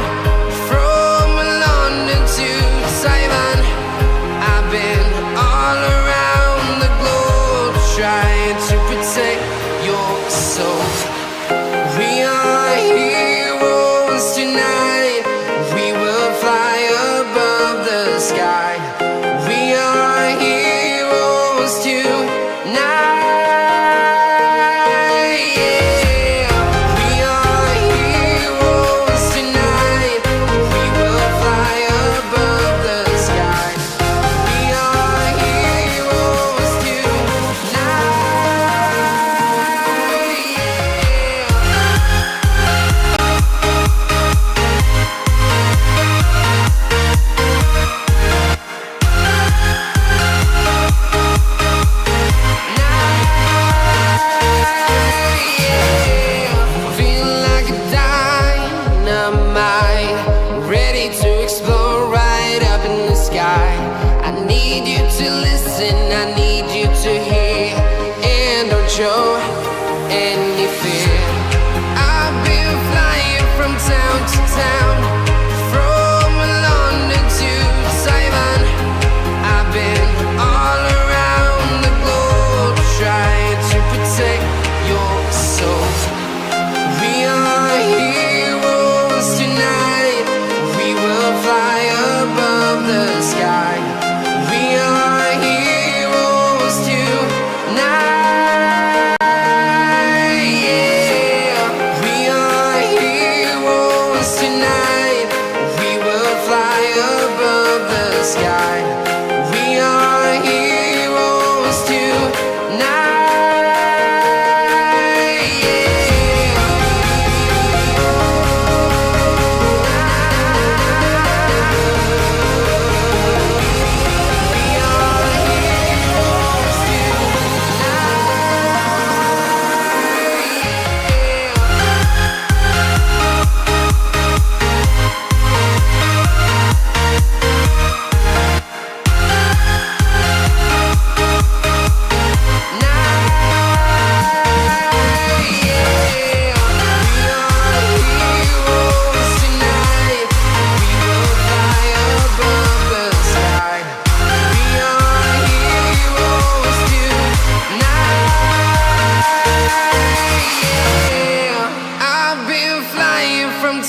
from London to Taiwan. I've been all around the globe, trying to protect your soul. We are heroes tonight. We will fly above the sky. We are heroes tonight. Yeah. We are heroes tonight. We will fly above the sky. We are heroes tonight. Feel like a dynamite, ready to explode right up in the sky. I need you to listen, I need you to hear, and don't show any fear. I've been flying from town to town, from London to Taiwan. I've been all around the globe, trying to protect your soul. We are heroes tonight. We will fly above the sky. We are heroes tonight. Yeah. We are heroes tonight. We will fly above the sky. We are heroes tonight.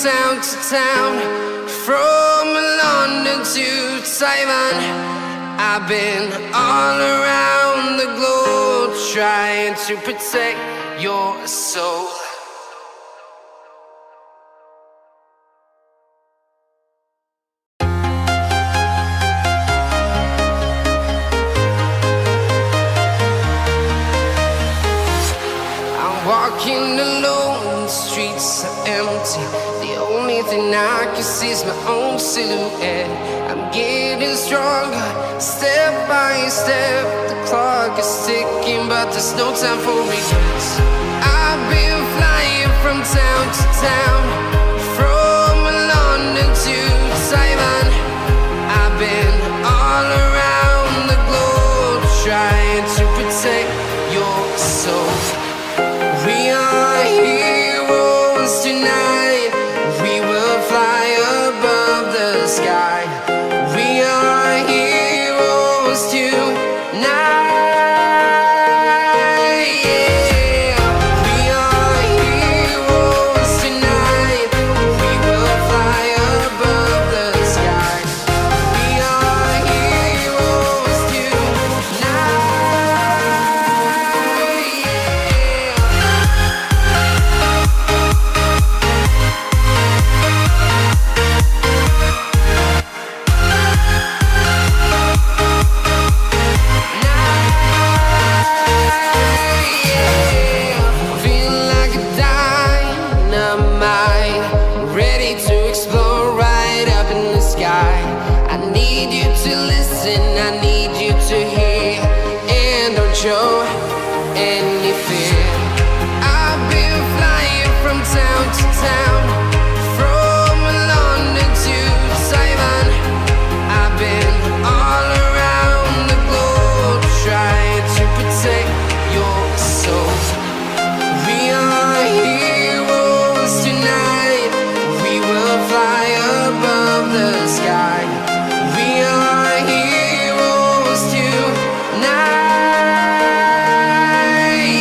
Town to town, from London to Taiwan. I've been all around the globe, trying to protect your soul. I'm walking alone, the streets are empty. The only thing I can see is my own silhouette. I'm getting stronger, step by step. The clock is ticking, but there's no time for regrets. I've been flying from town to town, from London to Taiwan. I've been all around the globe, trying to protect your soul. We are heroes tonight. We will fly above the sky. We are heroes tonight. Yeah. We are heroes tonight. We will fly above the sky. need you to listen, I need you to hear, and don't show any fear. I've been flying from town to town, from London to Taiwan. I've been all around the globe trying to protect your soul. We are heroes tonight, we will fly above the sky. We are heroes tonight,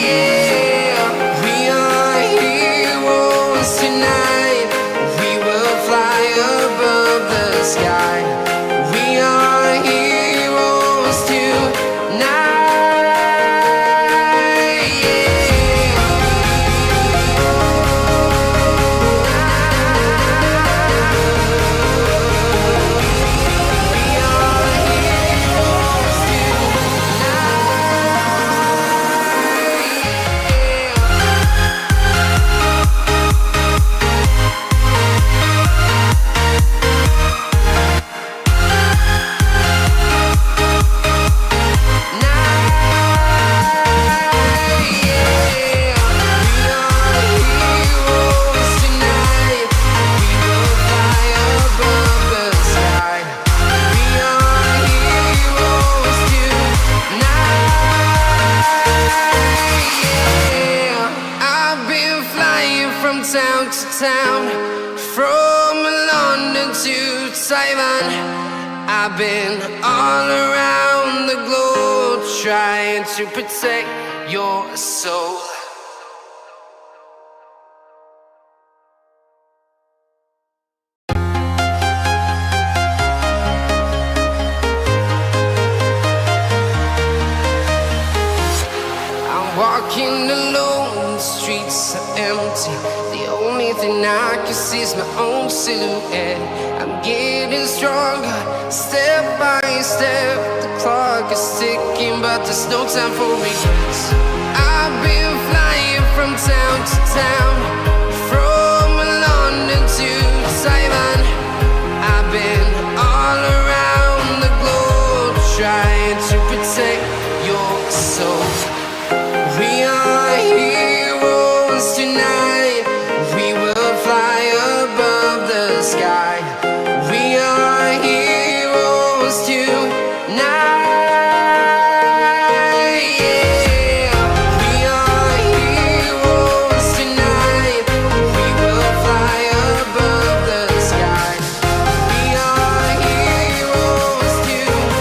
yeah. We are heroes tonight, we will fly above the sky. We are heroes tonight, yeah. Town to town, from London to Taiwan. I've been all around the globe trying to protect your soul. I'm walking alone, the streets are empty. The only thing I can see is my own silhouette. I'm getting stronger, step by step. The clock is ticking, but there's no time for regrets. I've been flying from town to town, from London to Taiwan. I've been all around the globe trying to protect your soul. We are heroes tonight, we will fly above the sky. We are heroes tonight, yeah. We are heroes tonight, we will fly above the sky. We are heroes tonight,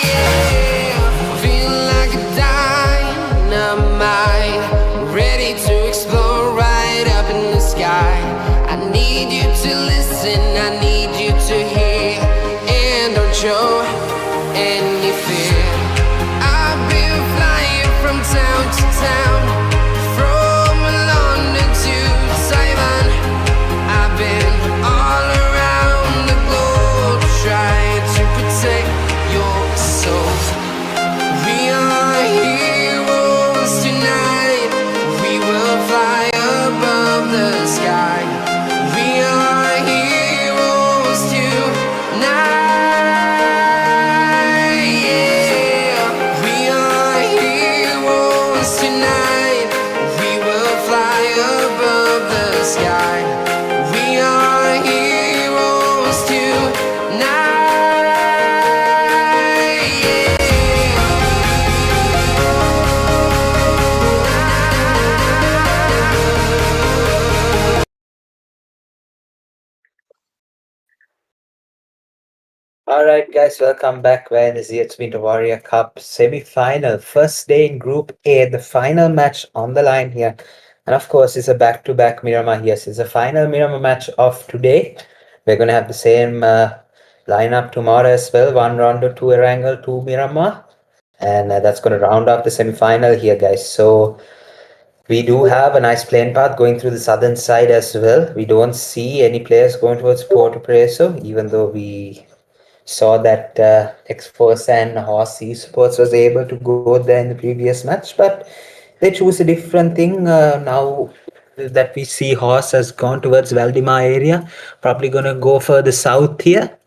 yeah. Feel like a dynamite, ready to explode right up in the sky. I need you to listen, I need you to hear, and don't show any fear. I've been flying from town to town, from London to Taiwan. I've been all around the globe trying to protect your soul. We are heroes tonight, we will fly above the sky. We are heroes tonight, yeah. We are heroes tonight, we will fly above the sky. We are heroes tonight, yeah. All right, guys, welcome back. Where is it's been the Warrior Cup semi-final, first day in Group A, the final match on the line here, and of course, it's a back-to-back Miramar. Yes, it's a final Miramar match of today. We're gonna have the same lineup tomorrow as well. One Rondo, two Erangel, two Miramar, and that's gonna round up the semi-final here, guys. So We do have a nice plane path going through the southern side as well. We don't see any players going towards Porto Preso, even though we saw that X-Force and Horse Esports was able to go there in the previous match, but they choose a different thing now that we see Horse has gone towards Valdemar area, probably gonna go further south here.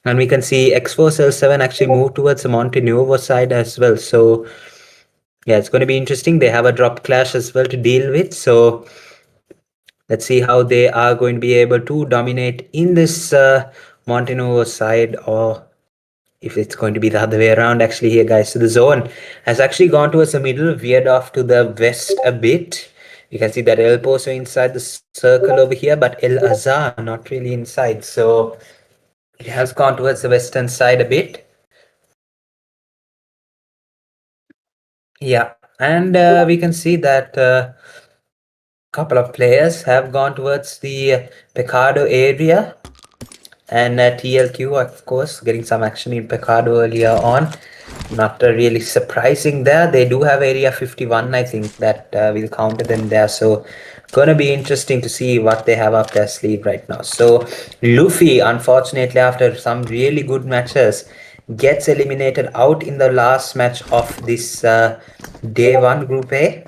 And we can see X-Force L7 actually move towards the Monte Nuovo side as well. So yeah, it's going to be interesting. They have a drop clash as well to deal with. So let's see how they are going to be able to dominate in this Monte Nuovo side, or if it's going to be the other way around actually here, guys. So the zone has actually gone towards the middle, veered off to the west a bit. You can see that El Pozo inside the circle over here, but El Azhar not really inside. So it has gone towards the western side a bit. Yeah, and we can see that a couple of players have gone towards the Pecado area, and TLQ, of course, getting some action in Pecado earlier on. Not really surprising there. They do have area 51, I think, that will counter them there. So gonna be interesting to see what they have up their sleeve right now. So Luffy, unfortunately, after some really good matches, gets eliminated out in the last match of this day 1 Group A.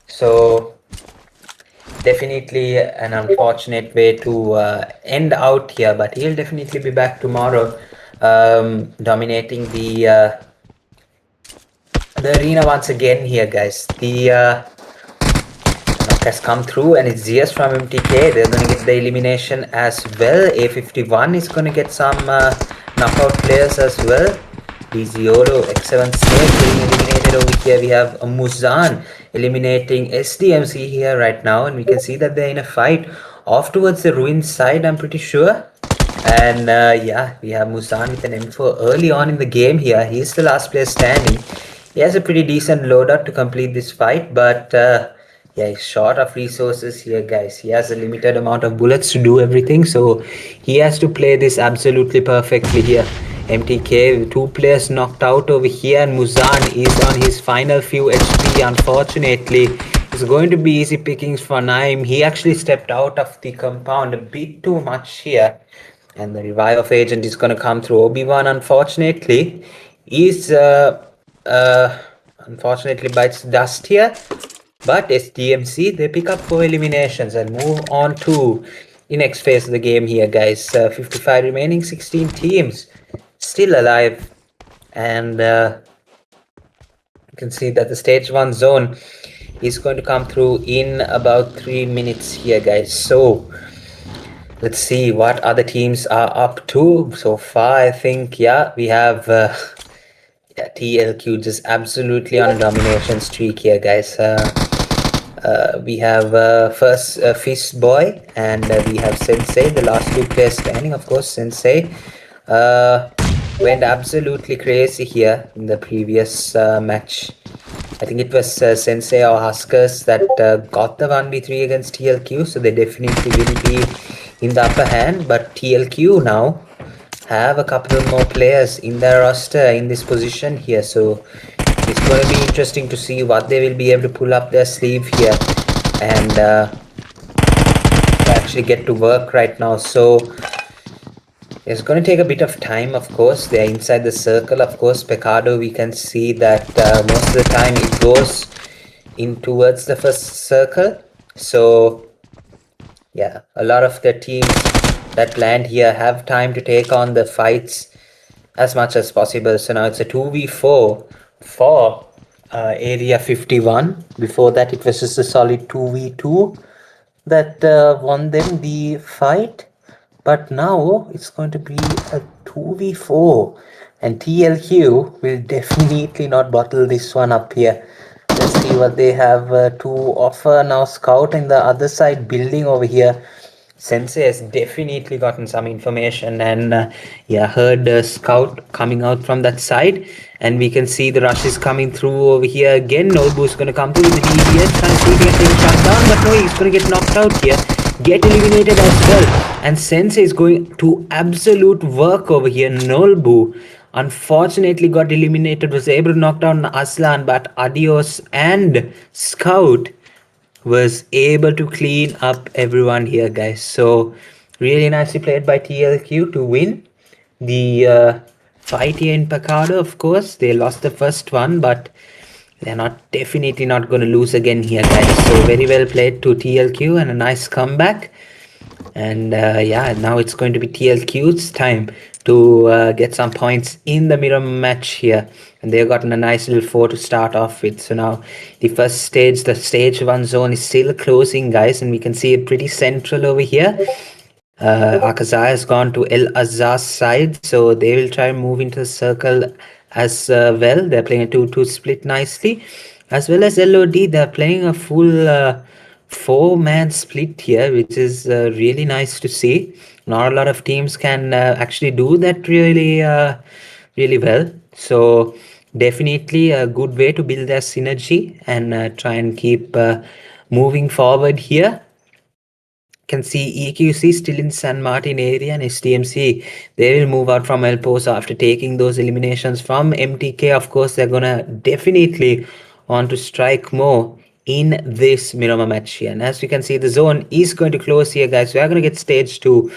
So definitely an unfortunate way to end out here, but he'll definitely be back tomorrow, dominating the arena once again here, guys. The knock has come through, and it's Zeus from MTK. They're going to get the elimination as well. A51 is going to get some knockout players as well. Diziolo, XFxLEGIT getting eliminated over here. We have Muzan eliminating SDMZ here right now, and we can see that they're in a fight off towards the ruin side, I'm pretty sure. And yeah, we have Muzan with an M4 early on in the game here. He's the last player standing. He has a pretty decent loadout to complete this fight, but yeah, he's short of resources here, guys. He has a limited amount of bullets to do everything, so he has to play this absolutely perfectly here. MTK, 2 players knocked out over here, and Muzan is on his final few HP. Unfortunately, it's going to be easy pickings for Naim. He actually stepped out of the compound a bit too much here, and the revive of agent is going to come through. Obi-Wan, unfortunately, is unfortunately bites dust here, but SDMZ, they pick up 4 eliminations and move on to the next phase of the game here, guys. 55 remaining, 16 teams still alive, and you can see that the stage 1 zone is going to come through in about 3 minutes here, guys. So let's see what other teams are up to so far. I think, yeah, we have yeah, TLQ just absolutely on a domination streak here, guys. We have first Fist Boy, and we have Sensei, the last 2 players standing. Of course, Sensei went absolutely crazy here in the previous match. I think it was Sensei or Huskers that got the 1v3 against TLQ, so they definitely will be in the upper hand. But TLQ now have a couple more players in their roster in this position here, so it's going to be interesting to see what they will be able to pull up their sleeve here and actually get to work right now. So it's going to take a bit of time, of course. They're inside the circle, of course. Pecado, we can see that most of the time it goes in towards the first circle. So yeah, a lot of the teams that land here have time to take on the fights as much as possible. So now it's a 2v4 for area 51. Before that, it was just a solid 2v2 that won them the fight. But now it's going to be a 2v4, and TLQ will definitely not bottle this one up here. Let's see what they have to offer now. Scout in the other side building over here. Sensei has definitely gotten some information, and yeah, heard Scout coming out from that side, and we can see the rush is coming through over here again. Nobu's going to come through with the DBS, trying to see if he can take a shot down, but no, he's going to get knocked out here, get eliminated as well, and Sensei is going to absolute work over here. Nolbu, unfortunately got eliminated, was able to knock down Aslan, but Adios and Scout was able to clean up everyone here, guys. So really nicely played by TLQ to win the fight here in Picado. Of course, they lost the first one, but they're not definitely not going to lose again here, guys. So very well played to TLQ and a nice comeback. And yeah, now it's going to be TLQ's time to get some points in the mirror match here. And they've gotten a nice little 4 to start off with. So now the first stage, the stage 1 zone is still closing, guys. And we can see it pretty central over here. AKAZAYA has gone to El Azaz side. So they will try and move into the circle as well. They're playing a 2-2 split nicely. As well as LOD, they're playing a full 4-man split here, which is really nice to see. Not a lot of teams can actually do that really well. So definitely a good way to build their synergy and try and keep moving forward here. Can see EQC still in San Martin area, and SDMZ, they will move out from El Pozo after taking those eliminations from MTK. Of course, they're gonna definitely want to strike more in this Miramar match here. And as you can see, the zone is going to close here, guys. We are going to get stage 2.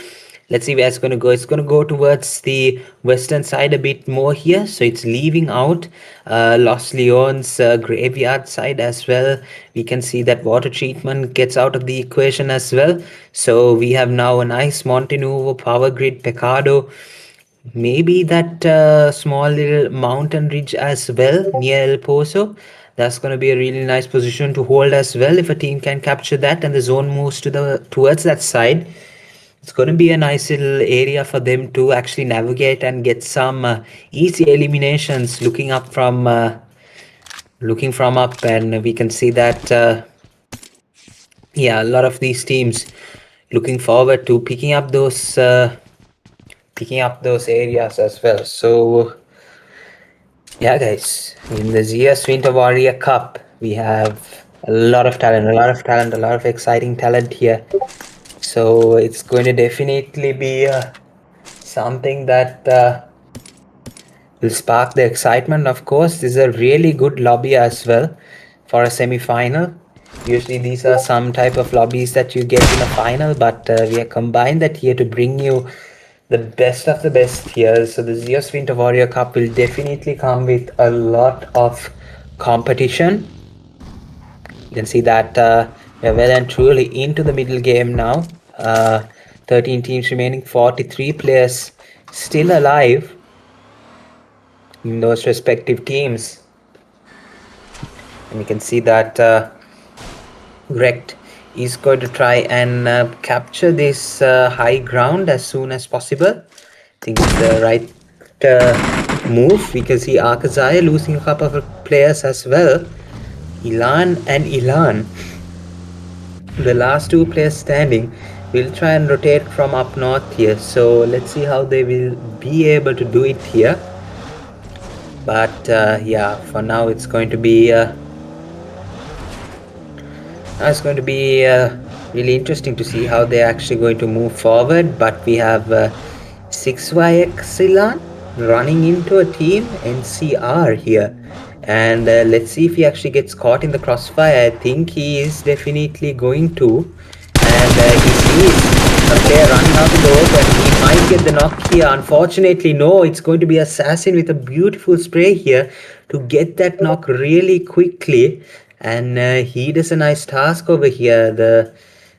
Let's see where it's going to go. It's going to go towards the western side a bit more here. So it's leaving out Los Leones graveyard side as well. We can see that water treatment gets out of the equation as well. So we have now a nice Montenuvo power grid Pecado. Maybe that small little mountain ridge as well near El Pozo. That's going to be a really nice position to hold as well if a team can capture that and the zone moves towards that side. It's going to be a nice little area for them to actually navigate and get some easy eliminations looking from up, and we can see that yeah, a lot of these teams looking forward to picking up those areas as well. So yeah, guys, in the Zeus Winter Warrior Cup, we have a lot of talent, a lot of exciting talent here. So it's going to definitely be something that will spark the excitement. Of course, this is a really good lobby as well for a semi-final. Usually these are some type of lobbies that you get in a final, but we have combined that here to bring you the best of the best here. So the Zeus Winter Warrior Cup will definitely come with a lot of competition. You can see that we're well and truly into the middle game now. 13 teams remaining, 43 players still alive in those respective teams. And we can see that Rect is going to try and capture this high ground as soon as possible. I think it's the right move. We can see AKAZAYA losing a couple of players as well. Ilan and Ilan, the last two players standing, will try and rotate from up north here. So let's see how they will be able to do it here. But yeah, for now it's going to be really interesting to see how they're actually going to move forward. But we have 6YXLEGIT running into a team NCR here, and let's see if he actually gets caught in the crossfire. I think he is definitely going to, and he sees a player running out of the open. He might get the knock here. Unfortunately, no, it's going to be Assassin with a beautiful spray here to get that knock really quickly, and he does a nice task over here. The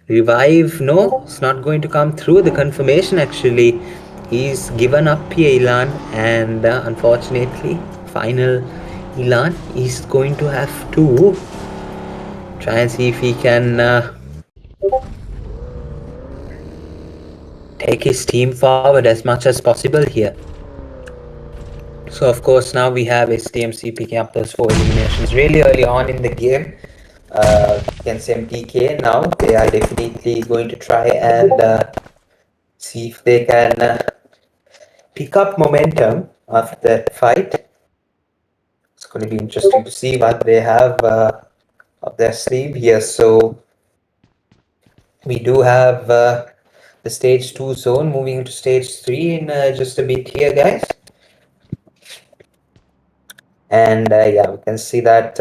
revive, no, it's not going to come through. The confirmation, actually, he's given up here, Elan, and unfortunately, final Elan is going to have to try and see if he can take his team forward as much as possible here. So of course now we have SDMZ picking up those 4 eliminations really early on in the game. Against MTK now, they are definitely going to try and see if they can pick up momentum after that fight. It's going to be interesting to see what they have up their sleeve here. So we do have the stage 2 zone moving into stage 3 in just a bit here, guys. And yeah, we can see that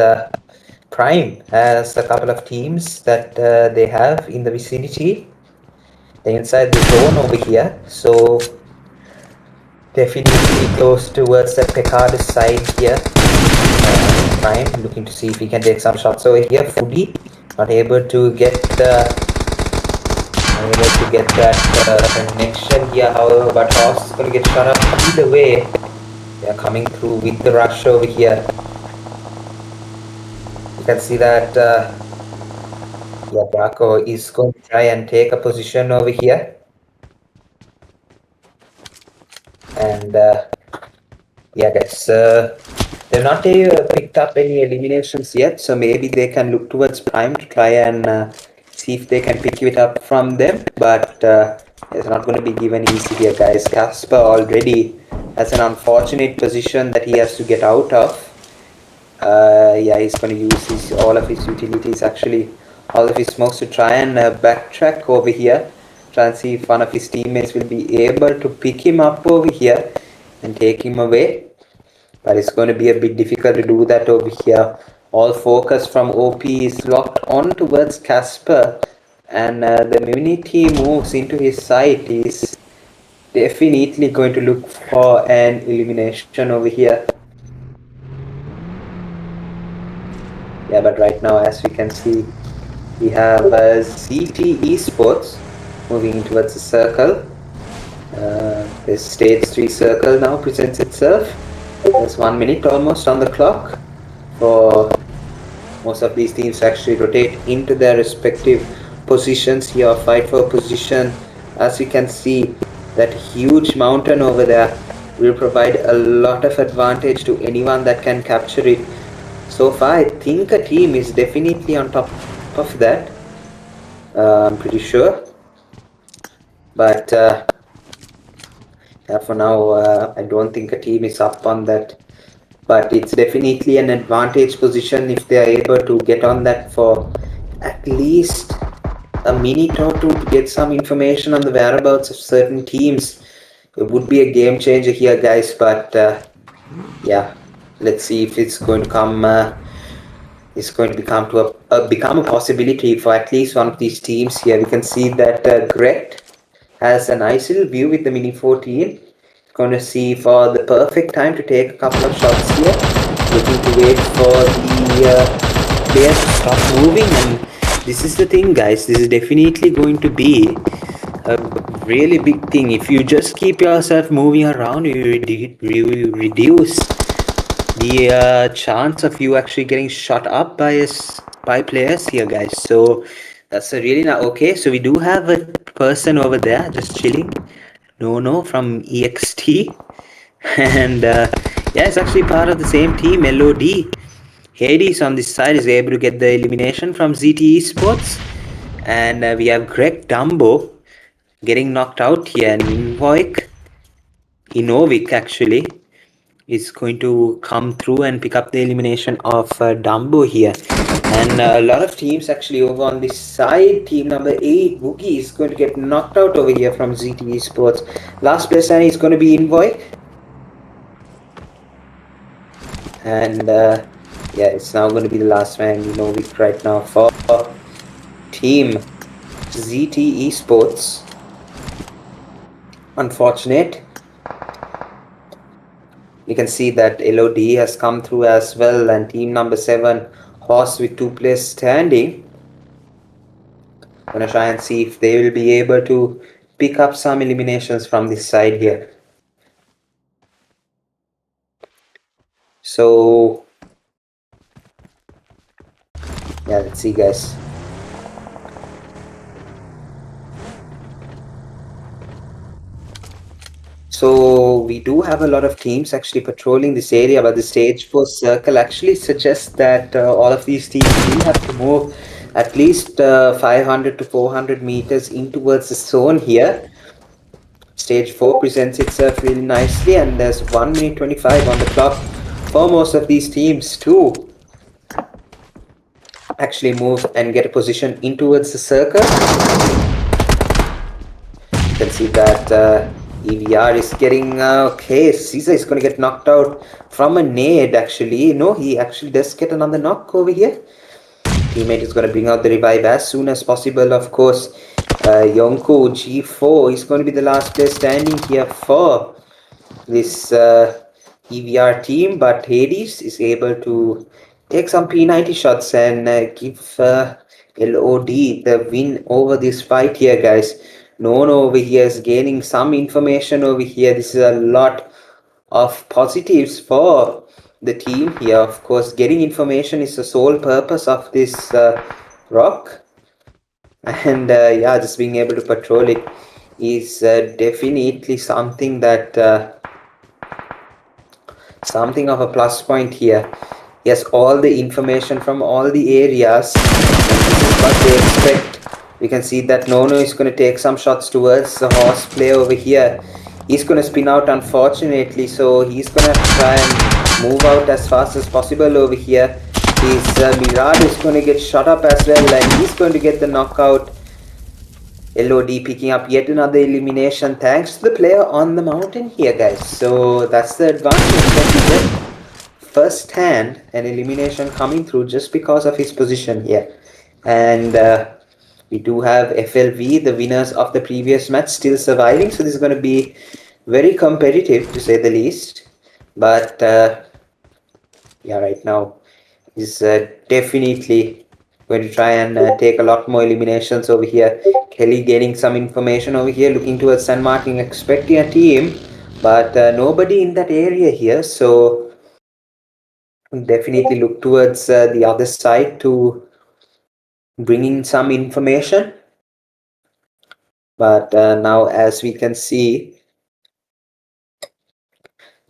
Prime has a couple of teams that they have in the vicinity. They're inside the zone over here, so definitely close towards the Pecardus side here. Prime looking to see if he can take some shots over here. Foodie not able to get that connection here, however, but Horse is going to get shot up either way. They are coming through with the rush over here. You can see that yeah, Braco is going to try and take a position over here. And yeah, guys, they've not picked up any eliminations yet, so maybe they can look towards Prime to try and see if they can pick it up from them. But it's not going to be given easy here, guys. Casper already has an unfortunate position that he has to get out of. Yeah, he's going to use all of his utilities, actually all of his smokes, to try and backtrack over here, try and see if one of his teammates will be able to pick him up over here and take him away. But it's going to be a bit difficult to do that over here. All focus from OP is locked on towards Casper, and the minute he moves into his site, he's definitely going to look for an elimination over here. Yeah, but right now, as we can see, we have ZT Esports moving towards the circle. The stage 3 circle now presents itself. There's 1 minute almost on the clock for most of these teams to actually rotate into their respective positions here, fight for position. As you can see, that huge mountain over there will provide a lot of advantage to anyone that can capture it. So far, I think a team is definitely on top of that. I'm pretty sure. But yeah, for now, I don't think a team is up on that. But it's definitely an advantage position if they are able to get on that for at least a minute or two to get some information on the whereabouts of certain teams. It would be a game changer here, guys. But yeah, let's see if it's going to come. It's going to become a possibility for at least one of these teams here. We can see that Gret has a nice little view with the Mini 14. Going to see for the perfect time to take a couple of shots here. Looking to wait for the players to stop moving. And this is the thing, guys. This is definitely going to be a really big thing. If you just keep yourself moving around, you will reduce the chance of you actually getting shot up by players here, guys. So that's a really okay. So we do have a person over there just chilling. No from EXT, and yeah, it's actually part of the same team. LOD Hades on this side is able to get the elimination from ZT Esports, and we have Greg Dumbo getting knocked out here, and Inovic actually is going to come through and pick up the elimination of Dumbo here. And a lot of teams actually over on this side. Team number 8, Woogie, is going to get knocked out over here from ZT Esports. Last place is going to be Invoy. And yeah, it's now going to be the last man, Inovic right now for Team ZT Esports. Unfortunate. You can see that LOD has come through as well, and team number 7, Horse, with 2 players standing. Gonna try and see if they will be able to pick up some eliminations from this side here. So yeah, let's see, guys. So we do have a lot of teams actually patrolling this area, but the stage 4 circle actually suggests that all of these teams will have to move at least 500 to 400 meters in towards the zone here. Stage 4 presents itself really nicely, and there's 1 minute 25 on the clock for most of these teams to actually move and get a position in towards the circle. You can see that EVR is getting okay. Caesar is going to get knocked out from a nade. Actually, no, he actually does get another knock over here. Teammate is going to bring out the revive as soon as possible. Of course, Yonko G4 is going to be the last player standing here for this EVR team, but Hades is able to take some P90 shots and give LOD the win over this fight here, guys. Nono over here is gaining some information over here. This is a lot of positives for the team here. Of course, getting information is the sole purpose of this rock, and yeah, just being able to patrol it is definitely something that something of a plus point here. Yes, all the information from all the areas, and this is what they expect. We can see that Nono is going to take some shots towards the horse player over here. He's going to spin out, unfortunately, so he's going to try and move out as fast as possible over here. His Mirage is going to get shot up as well, and he's going to get the knockout. LOD picking up yet another elimination thanks to the player on the mountain here, guys. So that's the advantage that we get first hand, an elimination coming through just because of his position here. And we do have FLV, the winners of the previous match, still surviving. So this is going to be very competitive, to say the least. But yeah, right now is definitely going to try and take a lot more eliminations over here. Kelly getting some information over here, looking towards San Martin, expecting a team, but nobody in that area here. So definitely look towards the other side to bring in some information. But now, as we can see,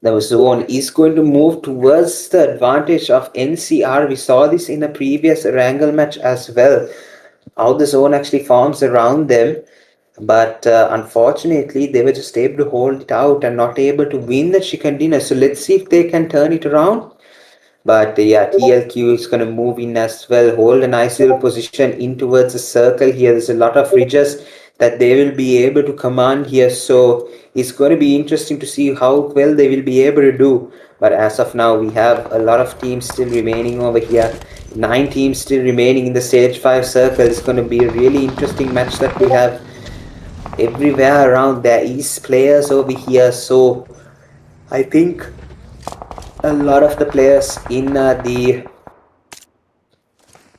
the zone is going to move towards the advantage of NCR. We saw this in a previous Wrangle match as well, how the zone actually forms around them. But unfortunately, they were just able to hold it out and not able to win the chicken dinner. So let's see if they can turn it around. But yeah, TLQ is going to move in as well, hold a nice little position in towards the circle here. There's a lot of ridges that they will be able to command here. So it's going to be interesting to see how well they will be able to do. But as of now, we have a lot of teams still remaining over here. 9 teams still remaining in the stage 5 circle. It's going to be a really interesting match that we have everywhere around. There is players over here. So I think a lot of the players in the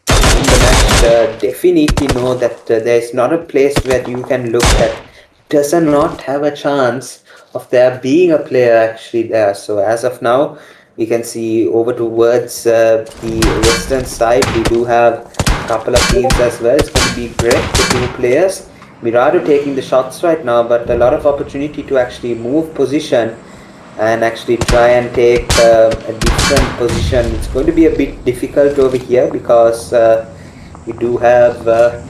match definitely know that there is not a place where you can look that does not have a chance of there being a player actually there. So as of now, we can see over towards the western side, we do have a couple of teams as well. It's going to be great, the 2 players. Mirado taking the shots right now, but a lot of opportunity to actually move position and actually try and take a different position. It's going to be a bit difficult over here because we do have an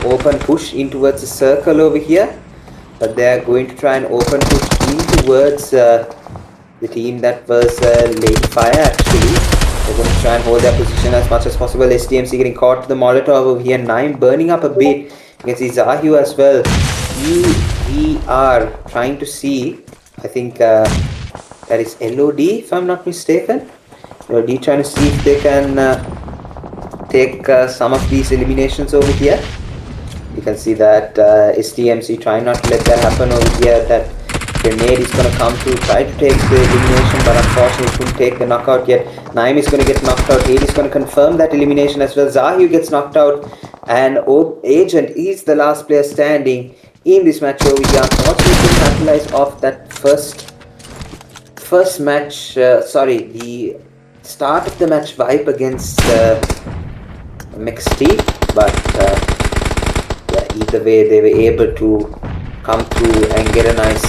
open push in towards the circle over here, but they are going to try and open push in towards the team that was Lady Fire actually. They're going to try and hold their position as much as possible. SDMZ getting caught to the Molotov over here. 9 burning up a bit. You can see Zahu as well. We are trying to see, I think that is LOD if I'm not mistaken. LOD trying to see if they can take some of these eliminations over here. You can see that SDMZ trying not to let that happen over here. That grenade is going to come through, try to take the elimination, but unfortunately couldn't take the knockout yet. Naim is going to get knocked out. Hades is going to confirm that elimination as well. Zahu gets knocked out, and Agent is the last player standing in this match over here. Unfortunately, capitalize off that first match, the start of the match vibe against MXT, but yeah, either way they were able to come through and get a nice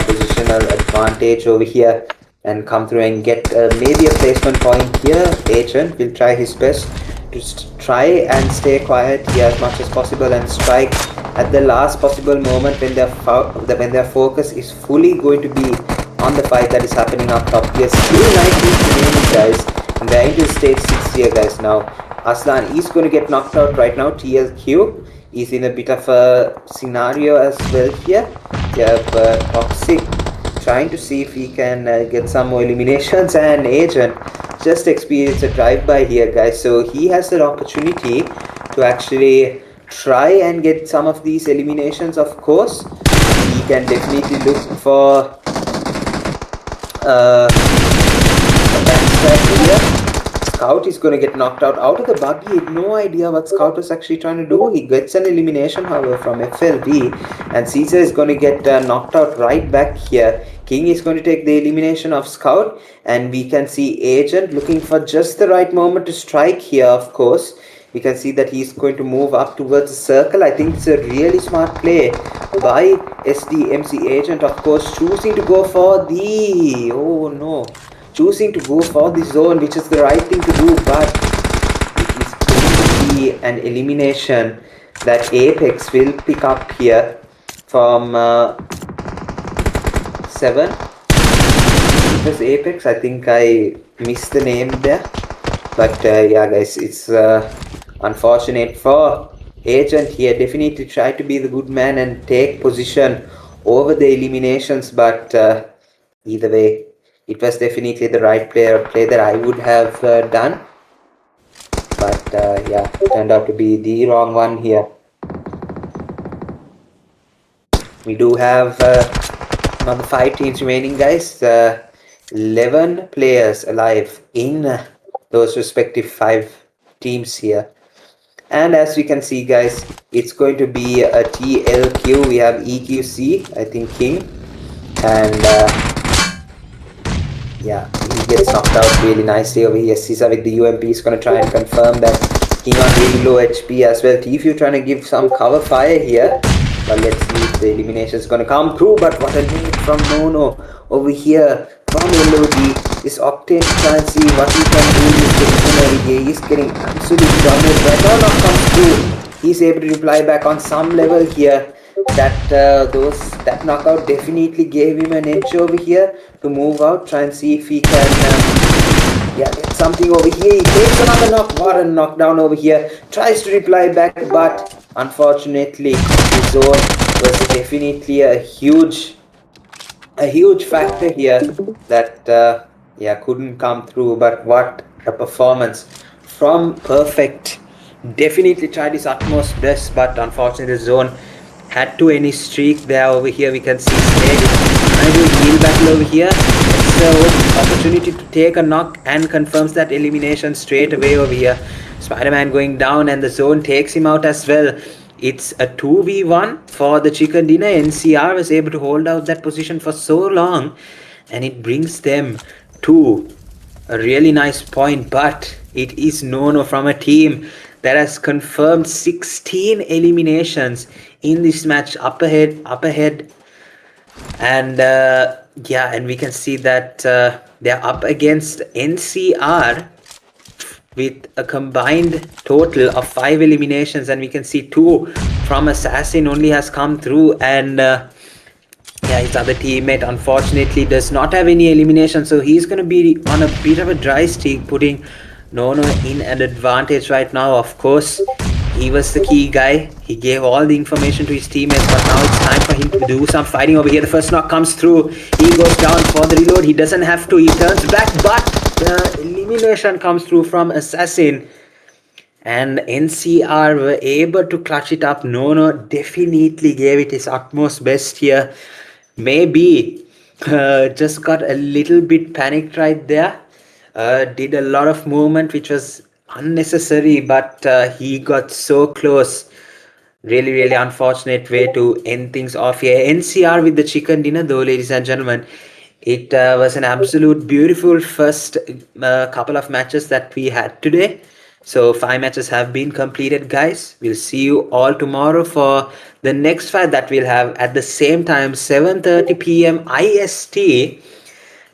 positional advantage over here and come through and get maybe a placement point here. Agent will try his best to try and stay quiet here as much as possible and strike at the last possible moment when their focus is fully going to be on the fight that is happening up top here. Still 19 remaining, guys, and they're into stage 6 here, guys. Now Aslan is going to get knocked out right now. TLQ is in a bit of a scenario as well here. We have Toxic trying to see if he can get some more eliminations, and Agent just experienced a drive-by here, guys. So he has an opportunity to actually try and get some of these eliminations. Of course, he can definitely look for a backstab here. Scout is going to get knocked out of the buggy. He had no idea what Scout was actually trying to do. He gets an elimination, however, from FLB, and Caesar is going to get knocked out right back here. King is going to take the elimination of Scout, and we can see Agent looking for just the right moment to strike here. Of course, we can see that he's going to move up towards the circle. I think it's a really smart play by SDMZ Agent, of course, choosing to go for the... oh no, choosing to go for the zone, which is the right thing to do, but it is going to be an elimination that Apex will pick up here from 7. It was Apex, I think I missed the name there, but yeah guys, it's unfortunate for Agent here. Definitely try to be the good man and take position over the eliminations, but either way, it was definitely the right play that I would have done, but yeah, turned out to be the wrong one here. We do have another 5 teams remaining, guys. 11 players alive in those respective 5 teams here. And as we can see, guys, it's going to be a TLQ. We have EQC, I think King, and yeah, he gets knocked out really nicely over here. Caesar with the UMP is going to try and confirm that King on really low HP as well. Tfue trying to give some cover fire here, but let's see if the elimination is going to come through. But what a nade from Nono over here from LOD. This Octane to try and see what he can do in this position over here. He's getting absolutely dominated, but no knock comes through. He's able to reply back on some level here. That knockout definitely gave him an edge over here to move out, try and see if he can yeah, get something over here. He takes another knock. What a knockdown over here. Tries to reply back, but unfortunately his zone was definitely a huge factor here that yeah, couldn't come through. But what a performance from Perfect. Definitely tried his utmost best, but unfortunately the zone had to end his streak there. Over here we can see Snake trying to heal battle over here. It's an opportunity to take a knock and confirms that elimination straight away over here. Spider-Man going down and the zone takes him out as well. It's a 2v1 for the Chicken Dinner. NCR was able to hold out that position for so long, and it brings them to a really nice point. But it is Nono from a team that has confirmed 16 eliminations in this match, up ahead, and yeah, and we can see that they're up against NCR with a combined total of 5 eliminations, and we can see 2 from Assassin only has come through, and yeah, his other teammate unfortunately does not have any elimination, so he's going to be on a bit of a dry streak, putting Nono in an advantage right now. Of course, he was the key guy. He gave all the information to his teammates, but now it's time for him to do some fighting over here. The first knock comes through. He goes down for the reload. He doesn't have to. He turns back, but the elimination comes through from Assassin. And NCR were able to clutch it up. Nono definitely gave it his utmost best here. Maybe just got a little bit panicked right there. Did a lot of movement which was unnecessary, but he got so close. Really unfortunate way to end things off here. NCR with the Chicken Dinner though, ladies and gentlemen. It was an absolute beautiful first couple of matches that we had today. So 5 matches have been completed, guys. We'll see you all tomorrow for the next fight that we'll have at the same time, 7:30 p.m. IST.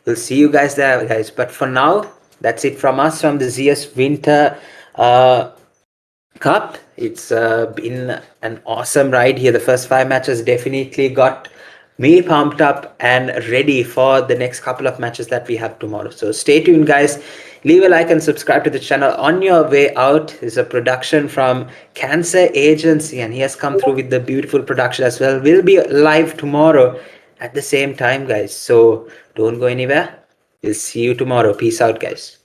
We'll see you guys there, guys. But for now, that's it from us from the Zeus Winter Cup. It's been an awesome ride here. The first 5 matches definitely got me pumped up and ready for the next couple of matches that we have tomorrow. So stay tuned, guys. Leave a like and subscribe to the channel. On your way out is a production from Cancer Agency, and he has come through with the beautiful production as well. We'll be live tomorrow at the same time, guys. So don't go anywhere. We'll see you tomorrow. Peace out, guys.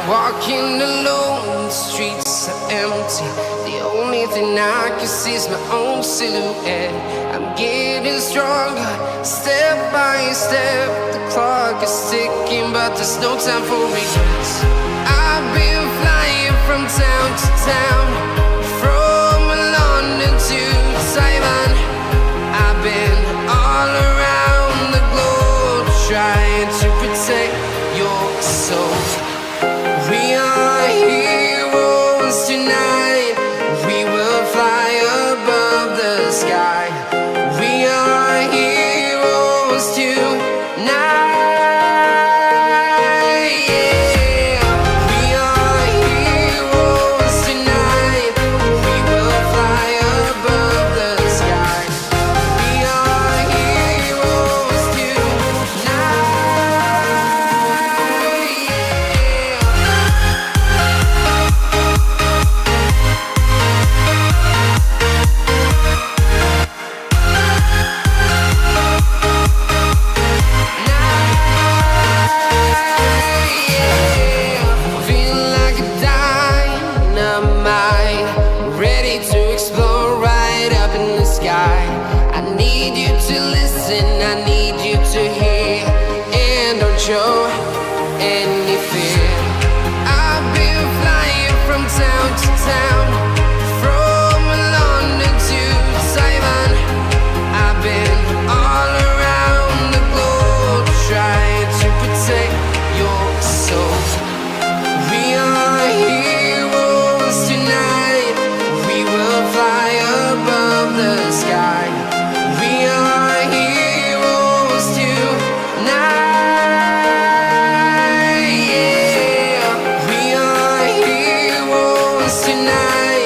Walking alone, the streets are empty. The only thing I can see is my own silhouette. I'm getting stronger, step by step. The clock is ticking, but there's no time for regrets. I've been flying from town to town, from London to Taiwan. I've been all around the globe, trying to protect your soul. We are heroes tonight. We will fly above the sky. We are heroes tonight. Yeah. We are heroes tonight. We will fly above the sky. We are heroes tonight. Show any fear. I've been flying from town to town, from London to Taiwan. I've been all around the globe, trying to protect your soul. We are heroes tonight. We will fly above the sky. We are heroes tonight. Tonight